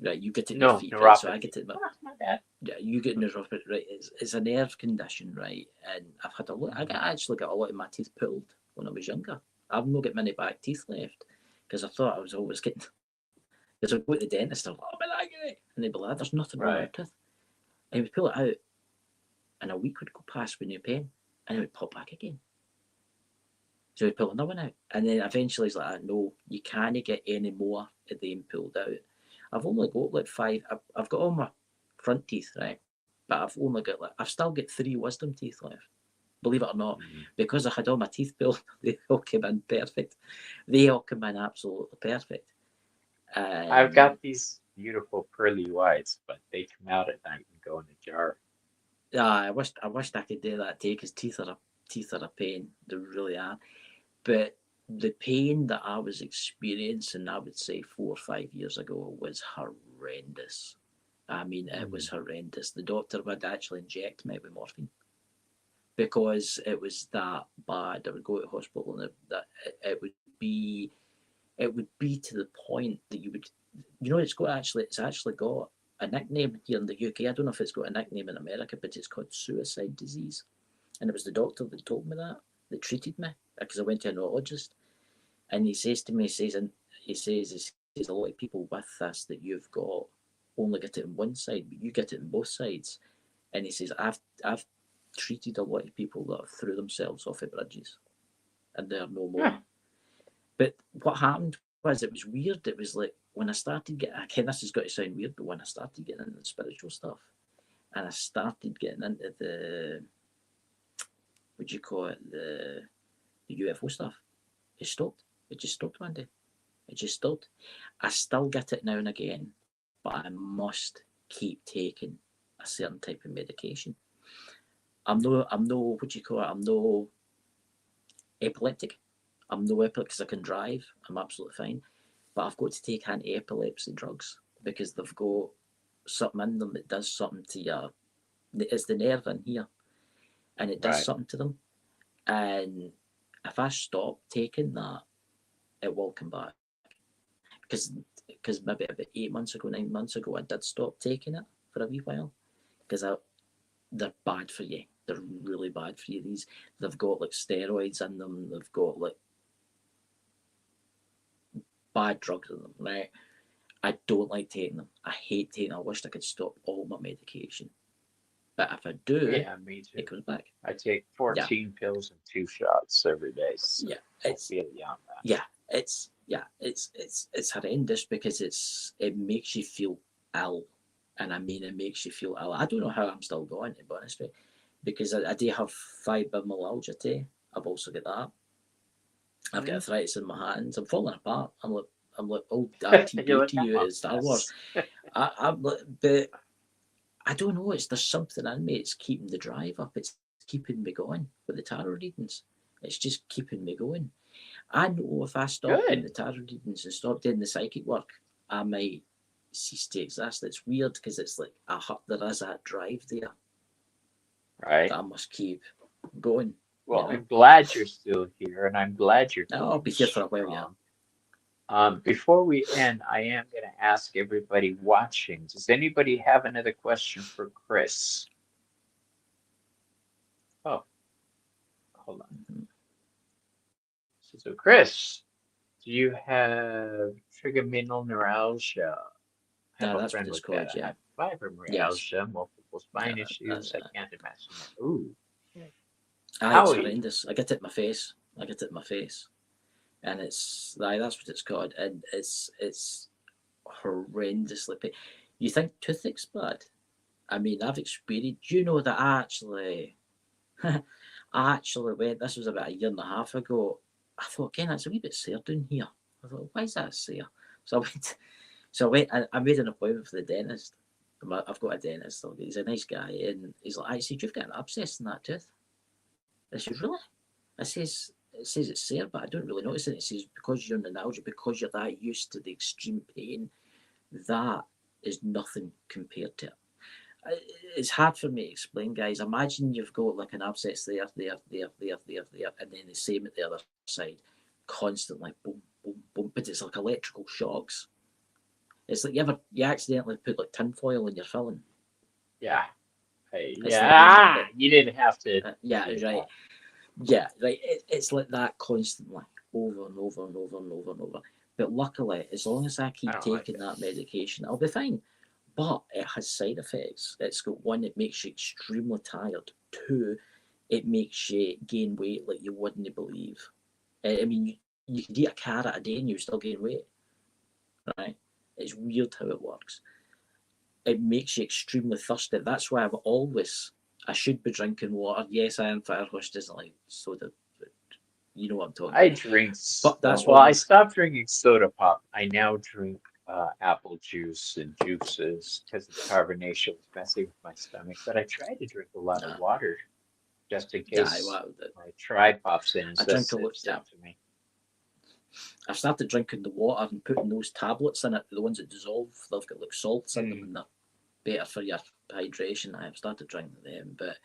Speaker 2: Right, you get it in your
Speaker 1: No,
Speaker 2: feet, right? So I
Speaker 1: neuropathy.
Speaker 2: get it in my,
Speaker 1: Ah, my bad.
Speaker 2: yeah, you get neuropathy, right? It's a nerve condition, right? And I've had a lot. I actually got a lot of my teeth pulled when I was younger. I've not got many back teeth left because I thought I was always getting. Because I go to the dentist, I'm like, oh, my eye, and they'd be like, there's nothing wrong with
Speaker 1: Right.
Speaker 2: your tooth. And he would pull it out, and a week would go past with new pain, and it would pop back again. So he'd pull another one out, and then eventually he's like, no, you can't get any more of them pulled out. I've only got like five. I've got all my front teeth, right? But I've still got three wisdom teeth left. Believe it or not,
Speaker 1: Mhm.
Speaker 2: because I had all my teeth pulled, they all came in perfect. They all came in absolutely perfect.
Speaker 1: I've
Speaker 2: And
Speaker 1: got these beautiful pearly whites, but they come out at night and go in a jar.
Speaker 2: I wished I could do that too, because teeth are a pain. They really are. But the pain that I was experiencing, I would say 4 or 5 years ago, was horrendous. I mean, it was
Speaker 1: Mm.
Speaker 2: horrendous. The doctor would actually inject me with morphine because it was that bad. I would go to hospital, and it would be to the point that it's actually got a nickname here in the UK. I don't know if it's got a nickname in America, but it's called suicide disease. And it was the doctor that told me that treated me, because I went to a neurologist, and he says to me, he says, a lot of people with this that you've got only get it on one side, but you get it on both sides. And he says, I've treated a lot of people that have threw themselves off of bridges, and they're no more.
Speaker 1: Huh.
Speaker 2: But what happened was, it was weird. It was like when I started getting, again, this has got to sound weird, but when I started getting into the spiritual stuff, and I started getting into what do you call it, the UFO stuff, it stopped. It just stopped one day. It just stopped. I still get it now and again, but I must keep taking a certain type of medication. I'm no, what do you call it? I'm no epileptic. I'm no epileptic because I can drive. I'm absolutely fine. But I've got to take anti-epilepsy drugs because they've got something in them that does something to your. It's the nerve in here, and it does
Speaker 1: Right.
Speaker 2: something to them. And if I stop taking that, it will come back. Because maybe about 8 months ago, 9 months ago, I did stop taking it for a wee while because they're bad for you. They're really bad for you. They've got like steroids in them. They've got like bad drugs in them. Right? I don't like taking them. I hate taking them. I wish I could stop all my medication. But if I do,
Speaker 1: Yeah, me
Speaker 2: it
Speaker 1: too.
Speaker 2: comes back.
Speaker 1: I take
Speaker 2: Yeah,
Speaker 1: 14 pills and 2 shots every day, so
Speaker 2: yeah.
Speaker 1: I feel you on that.
Speaker 2: It's horrendous because it makes you feel ill, and I mean it makes you feel ill. I don't know how I'm still going, to be honest with you, because I do have fibromyalgia too. I've also got that. I've got
Speaker 1: Mm.
Speaker 2: arthritis in my hands. I'm falling apart. I'm like old
Speaker 1: You're
Speaker 2: R2D2
Speaker 1: like,
Speaker 2: to
Speaker 1: I'm
Speaker 2: you
Speaker 1: a
Speaker 2: at Star Wars.
Speaker 1: mess.
Speaker 2: I'm like, but I don't know. There's something in me. It's keeping the drive up. It's keeping me going with the tarot readings. It's just keeping me going. I know if I stop doing
Speaker 1: Good.
Speaker 2: the tarot readings and stop doing the psychic work, I might cease to exist. It's weird because it's like there is that drive there
Speaker 1: Right.
Speaker 2: that I must keep going. You
Speaker 1: Well,
Speaker 2: know,
Speaker 1: I'm glad you're still here, and I'm glad you're
Speaker 2: I'll
Speaker 1: going
Speaker 2: be here for a while. Yeah.
Speaker 1: strong. Before we end, I am going to ask everybody watching, does anybody have another question for Chris? Oh, hold on. So Chris, do you have trigeminal neuralgia? I have
Speaker 2: Yeah,
Speaker 1: a
Speaker 2: that's what
Speaker 1: friend
Speaker 2: it's
Speaker 1: with that.
Speaker 2: called.
Speaker 1: I
Speaker 2: Yeah.
Speaker 1: have
Speaker 2: Yes.
Speaker 1: fibromyalgia, multiple
Speaker 2: Yeah,
Speaker 1: spine issues. I can't imagine it. Ooh,
Speaker 2: it's
Speaker 1: Howie.
Speaker 2: horrendous. I get it in my face. And that's what it's called. And it's horrendously pain. You think toothache's bad? I mean, I've experienced. You know that I actually went. This was about a year and a half ago. I thought, again, it's a wee bit sore down here. I thought, why is that sore? So I went. So I went. I made an appointment for the dentist. I've got a dentist. So he's a nice guy, and he's like, "I said, you've got an abscess in that tooth." I said, "Really?" I says, "It says it's there, but I don't really notice it." It says, "Because you're in neuralgia, because you're that used to the extreme pain, that is nothing compared to it." It's hard for me to explain, guys. Imagine you've got like an abscess there, and then the same at the other side, constant like boom, boom, boom. But it's like electrical shocks. It's like you accidentally put like tinfoil in your filling.
Speaker 1: Yeah.
Speaker 2: It's like when
Speaker 1: You didn't have to
Speaker 2: yeah,
Speaker 1: do
Speaker 2: right,
Speaker 1: that.
Speaker 2: yeah, right. It's like that constantly, over and over and over and over and over. But luckily, as long as I
Speaker 1: I
Speaker 2: keep
Speaker 1: don't like
Speaker 2: taking
Speaker 1: it.
Speaker 2: that medication, I'll be fine. But it has side effects. It's got one, it makes you extremely tired. Two, it makes you gain weight like you wouldn't believe. I mean, you could eat a carrot a day and you still gain weight, right? It's weird how it works. It makes you extremely thirsty. That's why I should be drinking water. Yes, I am Firehorse doesn't like soda, but you know what I'm talking
Speaker 1: I
Speaker 2: about.
Speaker 1: drink,
Speaker 2: But that's
Speaker 1: well,
Speaker 2: one
Speaker 1: I
Speaker 2: of
Speaker 1: stopped drinking soda pop. I now drink apple juice and juices because the carbonation was messing with my stomach. But I try to drink a lot of
Speaker 2: uh,
Speaker 1: water just in
Speaker 2: yeah,
Speaker 1: case
Speaker 2: well,
Speaker 1: my tribe pops in and
Speaker 2: I
Speaker 1: says
Speaker 2: drink a
Speaker 1: same
Speaker 2: lot. Yeah,
Speaker 1: stuff to me.
Speaker 2: I've started drinking the water and putting those tablets in it, the ones that dissolve. They've got like salts in them,
Speaker 1: Mm.
Speaker 2: and they're better for your hydration. I've started drinking them, but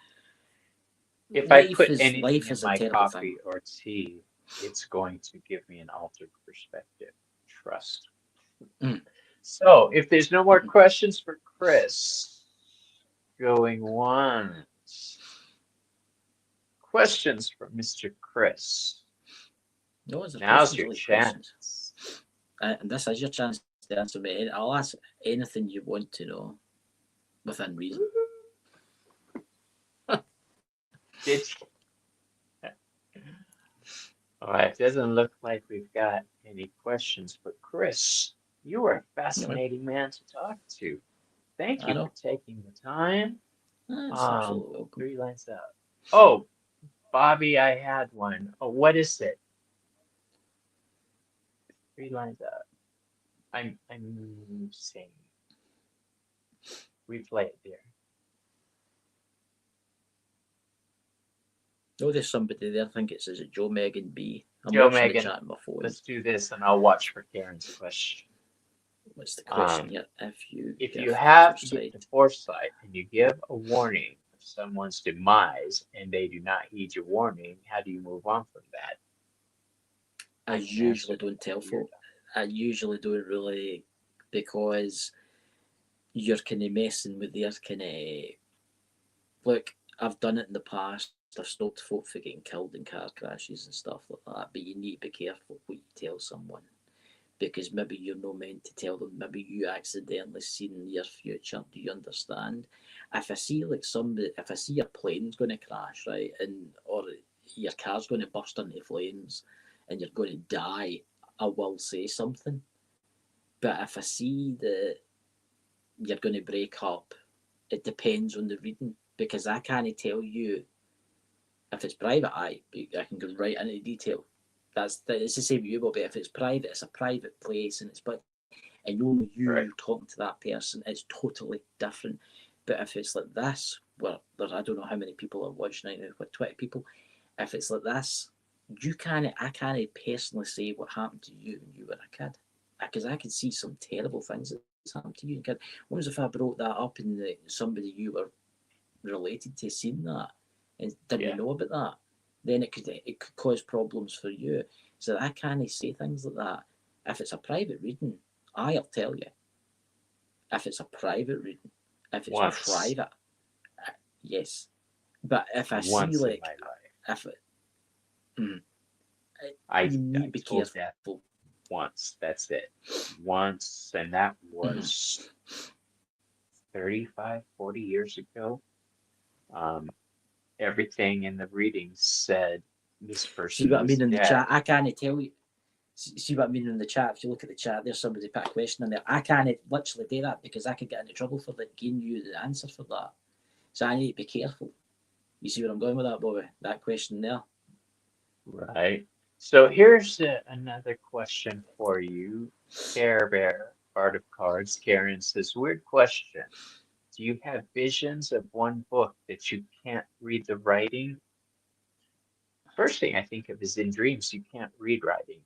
Speaker 1: If I put anything
Speaker 2: life
Speaker 1: in
Speaker 2: is a
Speaker 1: my
Speaker 2: terrible thing.
Speaker 1: coffee or tea, it's going to give me an altered perspective. Trust.
Speaker 2: Mm.
Speaker 1: So, if there's no more
Speaker 2: Mm-hmm.
Speaker 1: questions for Chris, going once. Questions for Mr. Chris.
Speaker 2: No, is there
Speaker 1: Now's
Speaker 2: questions? I
Speaker 1: your
Speaker 2: like questions.
Speaker 1: chance.
Speaker 2: And this is your chance to answer me. I'll ask anything you want to know within reason.
Speaker 1: Did All right, doesn't look like we've got any questions, but Chris, you are a
Speaker 2: No,
Speaker 1: fascinating man to talk to. Thank
Speaker 2: I
Speaker 1: you for
Speaker 2: know.
Speaker 1: taking the time.
Speaker 2: It's absolutely welcome.
Speaker 1: 3 lines out. Oh, Bobby, I had one. Oh, what is it? 3 lines out. I'm saying replay it, dear.
Speaker 2: Oh, there's somebody there. I think it says it Joe Megan B. I'm
Speaker 1: Joe
Speaker 2: watching the
Speaker 1: Megan,
Speaker 2: chat on my phone.
Speaker 1: let's do this and I'll watch for Karen's question.
Speaker 2: What's the question
Speaker 1: Um,
Speaker 2: here? If you
Speaker 1: if
Speaker 2: give
Speaker 1: you have
Speaker 2: foresight,
Speaker 1: the foresight and you give a warning of someone's demise and they do not heed your warning, how do you move on from that?
Speaker 2: I
Speaker 1: I can answer
Speaker 2: usually
Speaker 1: that
Speaker 2: don't tell
Speaker 1: after you're
Speaker 2: folk. I usually don't really, because you're kind of messing with their kind of. Look, I've done it in the past. I've stopped folk from getting killed in car crashes and stuff like that. But you need to be careful what you tell someone, because maybe you're not meant to tell them. Maybe you accidentally seen your future. Do you understand? If I see like somebody, if I see your plane's going to crash, right, and or your car's going to burst into flames, and you're going to die, I will say something. But if I see that you're going to break up, it depends on the reading, because I can't tell you if it's private. I can go right into detail. It's the same with you, Bobby. If it's private, it's a private place, and it's and only
Speaker 1: right.
Speaker 2: you talking to that person, it's totally different. But if it's like this, where there's I don't know how many people are watching right now, what 20 people. If it's like this, I can't personally say what happened to you when you were a kid, because I can see some terrible things that's happened to you as a kid. What if I brought that up and somebody you were related to seen that and didn't
Speaker 1: Yeah.
Speaker 2: know about that? Then it could cause problems for you. So I can't say things like that. If it's a private reading, I'll tell you. If it's a private reading, if it's
Speaker 1: Once.
Speaker 2: private, yes. But if I see
Speaker 1: Once in
Speaker 2: like,
Speaker 1: my life.
Speaker 2: if it,
Speaker 1: I
Speaker 2: you need to be
Speaker 1: told
Speaker 2: careful.
Speaker 1: that once. That's it. Once, and that was 35, 40 years ago. Everything in the reading said this
Speaker 2: See
Speaker 1: person
Speaker 2: what I
Speaker 1: was
Speaker 2: mean in the
Speaker 1: dead.
Speaker 2: chat? I can't tell you. See what I mean in the chat? If you look at the chat, there's somebody put a question in there. I can't literally do that because I could get into trouble for giving you the answer for that. So I need to be careful. You see where I'm going with that, Bobby? That question there.
Speaker 1: Right. So here's another question for you, Care Bear, Art of Cards. Karen says, weird question. Do you have visions of one book that you can't read the writing? First thing I think of is in dreams, you can't read writing.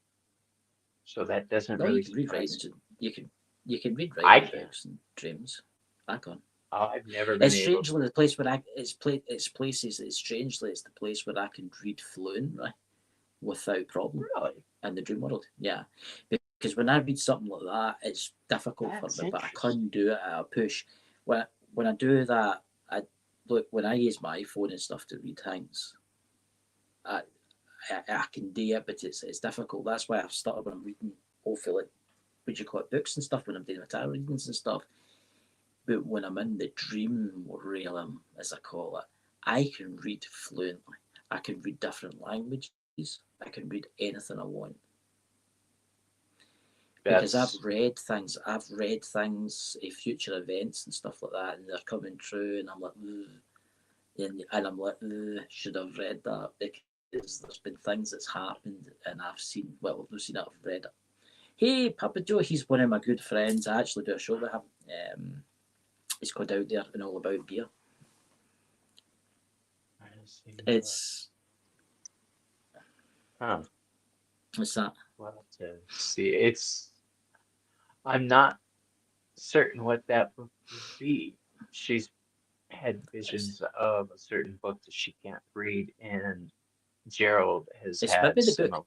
Speaker 1: So that doesn't
Speaker 2: No,
Speaker 1: really
Speaker 2: you can read
Speaker 1: surprise
Speaker 2: writing.
Speaker 1: me.
Speaker 2: You can read
Speaker 1: I
Speaker 2: writing
Speaker 1: can.
Speaker 2: books and dreams. I can.
Speaker 1: Oh, I've never been
Speaker 2: It's
Speaker 1: able
Speaker 2: strangely
Speaker 1: to.
Speaker 2: the place where it's places. It's strangely it's the place where I can read fluently without problem
Speaker 1: Really?
Speaker 2: in the dream world. Yeah, because when I read something like that, it's difficult
Speaker 1: That's
Speaker 2: for me, but I
Speaker 1: interesting.
Speaker 2: can do it at a push. When I do that, when I use my phone and stuff to read things, I can do it, but it's difficult. That's why I've started when I'm reading, hopefully, what you call it, books and stuff, when I'm doing my tarot readings and stuff. But when I'm in the dream realm, as I call it, I can read fluently. I can read different languages. I can read anything I want. Because I've read things, future events and stuff like that, and they're coming true, and I'm like, and I'm like, should have read that, because there's been things that's happened, and I've seen, well, I've not seen it, I've read it. Hey, Papa Joe, he's one of my good friends. I actually do a show with him. It's called Out There and All About Beer. It's what's that?
Speaker 1: Well, to see, I'm not certain what that book would be. She's had visions of a certain book that she can't read, and Gerald has
Speaker 2: It's
Speaker 1: had
Speaker 2: maybe the book.
Speaker 1: similar.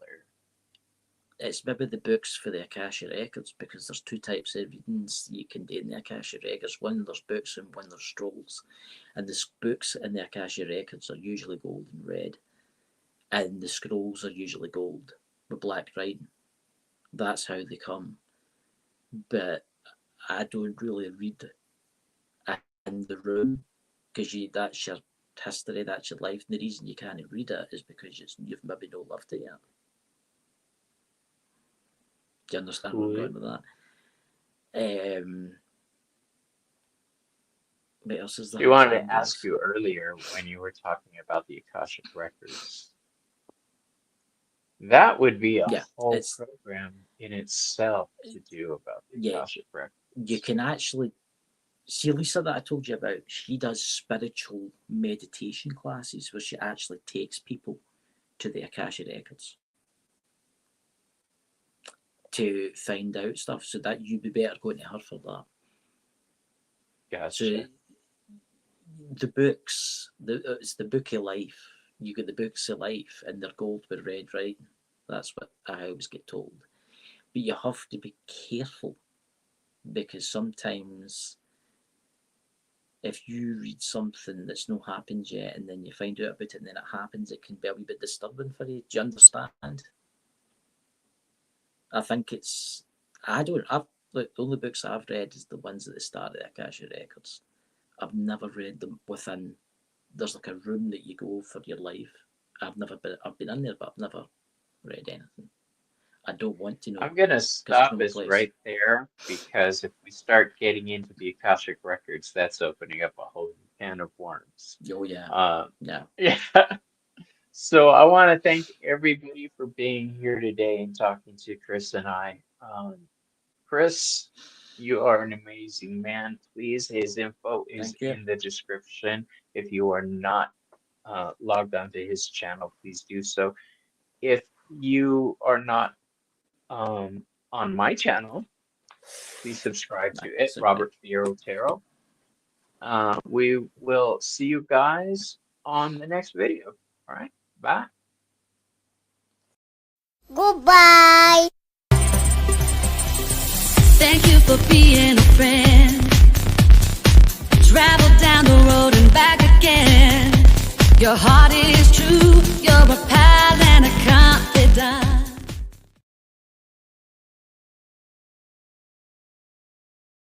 Speaker 2: It's maybe the books for the Akasha Records, because there's two types of readings you can do in the Akasha Records. One, there's books, and one, there's scrolls. And the books in the Akasha Records are usually gold and red, and the scrolls are usually gold with black writing. That's how they come. But I don't really read in the room, because that's your history, that's your life, and the reason you can't read it is because you've maybe not lived it yet. Do you understand where I'm going with that? What else is there?
Speaker 1: We wanted to ask you earlier when you were talking about the Akashic Records. That would be a whole program in itself to do about the Akashic Records.
Speaker 2: You can actually see Lisa that I told you about. She does spiritual meditation classes where she actually takes people to the Akasha Records to find out stuff, so that you'd be better going to her for that.
Speaker 1: Gotcha.
Speaker 2: So the books, it's the book of life. You get the books of life, and they're gold with red writing. That's what I always get told. But you have to be careful, because sometimes if you read something that's not happened yet, and then you find out about it, and then it happens, it can be a wee bit disturbing for you. Do you understand? I think the only books I've read is the ones at the start of the Akasha Records. I've never read them within. There's like a room that you go for your life. I've been in there, but I've never read anything. I don't want to know.
Speaker 1: I'm gonna stop us right there, because if we start getting into the Akashic Records, that's opening up a whole can of worms.
Speaker 2: Oh yeah.
Speaker 1: Yeah. So I want to thank everybody for being here today and talking to Chris and I. Chris, you are an amazing man. Please, his info is in the description. If you are not logged onto his channel, please do so. If you are not on my channel, please subscribe to it, Robert Fierro Tarot. We will see you guys on the next video. All right, bye.
Speaker 3: Goodbye. Thank you for being a friend. your heart